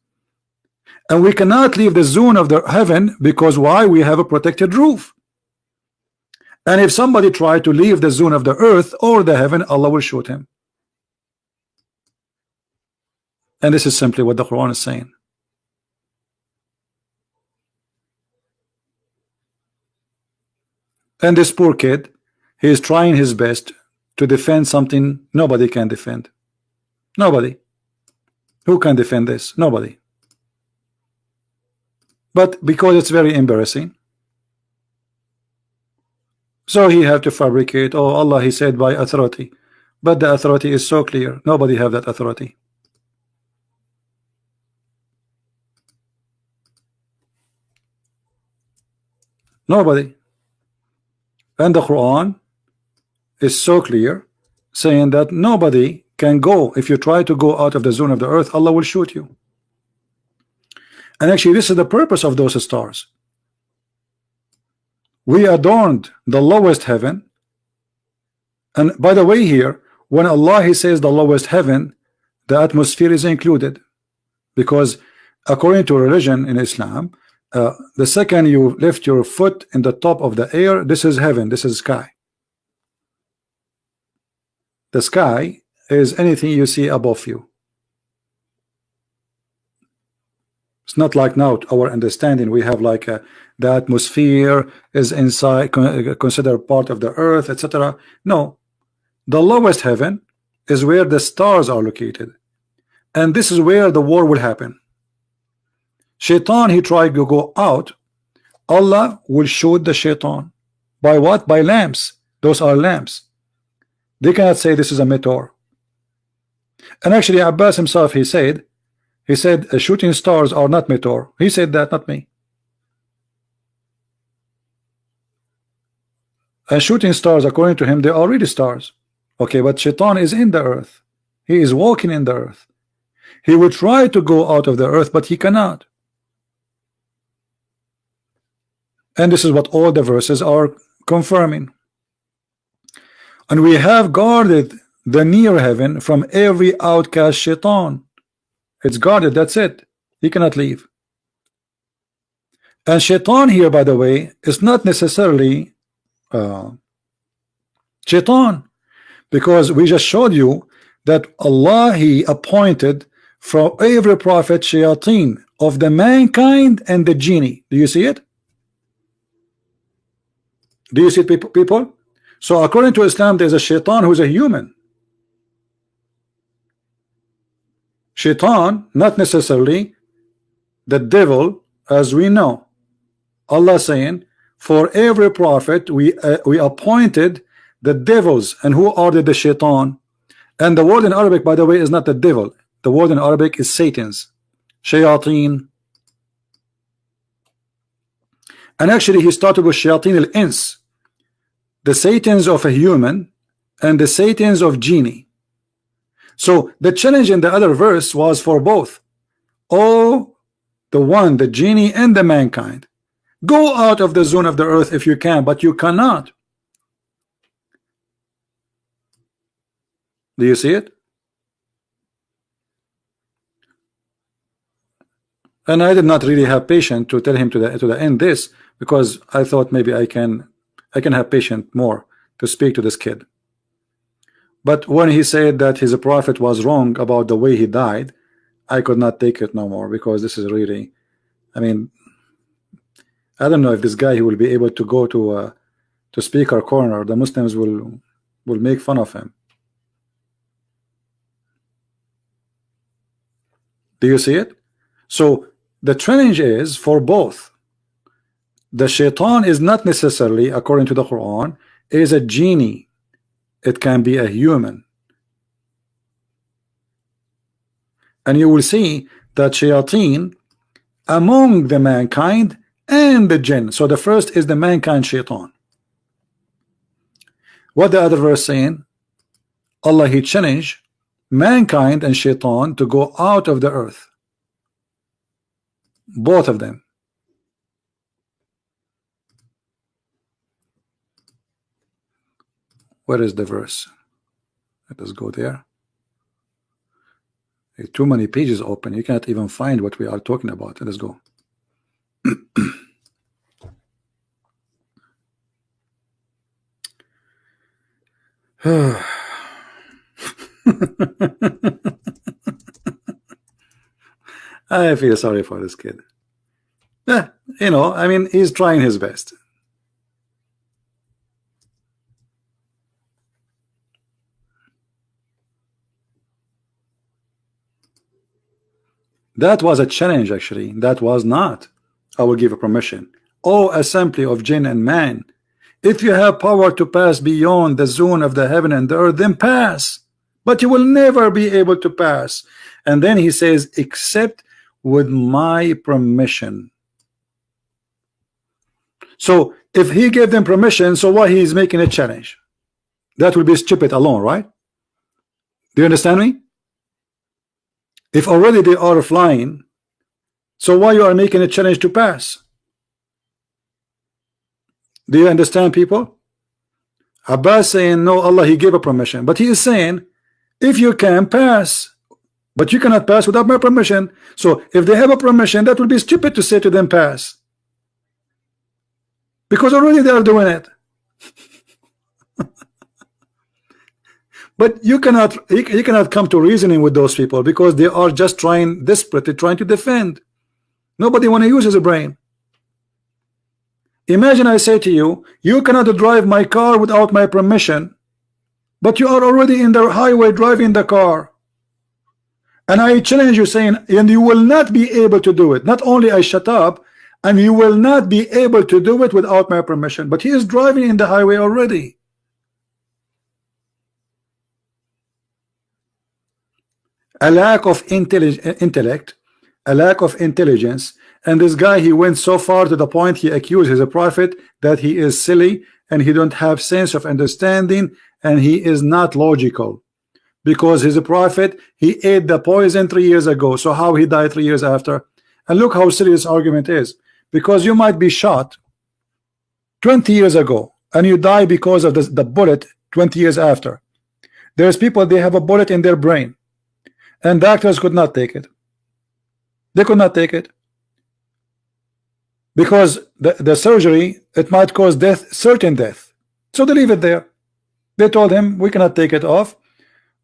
And we cannot leave the zone of the heaven, because why? We have a protected roof. And if somebody try to leave the zone of the earth or the heaven, Allah will shoot him. And this is simply what the Quran is saying. And this poor kid, he is trying his best to defend something nobody can defend. Nobody. Who can defend this? Nobody. But because it's very embarrassing, so he have to fabricate. Oh, Allah, he said by authority, but the authority is so clear. Nobody have that authority. Nobody. And the Quran is so clear saying that nobody can go. If you try to go out of the zone of the earth, Allah will shoot you. And actually this is the purpose of those stars. We adorned the lowest heaven. And by the way, here when Allah he says the lowest heaven, the atmosphere is included, because according to religion in Islam, the second you lift your foot in the top of the air, this is heaven, this is sky. The sky is anything you see above you. It's not like now our understanding we have like the atmosphere is inside, considered part of the earth, etc. No, the lowest heaven is where the stars are located, and this is where the war will happen. Shaitan, he tried to go out. Allah will shoot the shaitan. By what? By lamps. Those are lamps. They cannot say this is a meteor. And actually Abbas himself, he said shooting stars are not meteor. He said that, not me. And shooting stars, according to him, they are already stars. Okay, but shaitan is in the earth. He is walking in the earth. He will try to go out of the earth, but he cannot. And this is what all the verses are confirming. And we have guarded the near heaven from every outcast shaitan. It's guarded, that's it. He cannot leave. And shaitan here, by the way, is not necessarily shaitan, because we just showed you that Allah he appointed from every prophet shayateen of the mankind and the genie. Do you see it? Do you see it, people? So according to Islam, there's a shaitan who's a human. Shaitan, not necessarily the devil, as we know. Allah saying, for every prophet we appointed the devils. And who are the shaitan? And the word in Arabic, by the way, is not the devil. The word in Arabic is Satan's, shayateen. And actually he started with shayateen al-ins, the satans of a human and the satans of genie. So the challenge in the other verse was for both. Oh, the one, the genie and the mankind, go out of the zone of the earth if you can, but you cannot. Do you see it? And I did not really have patience to tell him to the end this, because I thought maybe I can have patience more to speak to this kid. But when he said that his prophet was wrong about the way he died, I could not take it no more, because this is really, I mean, I don't know if this guy he will be able to go to speaker corner. The Muslims will make fun of him. Do you see it? So the challenge is for both. The shaitan is not necessarily, according to the Quran, is a genie. It can be a human. And you will see that shayateen among the mankind and the jinn. So the first is the mankind shaitan. What the other verse saying? Allah he challenged mankind and shaitan to go out of the earth. Both of them. Where is the verse? Let us go there. Too many pages open. You cannot even find what we are talking about. Let us go. I feel sorry for this kid. Yeah, you know, I mean, he's trying his best. That was a challenge, actually. That was not, I will give a permission. O assembly of jinn and man, if you have power to pass beyond the zone of the heaven and the earth, then pass. But you will never be able to pass. And then he says, except with my permission. So if he gave them permission, so why he is making a challenge? That will be stupid alone, right? Do you understand me? If already they are flying, so why you are making a challenge to pass? Do you understand, people? Abbas saying no, Allah he gave a permission, but he is saying if you can pass, but you cannot pass without my permission. So if they have a permission, that would be stupid to say to them pass, because already they are doing it. But you cannot, he cannot come to reasoning with those people because they are just trying, desperately trying to defend. Nobody want to use his brain. Imagine I say to you, you cannot drive my car without my permission, but you are already in the highway driving the car, and I challenge you saying, and you will not be able to do it. Not only I shut up, and you will not be able to do it without my permission, but he is driving in the highway already. A lack of intellect, a lack of intelligence, and this guy, he went so far to the point he accused his prophet that he is silly and he don't have sense of understanding and he is not logical, because his prophet, he ate the poison 3 years ago, so how he died 3 years after? And look how silly this argument is, because you might be shot 20 years ago and you die because of the bullet 20 years after. There's people, they have a bullet in their brain and doctors could not take it. They could not take it because the surgery, it might cause death, certain death, so they leave it there. They told him we cannot take it off.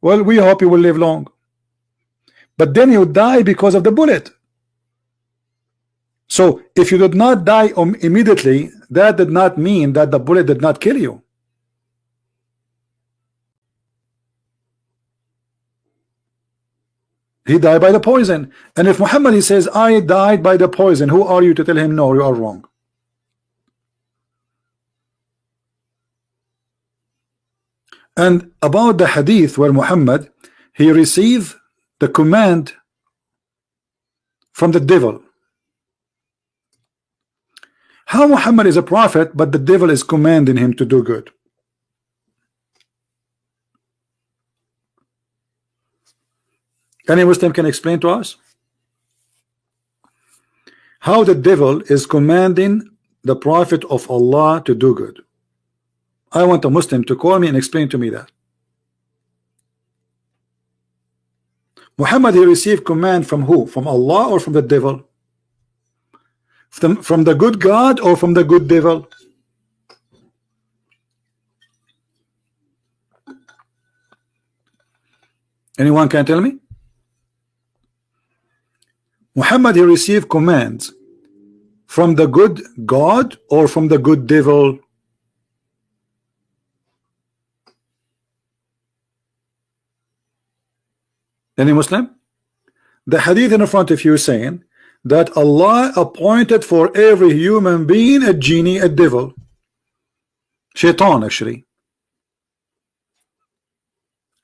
Well, we hope you will live long, but then you die because of the bullet. So if you did not die immediately, that did not mean that the bullet did not kill you. He died by the poison. And if Muhammad, he says I died by the poison, who are you to tell him no, you are wrong? And about the hadith where Muhammad, he received the command from the devil. How Muhammad is a prophet but the devil is commanding him to do good? Any Muslim can explain to us how the devil is commanding the prophet of Allah to do good? I want a Muslim to call me and explain to me that. Muhammad, he received command from who? From Allah or from the devil? From the good God or from the good devil? Anyone can tell me? Muhammad, he received commands from the good God or from the good devil? Any Muslim? The hadith in front of you saying that Allah appointed for every human being a genie, a devil, shaitan actually.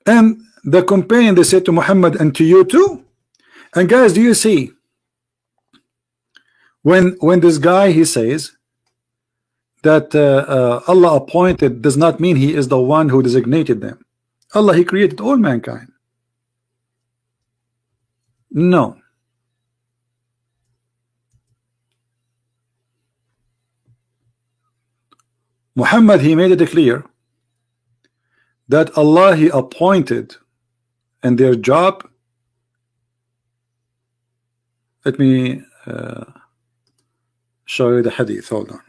And the companion, they said to Muhammad, and to you too. And guys, do you see when this guy, he says that Allah appointed, does not mean he is the one who designated them. Allah, he created all mankind. No. Muhammad, he made it clear that Allah, he appointed, and their job, let me show you the hadith. Hold on.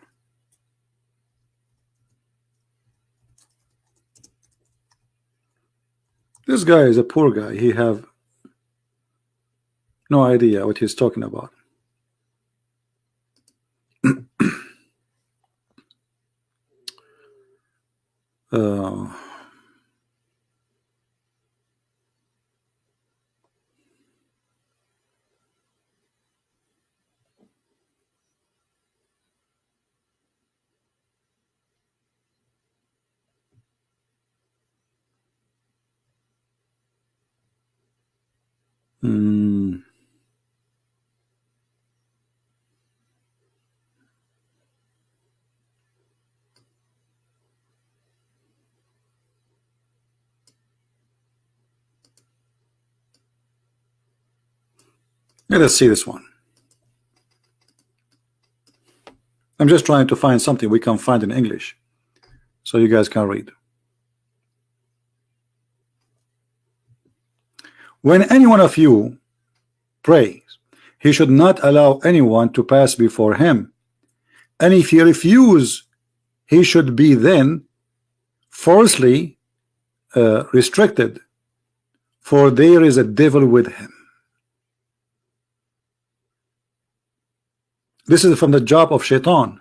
This guy is a poor guy. He have no idea what he's talking about. Let us see this one. I'm just trying to find something we can find in English so you guys can read. When any one of you prays, he should not allow anyone to pass before him, and if he refuse, he should be then forcibly restricted, for there is a devil with him. This is from the job of Shaitan.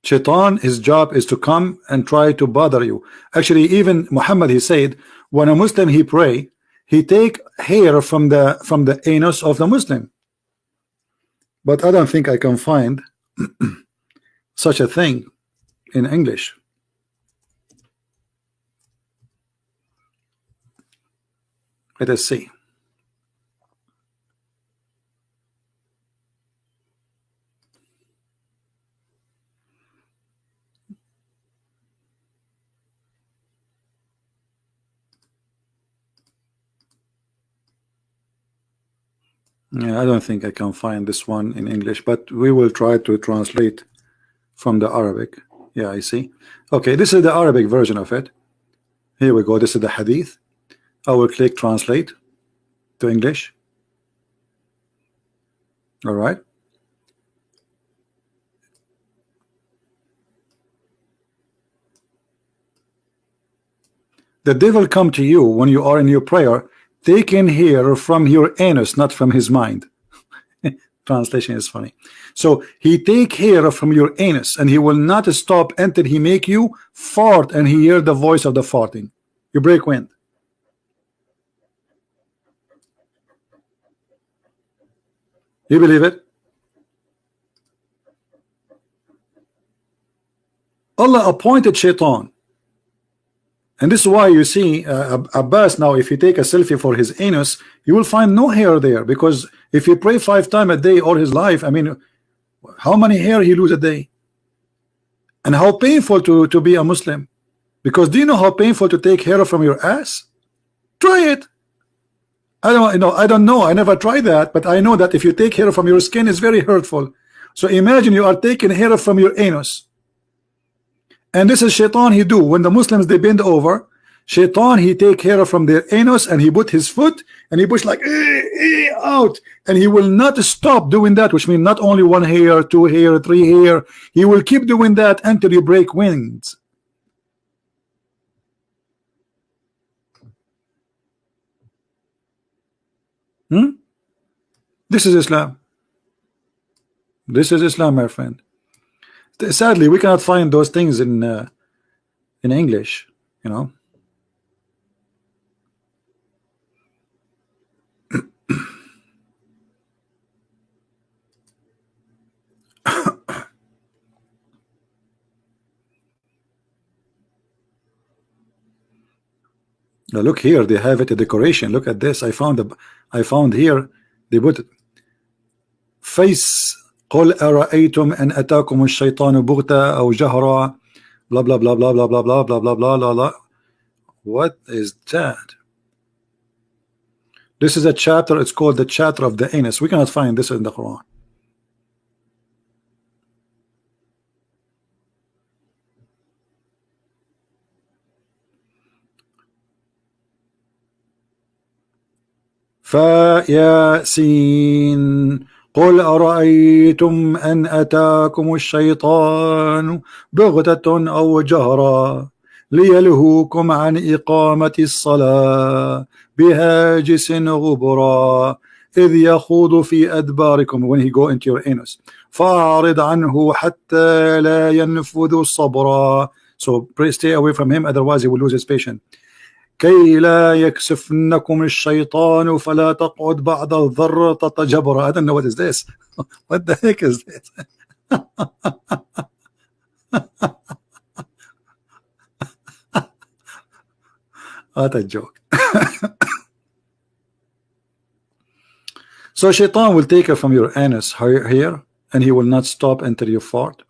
Shaitan, his job is to come and try to bother you. Actually, even Muhammad, he said, when a Muslim he pray, he take hair from the anus of the Muslim. But I don't think I can find such a thing in English. Let us see. Yeah, I don't think I can find this one in English, but we will try to translate from the Arabic. Yeah, I see. Okay, this is the Arabic version of it. Here we go. This is the hadith. I will click translate to English. All right. The devil come to you when you are in your prayer. They can hear from your anus, not from his mind. Translation is funny. So he take hair from your anus, and he will not stop until he make you fart, and he hear the voice of the farting. You break wind. You believe it? Allah appointed Shaitan. And this is why you see Abbas now, if you take a selfie for his anus, you will find no hair there, because if you pray 5 times a day all his life, I mean, how many hair he lose a day? And how painful to be a Muslim. Because do you know how painful to take hair from your ass? Try it. I don't know. I never tried that, but I know that if you take hair from your skin, it's very hurtful. So imagine you are taking hair from your anus. And this is Shaitan he do. When the Muslims they bend over, Shaitan he take hair from their anus and he put his foot and he push like out, and he will not stop doing that, which means not only 1 hair, 2 hair, 3 hair. He will keep doing that until you break wings. This is Islam. This is Islam, my friend. Sadly, we cannot find those things in English, you know. Now look here, they have it a decoration. Look at this. I found here they put face. قل أرأيتم أن أتاكم الشيطان بغتة أو جهرا blah blah blah blah blah blah blah blah blah blah blah blah. What is that? This is a chapter. It's called the chapter of the anus. We cannot find this in the Quran. فياسين قل أرأيتم أن أتاكم الشيطان بغتة أو جهرا ليلهوكم عن إقامة الصلاة بهاجس غبرا إذ يخوض في أدباركم, when he go into your anus, فأعرض عنه حتى لا ينفذ صبرا. So stay away from him, otherwise he will lose his patience. كي لا يكسفنكم الشيطان فلا تقعد بعد الضر تتجبر. I don't know what is this. What the heck is this? What a joke. So Shaitan will take it from your anus here, and he will not stop until you fart.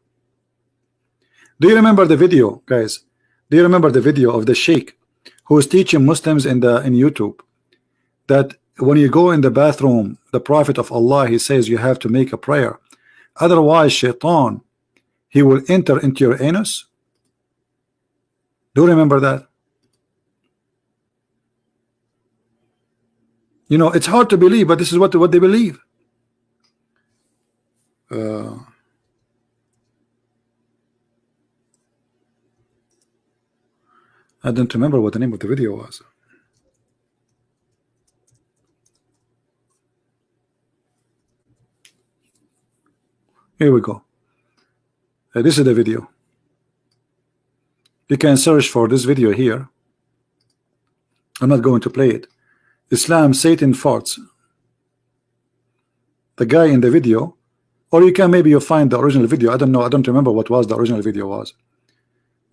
Do you remember the video, guys? Do you remember the video of the sheikh who is teaching Muslims in YouTube that when you go in the bathroom, the Prophet of Allah, he says you have to make a prayer, otherwise shaitan, he will enter into your anus. Do you remember that? You know, it's hard to believe, but this is what they believe. I don't remember what the name of the video was. Here we go. This is the video. You can search for this video here. I'm not going to play it. Islam, Satan farts. The guy in the video, or you can maybe you find the original video. I don't know. I don't remember what was the original video was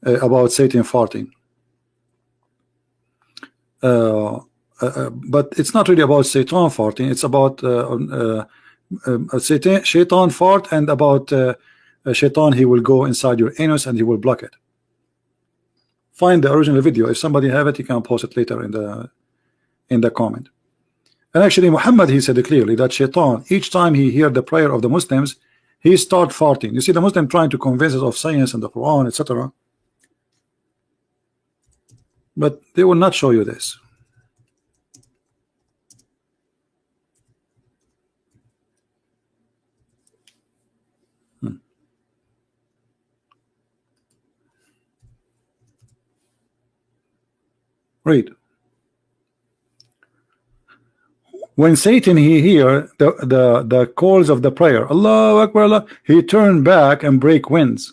about Satan farting. But it's not really about Satan farting. It's about Shaitan fart, and about Shaitan, he will go inside your anus and he will block it. Find the original video. If somebody have it, you can post it later in the comment. And actually Muhammad, he said clearly that Shaitan, each time he hear the prayer of the Muslims, he start farting. You see the Muslim trying to convince us of science and the Quran, etc. But they will not show you this. Read. When Satan he hear the calls of the prayer, Allahu Akbar, Allah, he turn back and break winds.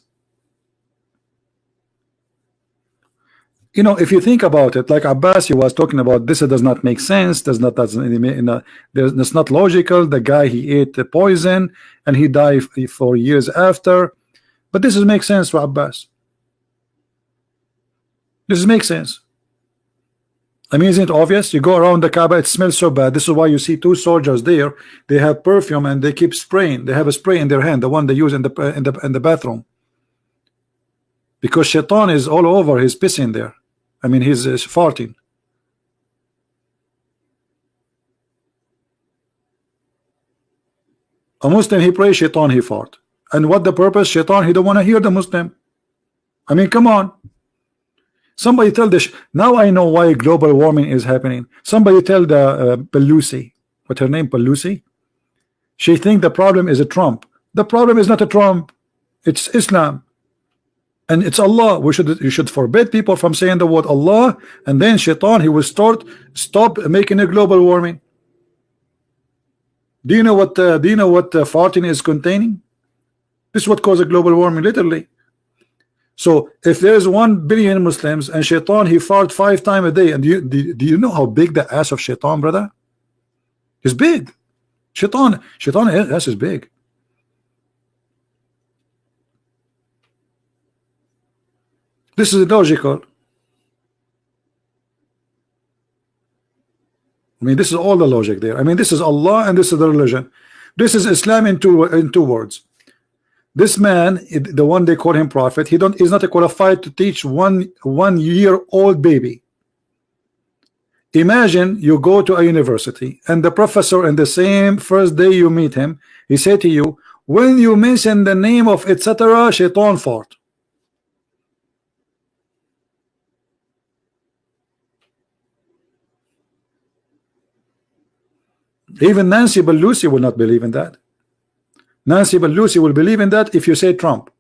You know, if you think about it, like Abbas, he was talking about, this does not make sense. That's not logical. The guy, he ate the poison and he died for years after. But this makes sense to Abbas. This makes sense. I mean, isn't it obvious? You go around the Kaaba, it smells so bad. This is why you see two soldiers there. They have perfume and they keep spraying. They have a spray in their hand, the one they use in the bathroom. Because Shaitan is all over. He's pissing there. I mean, he's farting. A Muslim, he prays, Shaitan, he fart. And what the purpose? Shaitan, he don't want to hear the Muslim. I mean, come on. Somebody tell this. Now I know why global warming is happening. Somebody tell the Pelosi, what's her name, Pelosi? She think the problem is a Trump. The problem is not a Trump. It's Islam. And it's Allah. You should forbid people from saying the word Allah, and then Shaitan, he will stop making a global warming. Do you know what farting is containing? This is what causes global warming, literally. So if there's 1 billion Muslims and Shaitan, he fart 5 times a day, and do you know how big the ass of Shaitan, brother? It's big. Shaitan ass is big. This is illogical. I mean, this is all the logic there. I mean, this is Allah and this is the religion. This is Islam in two words. This man, the one they call him prophet, he's not qualified to teach one-year-old baby. Imagine you go to a university and the professor, in the same first day you meet him, he said to you, when you mention the name of etc., Shaitan fart. Even Nancy Pelosi will not believe in that. Nancy Pelosi will believe in that if you say Trump.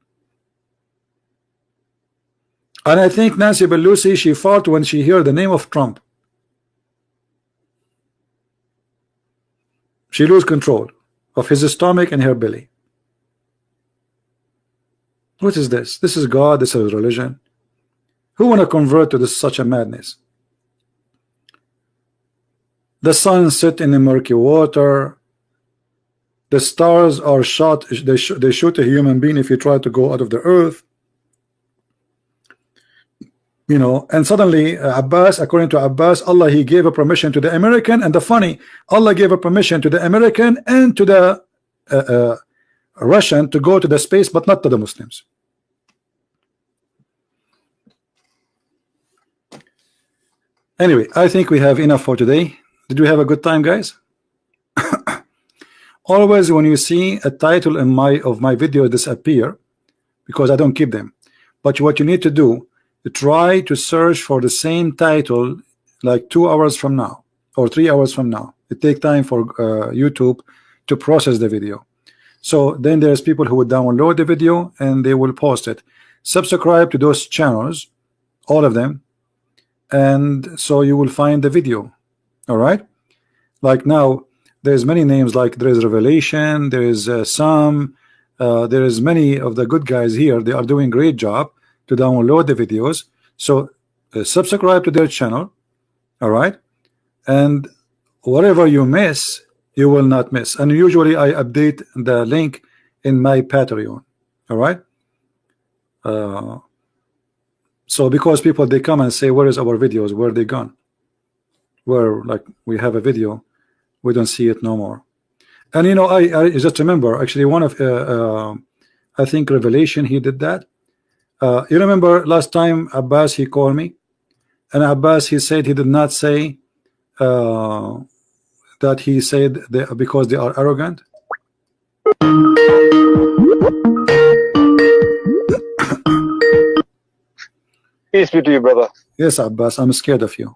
And I think Nancy Pelosi, she fought when she heard the name of Trump. She lose control of his stomach and her belly. What is this? This is God, this is religion. Who want to convert to such a madness? The sun set in the murky water. The stars are shot. They shoot a human being if you try to go out of the earth. You know, and suddenly Abbas, according to Abbas, Allah, he gave a permission to the American, and the funny, Allah gave a permission to the American and to the Russian to go to the space, but not to the Muslims. Anyway, I think we have enough for today. Did we have a good time, guys? Always when you see a title in my video disappear, because I don't keep them, but what you need to do, try to search for the same title like 2 hours from now or 3 hours from now. It takes time for YouTube to process the video. So then there's people who would download the video and they will post it. Subscribe to those channels, all of them, and so you will find the video. All right, like now there's many names, like there is Revelation, there is there is many of the good guys here. They are doing great job to download the videos. So subscribe to their channel. All right, and whatever you miss, you will not miss. And usually I update the link in my Patreon. All right. So because people, they come and say, where is our videos? Where are they gone? Where, like, we have a video, we don't see it no more. And you know, I just remember actually one of I think Revelation, he did that. You remember last time Abbas, he called me, and Abbas, he said he did not say that he said because they are arrogant. Peace be to you, brother. Yes, Abbas, I'm scared of you.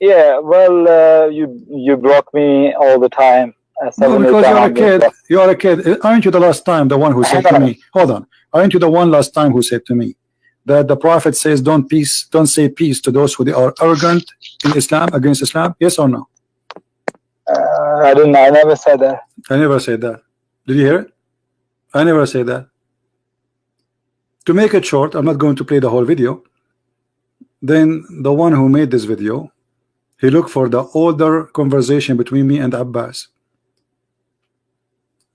Yeah, well, you block me all the time. No, because you're a kid. You're a kid. Aren't you the last time the one who said to me? Hold on. Aren't you the one last time who said to me that the Prophet says don't say peace to those who are arrogant in Islam, against Islam? Yes or no? I don't know. I never said that. I never said that. Did you hear it? I never said that. To make it short, I'm not going to play the whole video. Then the one who made this video, he looked for the older conversation between me and Abbas.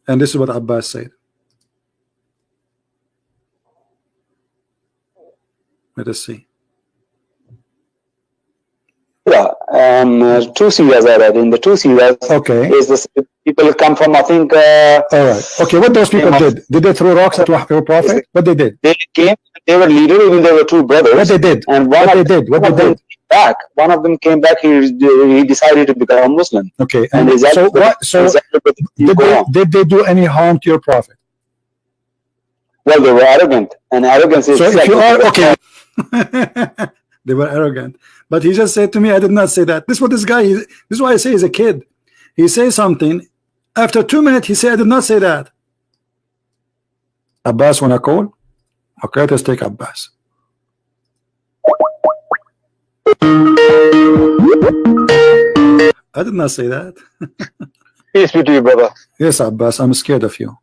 And this is what Abbas said. Let us see. Yeah, two series I read. In the two series, okay, is this people come from, I think. All right. Okay, what those people did? Did they throw rocks at your prophet? What they did? They came. They were leaders. Even they were two brothers. What they did? And what they did? What they did? Back. One of them came back. He decided to become Muslim. Okay. And so what? So did they do any harm to your prophet? Well, they were arrogant, and arrogance is. So if you are okay. They were arrogant, but he just said to me, I did not say that. This is what this guy is. This is why I say he's a kid. He says something, after 2 minutes he said, I did not say that. Abbas wanna call? Okay, let's take Abbas. I did not say that. Peace be to you, brother. Yes, Abbas, I'm scared of you.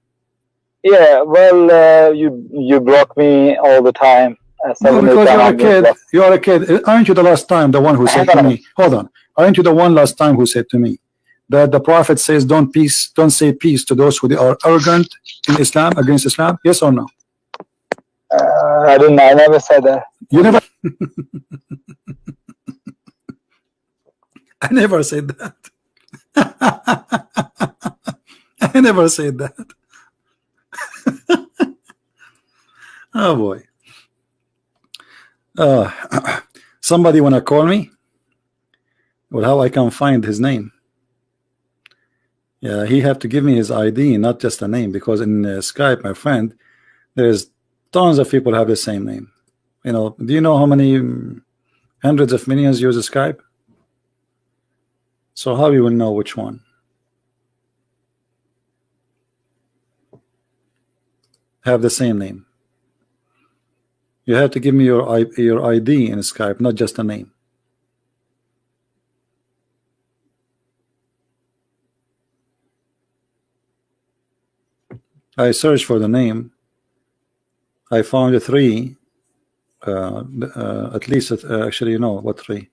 Yeah, well, you block me all the time. No, because you're a kid. You're a kid. Aren't you the last time the one who said to me? Hold on. Aren't you the one last time who said to me that the Prophet says don't say peace to those who are arrogant in Islam, against Islam? Yes or no? I don't know. I never said that. You never. I never said that. I never said that. Oh boy. Somebody wanna call me? Well, how I can find his name? Yeah, he have to give me his ID, not just a name, because in Skype, my friend, there's tons of people have the same name. You know, do you know how many hundreds of millions use Skype? So how you will know which one? Have the same name. You have to give me your ID in Skype, not just a name. I searched for the name. I found 3. At least, actually, you know what 3?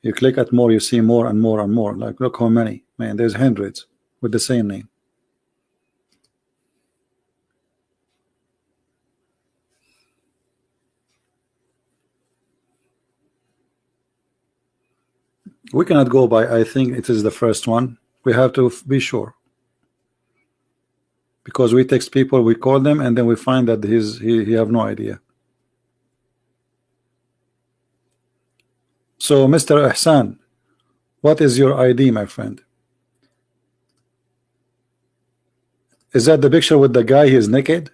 You click at more, you see more and more and more. Like, look how many. Man, there's hundreds with the same name. We cannot go by I think it is the first one. We have to be sure, because we text people, we call them, and then we find that he have no idea. So Mr. Ihsan, What is your ID, my friend? Is that the picture with the guy? He is naked.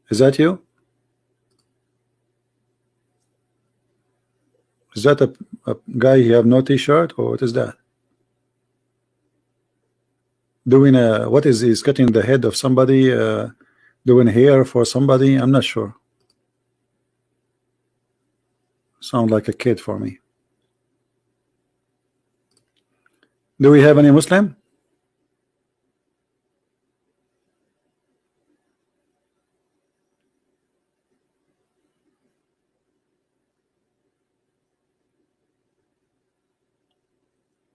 Is that you? Is that a guy? He have no t-shirt, or what is that? Doing a, what is he's cutting the head of somebody, doing hair for somebody? I'm not sure. Sound like a kid for me. Do we have any Muslim?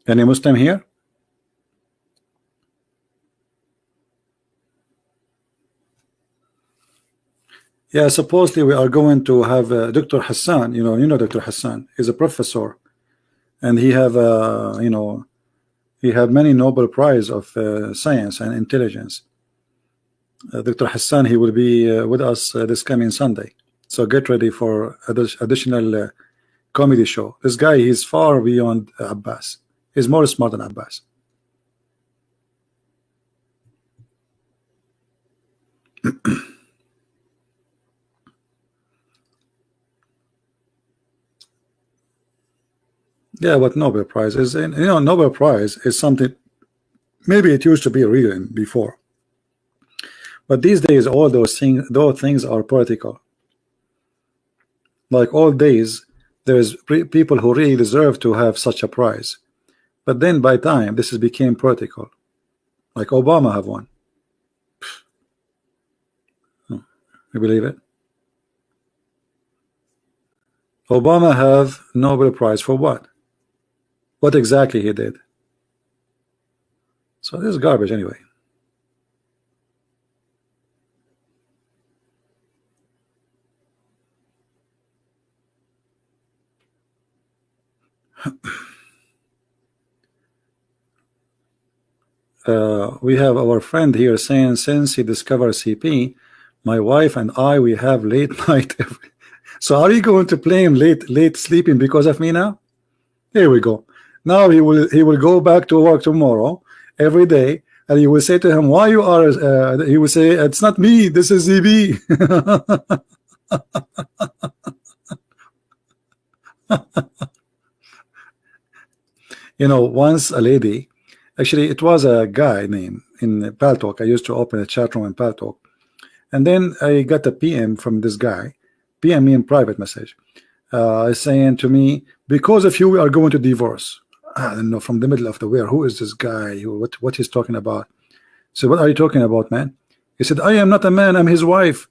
Any Muslim here? Yeah, supposedly we are going to have Dr. Hassan. You know Dr. Hassan is a professor, and he have he have many Nobel Prize of science and intelligence. Dr. Hassan, he will be with us this coming Sunday. So get ready for additional comedy show. This guy, he's far beyond Abbas. He's more smart than Abbas. Yeah, what Nobel Prize is, Nobel Prize is something, maybe it used to be real before, but these days all those things are political. Like old days, there's people who really deserve to have such a prize, but then by time this became political. Like Obama have one. You believe it? Obama have Nobel Prize for what? What exactly he did? So this is garbage anyway. We have our friend here saying, since he discovered CP, my wife and I, we have late night. So are you going to blame late sleeping because of me now? Here we go. Now he will go back to work tomorrow every day, and you will say to him, why you are he will say, it's not me, this is ZB. Once a lady, actually it was a guy named in Paltalk. I used to open a chat room in Paltalk, and then I got a PM from this guy, PM me in private message, saying to me, because of you we are going to divorce. I don't know, from the middle of the where, who is this guy, what he's talking about? So what are you talking about, man? He said, I am not a man, I'm his wife.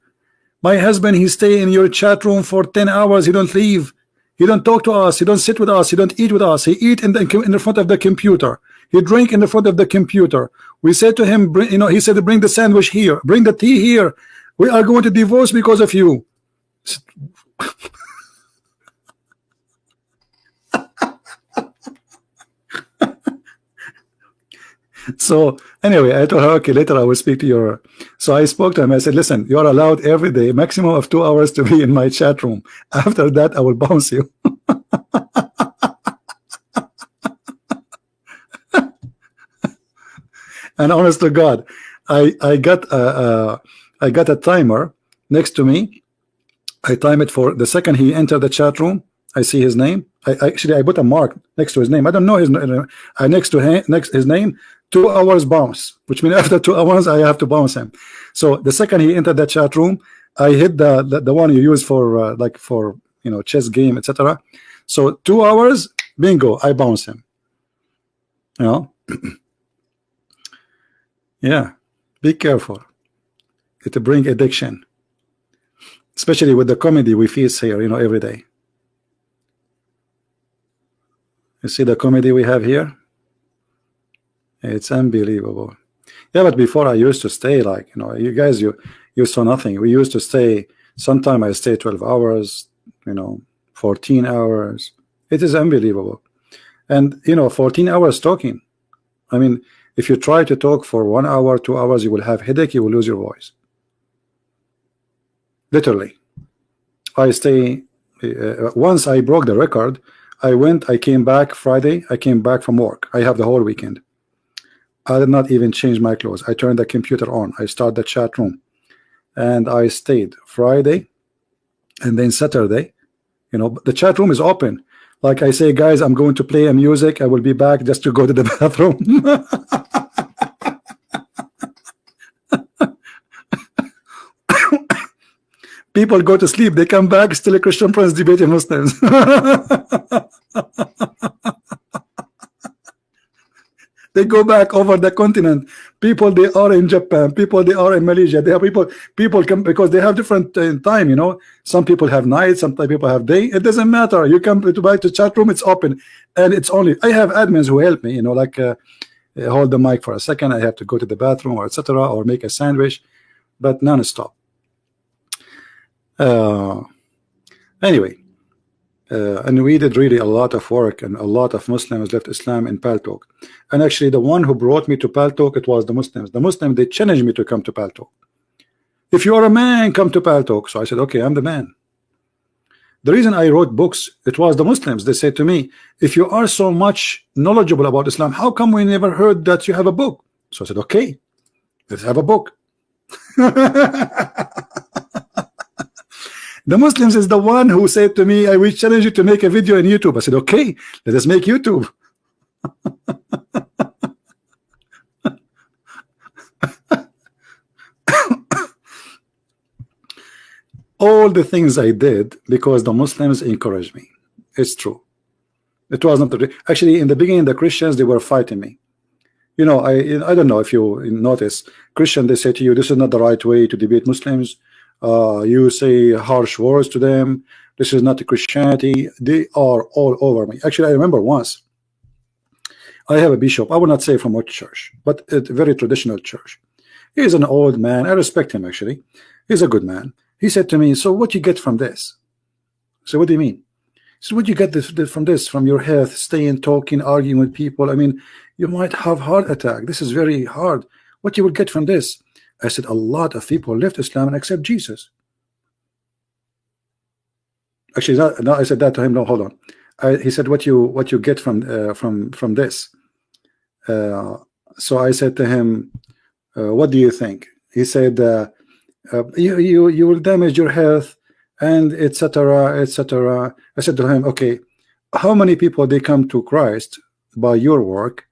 My husband, he stay in your chat room for 10 hours, he don't leave, he don't talk to us, he don't sit with us, he don't eat with us, he eat in the front of the computer, he drink in the front of the computer. We said to him, he said, bring the sandwich here, bring the tea here, we are going to divorce because of you. So anyway, I told her, okay, later I will speak to your. So I spoke to him. I said, listen, you're allowed every day, maximum of 2 hours to be in my chat room. After that, I will bounce you. And honest to God, I got a timer next to me. I time it for the second he entered the chat room. I see his name. I put a mark next to his name. I don't know his name. Next to his name, 2 hours bounce, which means after 2 hours I have to bounce him. So the second he entered that chat room, I hit the one you use for chess game, etc. So 2 hours, bingo, I bounce him. Yeah, be careful. It bring addiction, especially with the comedy we face here, every day. You see the comedy we have here? It's unbelievable. Yeah, but before I used to stay like, you guys, you saw nothing. We used to stay, sometime I stay 12 hours, 14 hours. It is unbelievable. And, 14 hours talking. I mean, if you try to talk for 1 hour, 2 hours, you will have headache, you will lose your voice. Literally. I stay, once I broke the record, I came back Friday. I came back from work. I have the whole weekend. I did not even change my clothes. I turned the computer on. I started the chat room, and I stayed Friday, and then Saturday. You know, the chat room is open. Like I say, guys, I'm going to play a music. I will be back just to go to the bathroom. People go to sleep. They come back. Still a Christian prince debating Muslims. They go back over the continent. People, they are in Japan. People, they are in Malaysia. They have people come because they have different time. You know, some people have night, some people have day. It doesn't matter. You come to buy the chat room. It's open, and it's only. I have admins who help me. You know, like hold the mic for a second. I have to go to the bathroom or etc. or make a sandwich, but non-stop. Anyway. And we did really a lot of work, and a lot of Muslims left Islam in Paltalk. And actually, the one who brought me to Paltalk, it was the Muslims. The Muslims, they challenged me to come to Paltalk. If you are a man, come to Paltalk. So I said, okay, I'm the man. The reason I wrote books, it was the Muslims. They said to me, if you are so much knowledgeable about Islam, how come we never heard that you have a book? So I said, okay, let's have a book. The Muslims is the one who said to me, I will challenge you to make a video on YouTube. I said, okay, let us make YouTube. All the things I did because the Muslims encouraged me. It's true. It was not actually in the beginning. The Christians, they were fighting me. You know, I don't know if you notice, Christian, they say to you, this is not the right way to debate Muslims. You say harsh words to them. This is not Christianity. They are all over me. Actually, I remember once I have a bishop. I will not say from what church, but a very traditional church. He is an old man. I respect him actually. He's a good man. He said to me, so what you get from this? So what do you mean? So what you get from this, from your health, staying, talking, arguing with people? I mean, you might have heart attack. This is very hard. What you will get from this? I said, a lot of people left Islam and accept Jesus. Actually, no, I said that to him. No, hold on. He said, what you get from this? So I said to him, what do you think? He said, you will damage your health and etc. etc. I said to him, okay, how many people they come to Christ by your work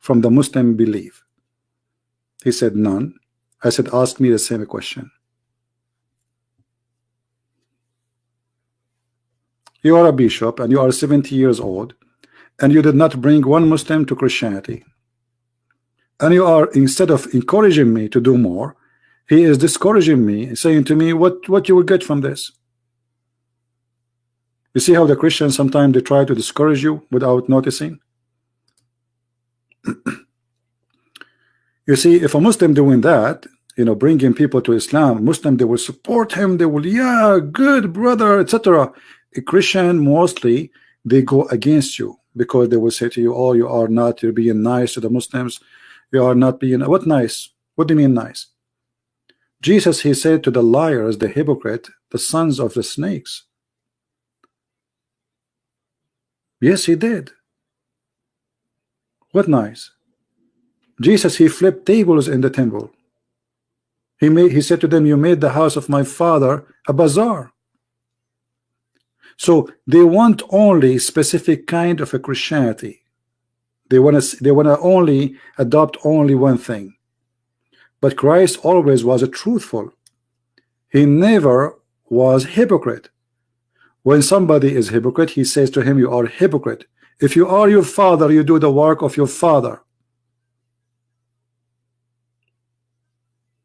from the Muslim belief? He said, none. I said, ask me the same question. You are a bishop and you are 70 years old and you did not bring one Muslim to Christianity. And you are, instead of encouraging me to do more, he is discouraging me, saying to me, what you will get from this? You see how the Christians sometimes they try to discourage you without noticing? You see, if a Muslim doing that, you know, bringing people to Islam, Muslim, they will support him. They will, yeah, good brother, etc. A Christian, mostly, they go against you because they will say to you, oh, you're being nice to the Muslims. You are not being, what nice? What do you mean nice? Jesus, he said to the liars, the hypocrite, the sons of the snakes. Yes, he did. What nice? Jesus, he flipped tables in the temple. He said to them, you made the house of my father a bazaar. So they want only specific kind of a Christianity. They want to only adopt only one thing. But Christ always was a truthful. He never was hypocrite. When somebody is hypocrite, he says to him, you are hypocrite. If you are your father, you do the work of your father.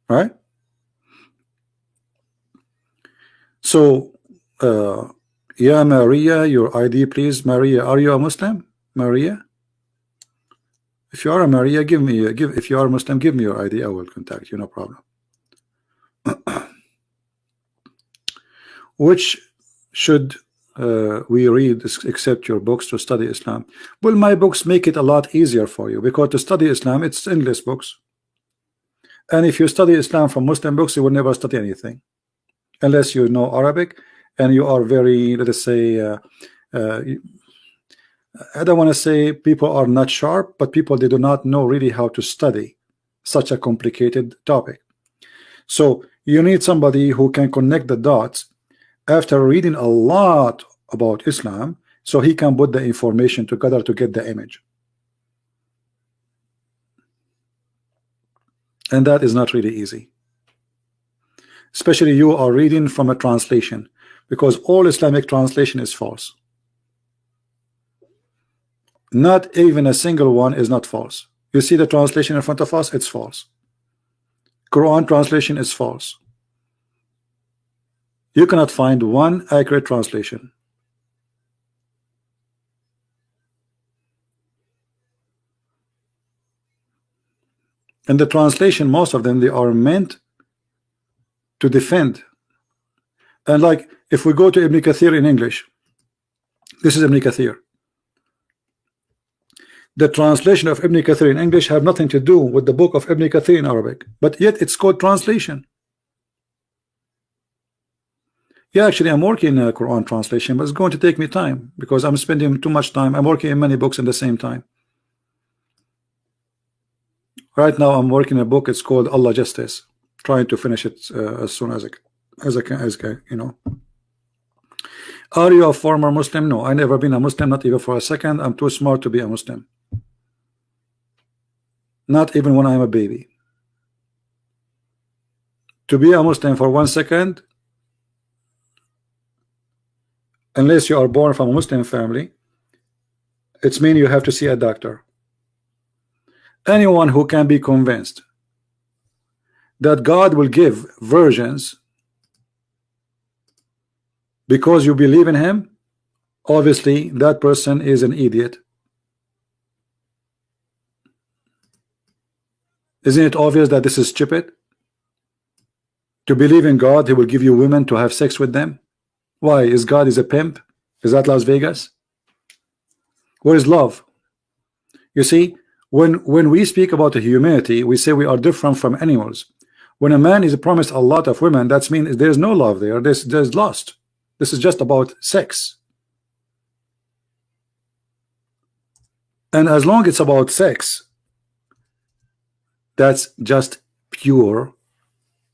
Right? So, yeah, Maria, your ID, please. Maria, are you a Muslim? Maria? If you are a Maria, if you are a Muslim, give me your ID. I will contact you, no problem. Which should we read except your books to study Islam? Well, my books make it a lot easier for you because to study Islam, it's English books. And if you study Islam from Muslim books, you will never study anything unless you know Arabic and you are very, let us say, I don't want to say people are not sharp, but people, they do not know really how to study such a complicated topic. So you need somebody who can connect the dots after reading a lot about Islam, so he can put the information together to get the image. And that is not really easy, especially you are reading from a translation, because all Islamic translation is false. Not even a single one is not false. You see the translation in front of us, it's false. Quran translation is false. You cannot find one accurate translation. And the translation, most of them, they are meant to defend. And like, if we go to Ibn Kathir in English, this is Ibn Kathir. The translation of Ibn Kathir in English have nothing to do with the book of Ibn Kathir in Arabic, but yet it's called translation. Yeah, actually, I'm working in a Quran translation, but it's going to take me time because I'm spending too much time. I'm working in many books at the same time. Right now, I'm working a book. It's called Allah Justice. Trying to finish it as soon as I can, you know. Are you a former Muslim? No, I never been a Muslim, not even for a second. I'm too smart to be a Muslim. Not even when I'm a baby. To be a Muslim for 1 second, unless you are born from a Muslim family, it's mean you have to see a doctor. Anyone who can be convinced that God will give virgins because you believe in him, obviously that person is an idiot. Isn't it obvious that this is stupid? To believe in God, he will give you women to have sex with them. Why? Is God is a pimp? Is that Las Vegas? Where is love? You see, when we speak about the humanity, we say we are different from animals. When a man is promised a lot of women, that means there's no love there. There's lust. This is just about sex. And as long as it's about sex, that's just pure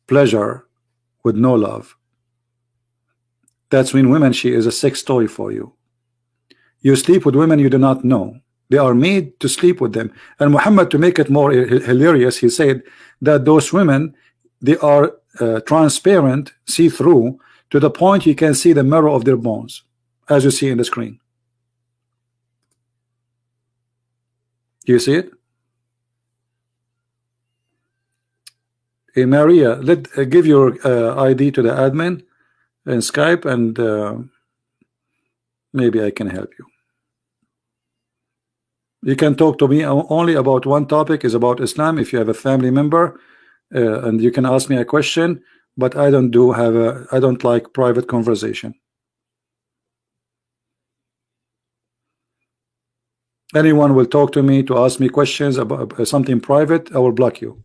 pleasure with no love. That's when women, she is a sex toy for you. You sleep with women you do not know. They are made to sleep with them. And Muhammad, to make it more hilarious, he said that those women, they are transparent, see-through, to the point you can see the marrow of their bones, as you see in the screen. You see it? Hey, Maria, give your ID to the admin in Skype, and maybe I can help you. You can talk to me only about one topic, is about Islam. If you have a family member, and you can ask me a question, but I don't like private conversation. Anyone will talk to me to ask me questions about something private, I will block you.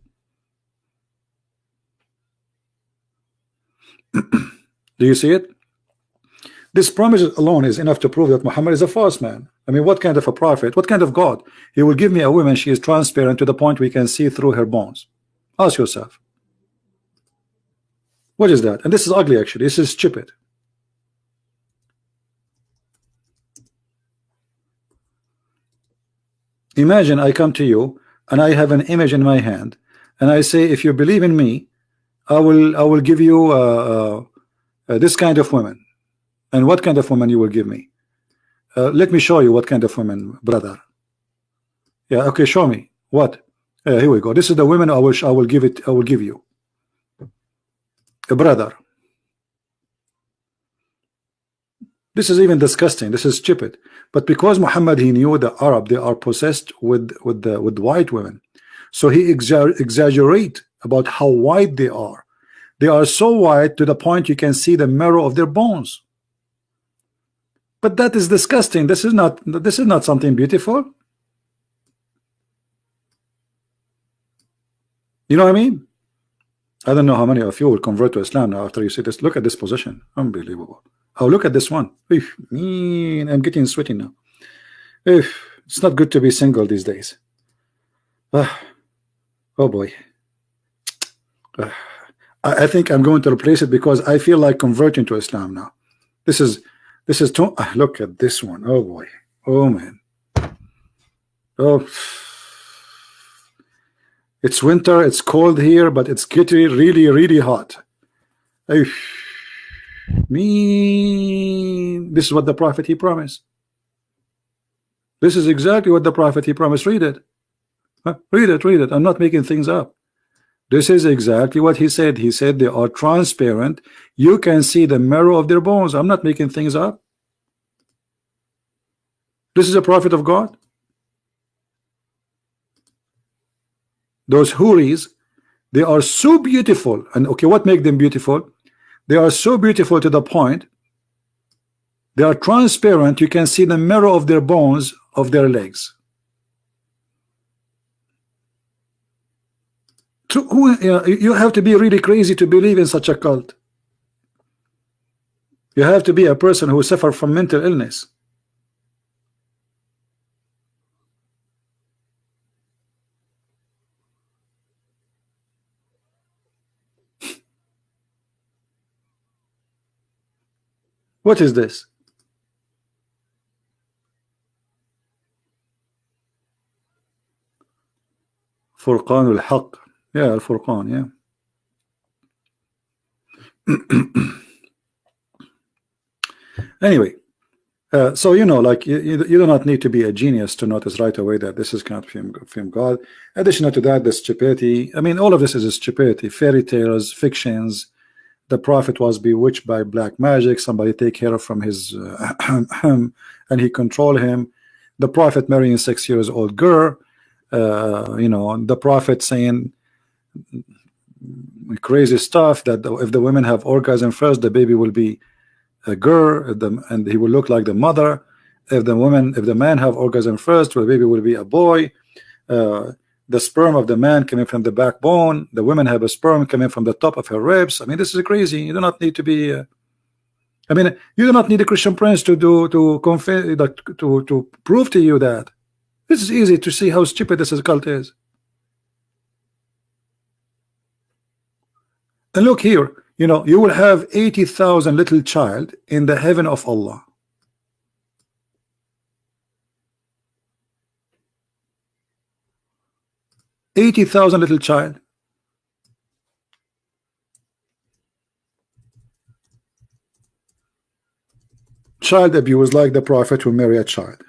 Do you see it? This promise alone is enough to prove that Muhammad is a false man. I mean, what kind of a prophet, what kind of God? He will give me a woman, she is transparent to the point we can see through her bones. Ask yourself, what is that? And this is ugly, actually. This is stupid. Imagine I come to you and I have an image in my hand, and I say, if you believe in me, I will give you this kind of woman. And what kind of woman you will give me? Let me show you what kind of woman, brother. Yeah, okay, show me. What? Here we go. This is the woman I will give you. A brother. This is even disgusting. This is stupid. But because Muhammad, he knew the Arab, they are possessed with white women, so he exaggerate about how white they are. They are so white to the point you can see the marrow of their bones. But that is disgusting. This is not something beautiful. You know what I mean? I don't know how many of you will convert to Islam now after you see this. Look at this position. Unbelievable. Oh, look at this one. I'm getting sweaty now. It's not good to be single these days. Oh boy. I think I'm going to replace it because I feel like converting to Islam now. This is too. Look at this one. Oh boy. Oh man. Oh, it's winter. It's cold here, but it's getting really hot. This is what the prophet he promised. This is exactly what the prophet he promised. Read it. Read it. I'm not making things up. This is exactly what he said. He said they are transparent. You can see the marrow of their bones. I'm not making things up. This is a prophet of God. Those Huris, they are so beautiful. And okay, what makes them beautiful? They are so beautiful to the point they are transparent. You can see the marrow of their bones of their legs. You have to be really crazy to believe in such a cult. You have to be a person who suffers from mental illness. What is this? Furqan al-Haq. Yeah, al-Furqan, yeah. Anyway, so you know, like you do not need to be a genius to notice right away that this is not from God. Additional to that, the stupidity. I mean, all of this is a stupidity. Fairy tales, fictions. The prophet was bewitched by black magic. Somebody take care from his and he control him. The prophet marrying a 6-year-old girl. You know, the prophet saying crazy stuff that if the women have orgasm first, the baby will be a girl, and he will look like the mother. If the man have orgasm first, the baby will be a boy. The sperm of the man coming from the backbone. The women have a sperm coming from the top of her ribs. I mean, this is crazy. You do not need to be. I mean, you do not need a Christian prince to prove to you that. This is easy to see how stupid this cult is. And look here, you know, you will have 80,000 little child in the heaven of Allah. $80,000 little child. Child abuse, like the prophet will marry a child.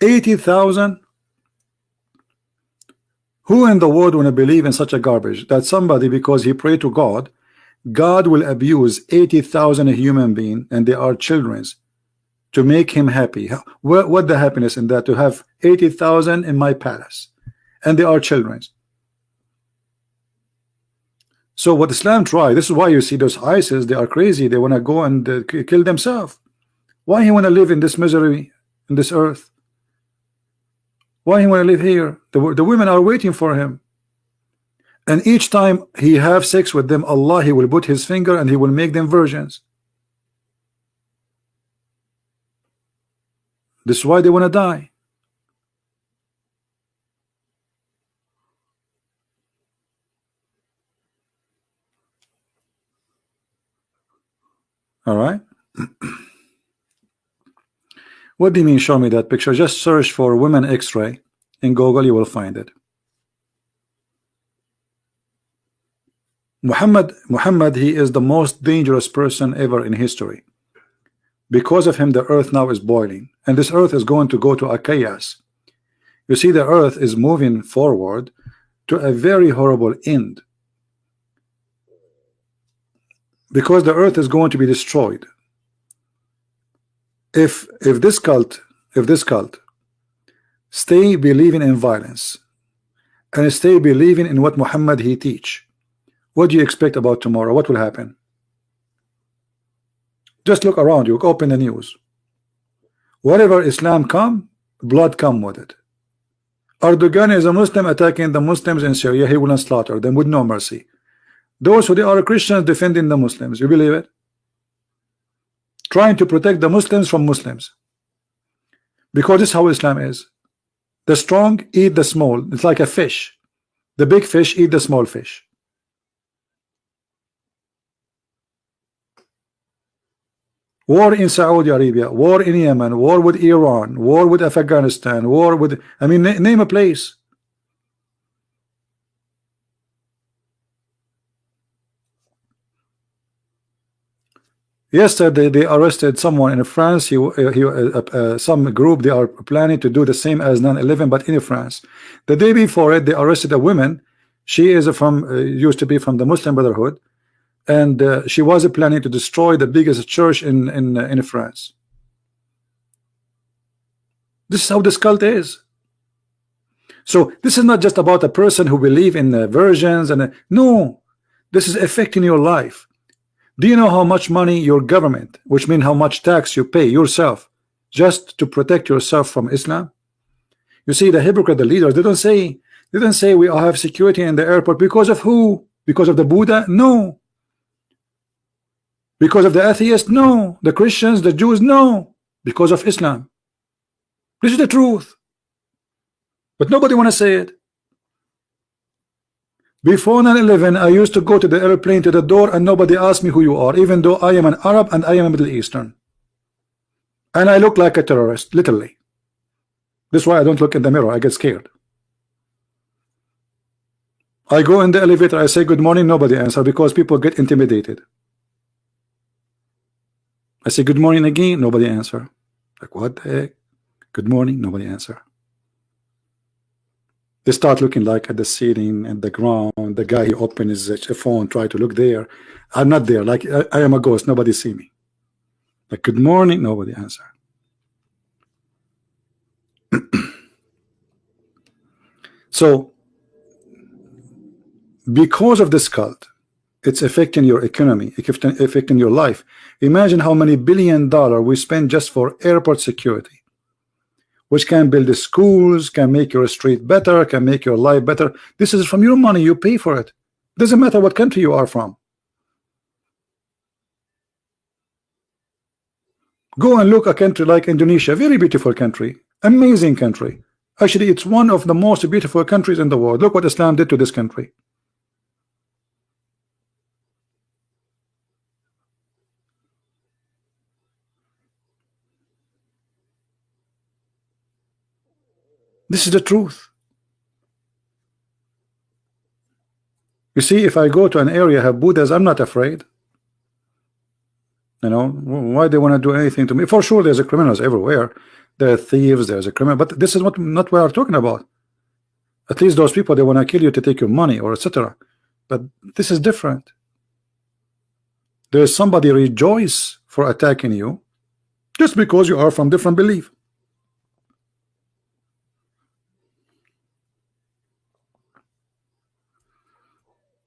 $80,000. Who in the world want to believe in such a garbage? That somebody, because he prayed to God, God will abuse 80,000 human beings, and they are children's, to make him happy. What the happiness in that? To have 80,000 in my palace, and they are children's. So what Islam tried, this is why you see those ISIS, they are crazy. They want to go and kill themselves. Why he want to live in this misery, in this earth? Why he want to live here? The women are waiting for him. And each time he have sex with them, Allah, he will put his finger and he will make them virgins. This is why they want to die. All right. What do you mean, show me that picture? Just search for women X-ray in Google, you will find it. Muhammad, he is the most dangerous person ever in history. Because of him, the earth now is boiling, and this earth is going to go to a chaos. You see, the earth is moving forward to a very horrible end, because the earth is going to be destroyed. If this cult stay believing in violence and stay believing in what Muhammad he teach, what do you expect about tomorrow? What will happen? Just look around you, open the news. Whatever Islam come, blood come with it. Erdogan is a Muslim attacking the Muslims in Syria, he will not slaughter them with no mercy. Those who they are Christians defending the Muslims. You believe it? Trying to protect the Muslims from Muslims. Because this is how Islam is. The strong eat the small. It's like a fish. The big fish eat the small fish. War in Saudi Arabia, war in Yemen, war with Iran, war with Afghanistan, war with, I mean, name a place. Yesterday they arrested someone in France. Some group, they are planning to do the same as 9/11, but in France. The day before it, they arrested a woman. She is from used to be from the Muslim Brotherhood, and she was planning to destroy the biggest church in France. This is how this cult is. So this is not just about a person who believe in versions and no, this is affecting your life. Do you know how much money your government, which means how much tax you pay yourself just to protect yourself from Islam? You see, the hypocrite, the leaders, they don't say we all have security in the airport because of who? Because of the Buddha? No. Because of the atheists? No. The Christians, the Jews? No. Because of Islam. This is the truth. But nobody want to say it. Before 9/11, I used to go to the airplane to the door and nobody asked me who you are, even though I am an Arab and I am a Middle Eastern. And I look like a terrorist, literally. This is why I don't look in the mirror. I get scared. I go in the elevator, I say good morning, nobody answer because people get intimidated. I say good morning again, nobody answer. Like what the heck? Good morning, nobody answer. They start looking like at the ceiling and the ground. The guy he opened his phone, try to look there. I'm not there. Like I am a ghost. Nobody see me. Like good morning, nobody answer. So because of this cult, it's affecting your economy, affecting your life. Imagine how many $1 billion we spend just for airport security, which can build the schools, can make your street better, can make your life better. This is from your money. You pay for it. Doesn't matter what country you are from. Go and look a country like Indonesia, very beautiful country, amazing country. Actually, it's one of the most beautiful countries in the world. Look what Islam did to this country. This is the truth. You see, if I go to an area have Buddhas, I'm not afraid. You know, why they want to do anything to me? For sure, there's a criminals everywhere. There are thieves, there's a criminal, but this is not what we are talking about. At least those people, they want to kill you to take your money or etc. But this is different. There is somebody rejoice for attacking you just because you are from different belief.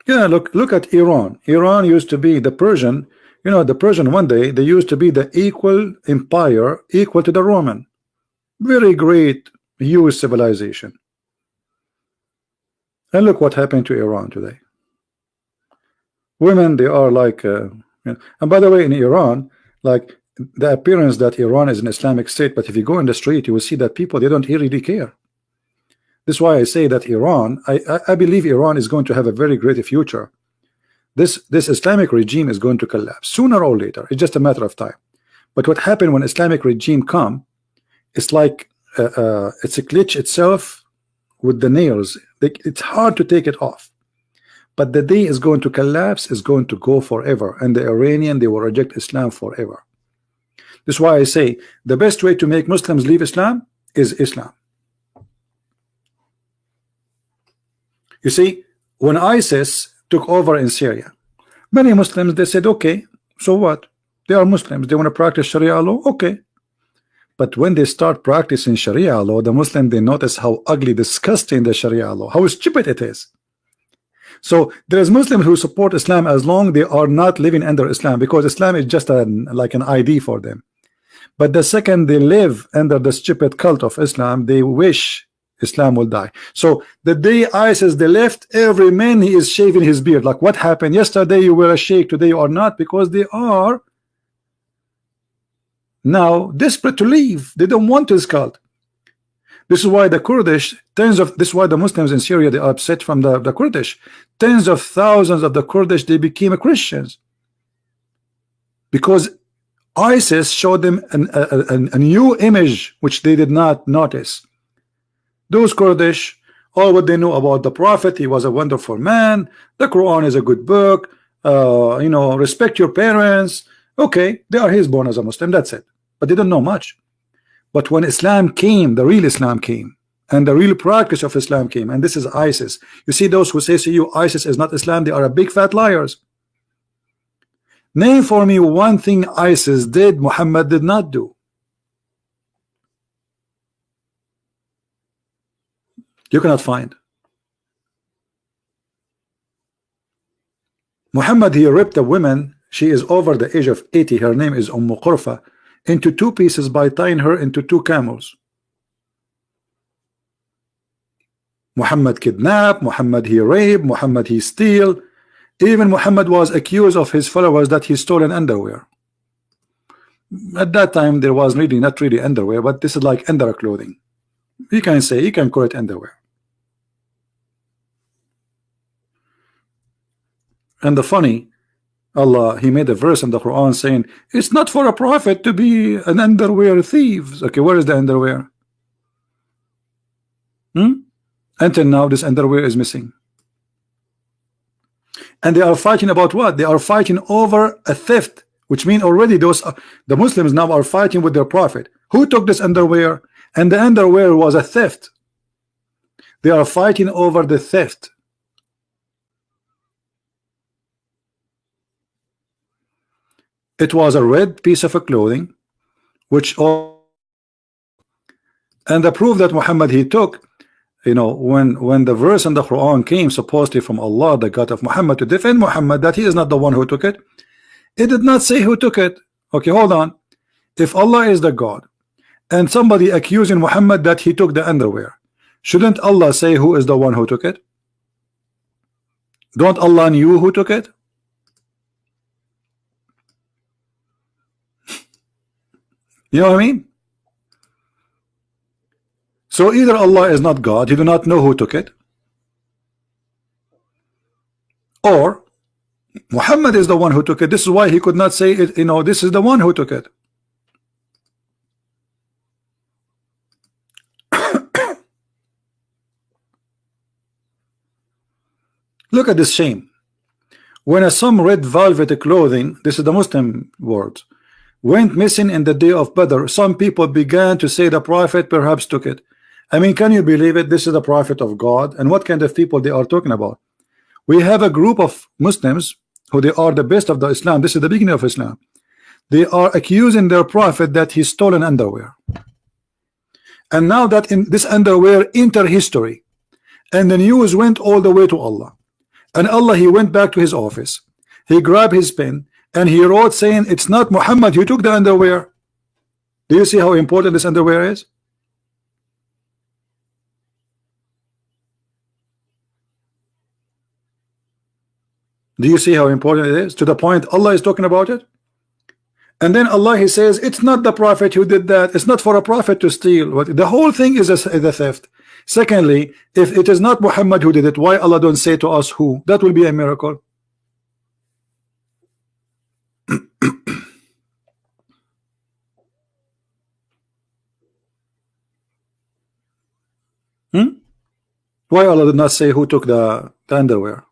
Yeah, look at Iran. Iran used to be the Persian. You know, the Persian one day they used to be the equal empire, equal to the Roman. Very great, huge civilization. And look what happened to Iran today. Women, they are like, you know, and by the way, in Iran, like the appearance that Iran is an Islamic state, but if you go in the street, you will see that people, they don't really care. This is why I say that Iran, I believe Iran is going to have a very great future. This Islamic regime is going to collapse sooner or later. It's just a matter of time. But what happened when Islamic regime come, it's like it's a glitch itself with the nails. It's hard to take it off. But the day is going to collapse, is going to go forever. And the Iranian, they will reject Islam forever. This is why I say the best way to make Muslims leave Islam is Islam. You see, when ISIS took over in Syria, many Muslims, they said, okay, so what? They are Muslims. They want to practice Sharia law. Okay. But when they start practicing Sharia law, the Muslim, they notice how ugly, disgusting the Sharia law, how stupid it is. So there's Muslims who support Islam as long they are not living under Islam, because Islam is just like an ID for them. But the second they live under the stupid cult of Islam, they wish Islam will die. So the day ISIS they left, every man he is shaving his beard. Like what happened? Yesterday you were a sheikh, today you are not, because they are now desperate to leave. They don't want this cult. This is why the Kurdish, this is why the Muslims in Syria, they are upset from the Kurdish. Tens of thousands of the Kurdish, they became Christians. Because ISIS showed them a new image which they did not notice. Those Kurdish, all what they know about the Prophet, he was a wonderful man, the Quran is a good book, you know, respect your parents. Okay, they are his born as a Muslim, that's it. But they don't know much. But when Islam came, the real Islam came, and the real practice of Islam came, and this is ISIS. You see those who say to you ISIS is not Islam, they are a big fat liars. Name for me one thing ISIS did Muhammad did not do. You cannot find. Muhammad, he ripped a woman, she is over the age of 80, her name is Qurfa, into two pieces by tying her into two camels. Muhammad kidnapped, Muhammad he raped, Muhammad he steal. Even Muhammad was accused of his followers that he stolen underwear. At that time there was really not really underwear, but this is like under clothing. You can say, you can call it underwear. And the funny, Allah, he made a verse in the Quran saying it's not for a prophet to be an underwear thief. Okay, where is the underwear? Until now this underwear is missing. And they are fighting about what? They are fighting over a theft, which means already those the Muslims now are fighting with their prophet. Who took this underwear? And the underwear was a theft. They are fighting over the theft. It was a red piece of a clothing, which all, and the proof that Muhammad he took, you know, when the verse in the Quran came supposedly from Allah, the God of Muhammad, to defend Muhammad that he is not the one who took it, it did not say who took it. Okay, hold on. If Allah is the God and somebody accusing Muhammad that he took the underwear, shouldn't Allah say who is the one who took it? Don't Allah knew who took it? You know what I mean? So either Allah is not God, he do not know who took it, or Muhammad is the one who took it. This is why he could not say it, you know, this is the one who took it. Look at this shame. When some red velvet clothing, this is the Muslim words, went missing in the day of Badr, some people began to say the prophet perhaps took it. I mean, can you believe it? This is the prophet of God, and what kind of people they are talking about? We have a group of Muslims who they are the best of the Islam. This is the beginning of Islam. They are accusing their prophet that he stolen underwear, and now that in this underwear enter history, and the news went all the way to Allah, and Allah he went back to his office, he grabbed his pen and he wrote saying it's not Muhammad who took the underwear. Do you see how important this underwear is? Do you see how important it is? To the point Allah is talking about it. And then Allah he says it's not the prophet who did that. It's not for a prophet to steal. The whole thing is a theft. Secondly, if it is not Muhammad who did it, why Allah don't say to us who? That will be a miracle. Why Allah did not say who took the underwear?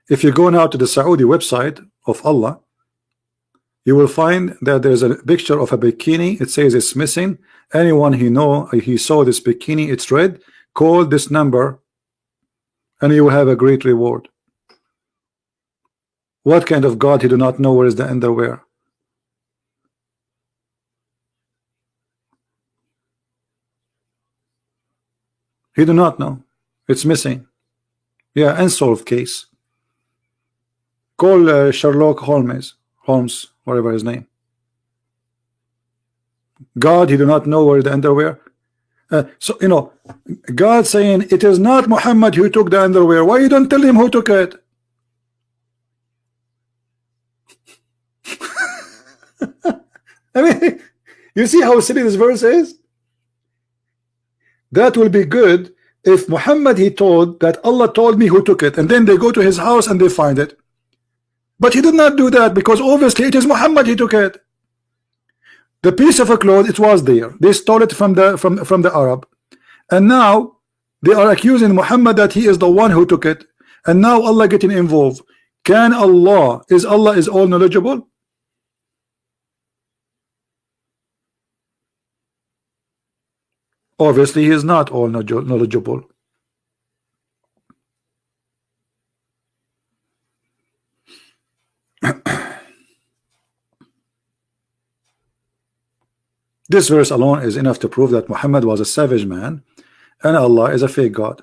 If you go now to the Saudi website of Allah, you will find that there's a picture of a bikini. It says it's missing. Anyone he saw this bikini, it's red, call this number and you will have a great reward. What kind of God he do not know where is the underwear? He do not know. It's missing. Yeah, unsolved case. Call Sherlock Holmes, whatever his name. God, he do not know where the underwear. So you know, God saying it is not Muhammad who took the underwear. Why you don't tell him who took it? I mean, you see how silly this verse is? That will be good if Muhammad he told that Allah told me who took it, and then they go to his house and they find it. But he did not do that, because obviously it is Muhammad he took it. The piece of a cloth, it was there. They stole it from the Arab, and now they are accusing Muhammad that he is the one who took it, and now Allah getting involved. Can Allah is all knowledgeable? Obviously he is not all knowledgeable. This verse alone is enough to prove that Muhammad was a savage man and Allah is a fake God.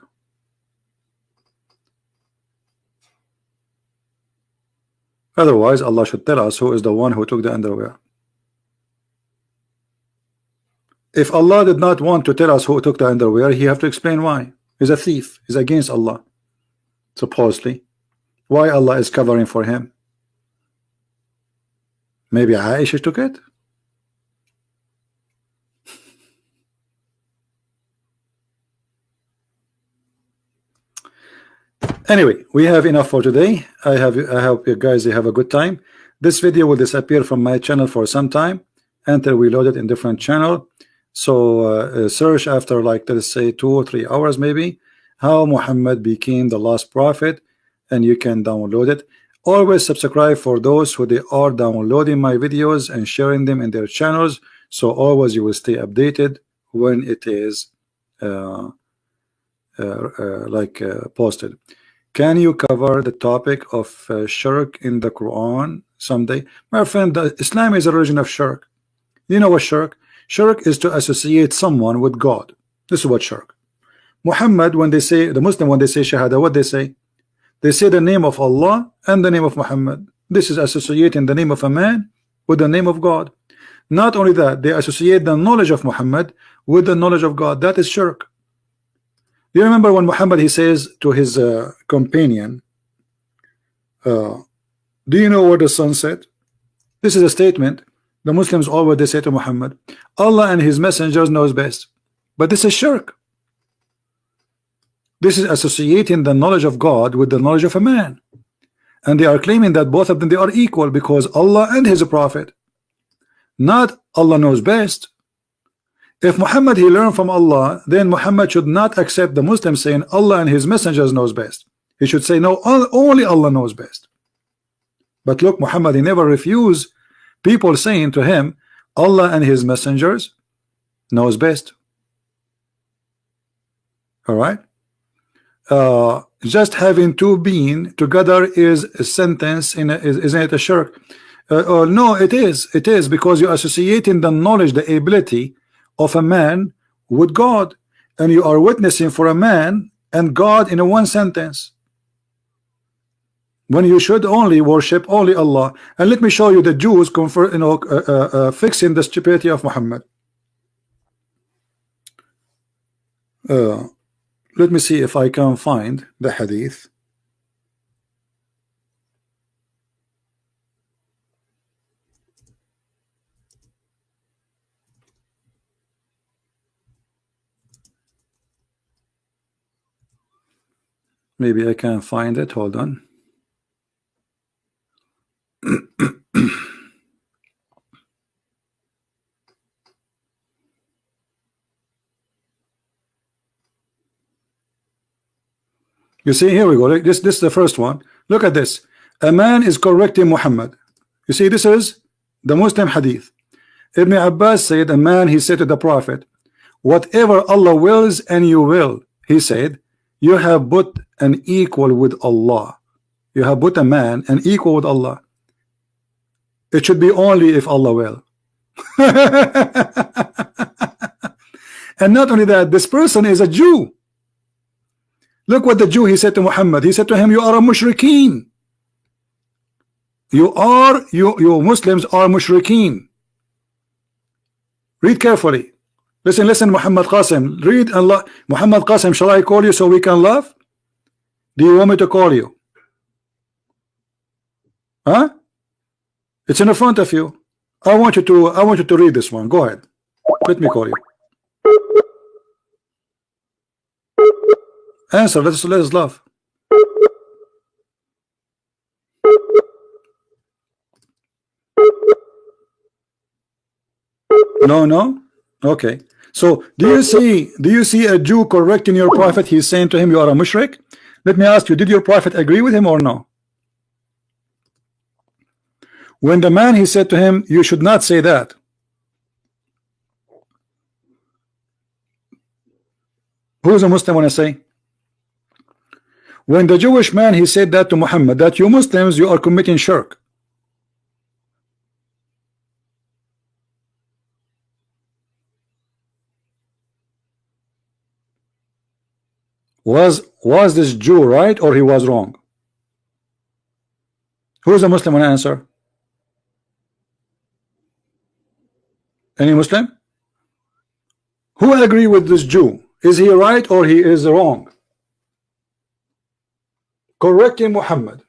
Otherwise Allah should tell us who is the one who took the underwear. If Allah did not want to tell us who took the underwear, he have to explain why. He's a thief. He's against Allah, supposedly. Why Allah is covering for him? Maybe Aisha took it? Anyway, we have enough for today. I hope you guys have a good time. This video will disappear from my channel for some time until we load it in different channel. So search after, like, let's say 2 or 3 hours maybe, how Muhammad became the last prophet, and you can download it. Always subscribe for those who they are downloading my videos and sharing them in their channels, so always you will stay updated when it is posted. Can you cover the topic of shirk in the Quran someday? My friend, Islam is a religion of shirk. You know what shirk? Shirk is to associate someone with God. This is what shirk. Muhammad, when they say, the Muslim, when they say Shahada, what they say? They say the name of Allah and the name of Muhammad. This is associating the name of a man with the name of God. Not only that, they associate the knowledge of Muhammad with the knowledge of God. That is shirk. You remember when Muhammad he says to his companion, do you know where the sun set? This is a statement. The Muslims always they say to Muhammad, Allah and his messengers knows best. But this is shirk. This is associating the knowledge of God with the knowledge of a man, and they are claiming that both of them they are equal, because Allah and his prophet, not Allah knows best. If Muhammad he learned from Allah, then Muhammad should not accept the Muslims saying Allah and his messengers knows best. He should say no, only Allah knows best. But look, Muhammad he never refused people saying to him Allah and his messengers knows best. All right, just having two being together is a sentence in isn't it a shirk? No, it is because you're associating the knowledge, the ability of a man with God, and you are witnessing for a man and God in a one sentence, when you should only worship only Allah. And let me show you the Jews fixing the stupidity of Muhammad. Let me see if I can find the hadith. Maybe I can find it. Hold on. You see, here we go. This is the first one. Look at this. A man is correcting Muhammad. You see, this is the Muslim hadith. Ibn Abbas said, a man, he said to the Prophet, whatever Allah wills and you will, he said, you have put an equal with Allah. You have put a man an equal with Allah. It should be only if Allah will. And not only that, this person is a Jew. Look what the Jew he said to Muhammad. He said to him, you are a mushrikeen. You Muslims are mushrikeen. Read carefully. Listen, Muhammad Qasim, read Allah. Muhammad Qasim, shall I call you so we can laugh? Do you want me to call you? Huh? It's in the front of you. I want you to read this one. Go ahead. Let me call you. Answer. Let us laugh. No. Okay. So do you see a Jew correcting your prophet? He's saying to him, you are a mushrik. Let me ask you, did your prophet agree with him or no? When the man, he said to him, you should not say that. Who's a Muslim when I say? When the Jewish man, he said that to Muhammad, that you Muslims, you are committing shirk. Was this Jew right or he was wrong? Who's a Muslim when I answer? Any Muslim? Who agree with this Jew? Is he right or he is wrong? Correcting Muhammad.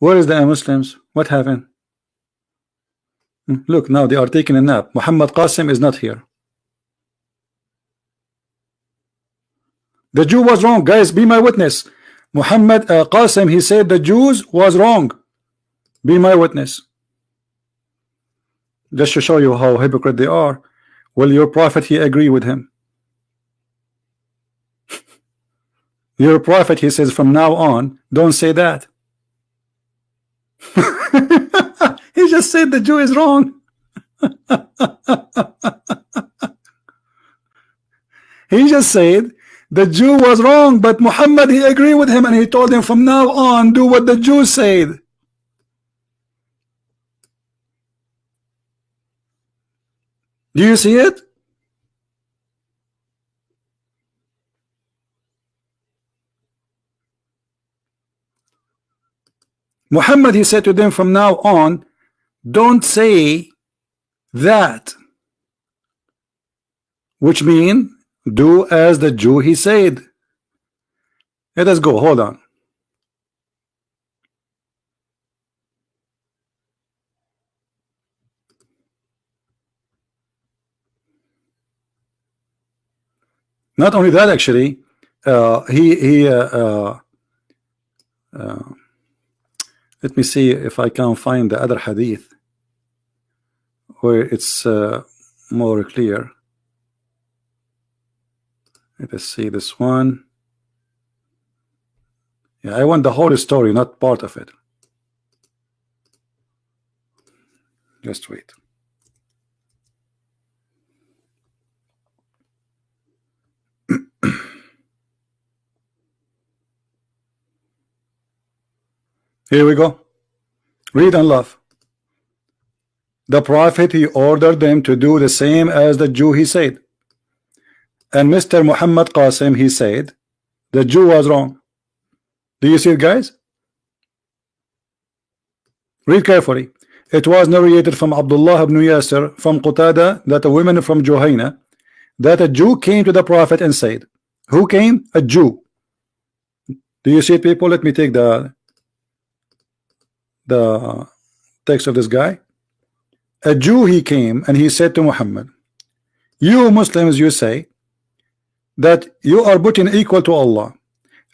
Where is the Muslims? What happened? Look, now they are taking a nap. Muhammad Qasim is not here. The Jew was wrong, guys. Be my witness. Muhammad Qasim, he said the Jews was wrong. Be my witness. Just to show you how hypocrite they are. Will your prophet, he agree with him? Your prophet, he says from now on, don't say that. He just said the Jew is wrong. He just said the Jew was wrong, but Muhammad, he agreed with him and he told him from now on, do what the Jews said. Do you see it? Muhammad, he said to them from now on, don't say that, which means do as the Jew he said. Let us go. Hold on. Not only that, actually, let me see if I can find the other hadith where it's more clear. Let us see this one. Yeah, I want the whole story, not part of it. Just wait. Here we go. Read and laugh. The prophet, he ordered them to do the same as the Jew he said. And Mr. Muhammad Qasim, he said the Jew was wrong. Do you see it, guys? Read carefully. It was narrated from Abdullah ibn Yasir from Qatada that a woman from Juhayna, that a Jew came to the prophet and said, who came? A Jew. Do you see it, people? Let me take the text of this guy. A Jew, he came and he said to Muhammad, you Muslims, you say that you are putting equal to Allah,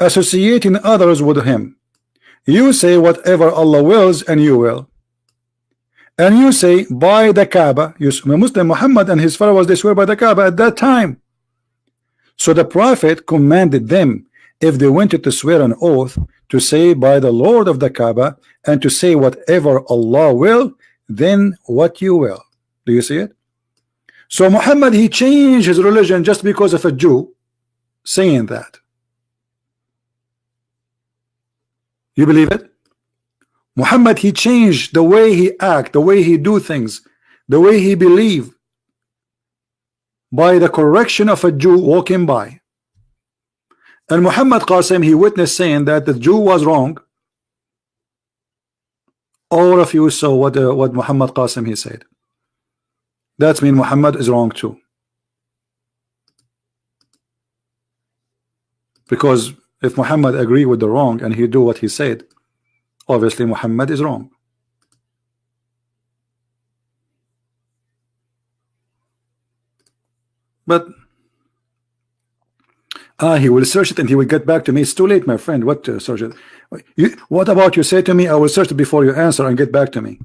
associating others with him. You say whatever Allah wills and you will. And you say by the Kaaba, Muslim Muhammad and his followers, they swear by the Kaaba at that time. So the prophet commanded them, if they wanted to swear an oath, to say by the Lord of the Kaaba and to say whatever Allah will, then what you will. Do you see it? So Muhammad, he changed his religion just because of a Jew saying that. You believe it? Muhammad, he changed the way he act, the way he do things, the way he believe, by the correction of a Jew walking by. And Muhammad Qasim, he witnessed saying that the Jew was wrong All of you saw what Muhammad Qasim he said. That means Muhammad is wrong too. Because if Muhammad agree with the wrong and he do what he said, obviously Muhammad is wrong. But he will search it and he will get back to me. It's too late, my friend. What to search it? What about you say to me, I will search it before you answer and get back to me.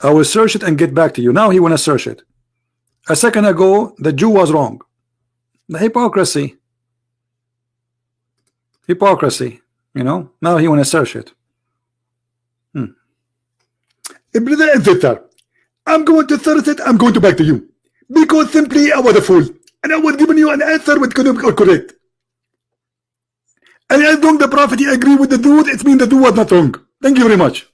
I will search it and get back to you. Now he want to search it. A second ago, the Jew was wrong. The hypocrisy. Hypocrisy. You know, now he want to search it. Brother and sister, I'm going to search it. I'm going to back to you. Because simply I was a fool. And I was giving you an answer which could be correct. And as long the prophet he agree with the dude, it means the dude was not wrong. Thank you very much.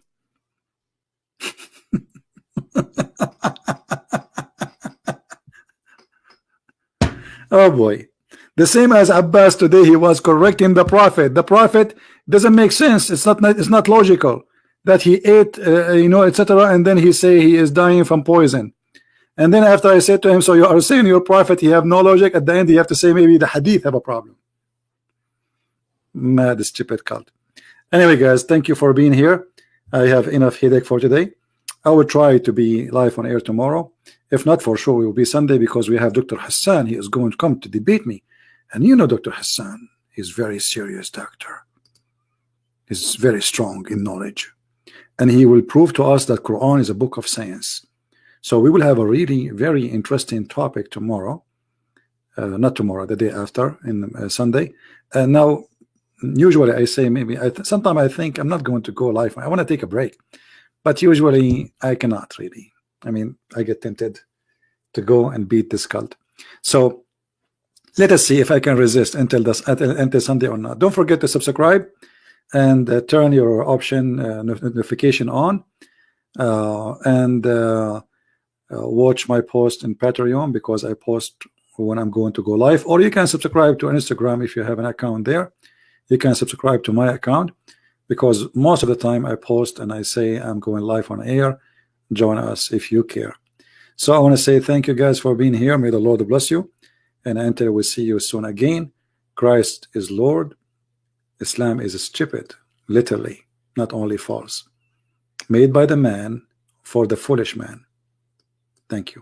Oh boy. The same as Abbas today, he was correcting the prophet. The prophet doesn't make sense. It's not logical that he ate, you know, etc. And then he say he is dying from poison. And then after I said to him, so you are saying your prophet, he have no logic. At the end, you have to say maybe the hadith have a problem. Mad, stupid cult. Anyway, guys, thank you for being here. I have enough headache for today. I will try to be live on air tomorrow. If not, for sure, it will be Sunday because we have Dr. Hassan. He is going to come to debate me. And you know Dr. Hassan, he's very serious doctor. He's very strong in knowledge. And he will prove to us that Quran is a book of science. So we will have a really very interesting topic tomorrow. Not tomorrow, the day after, in Sunday. And now, usually I say maybe, sometimes I think I'm not going to go live. I want to take a break. But usually I cannot really. I mean, I get tempted to go and beat this cult. So let us see if I can resist until Sunday or not. Don't forget to subscribe and turn your option notification on. Watch my post in Patreon because I post when I'm going to go live. Or you can subscribe to Instagram if you have an account there. You can subscribe to my account because most of the time I post and I say I'm going live on air. Join us if you care. So I want to say thank you guys for being here. May the Lord bless you. And until we see you soon again, Christ is Lord. Islam is stupid, literally, not only false. Made by the man for the foolish man. Thank you.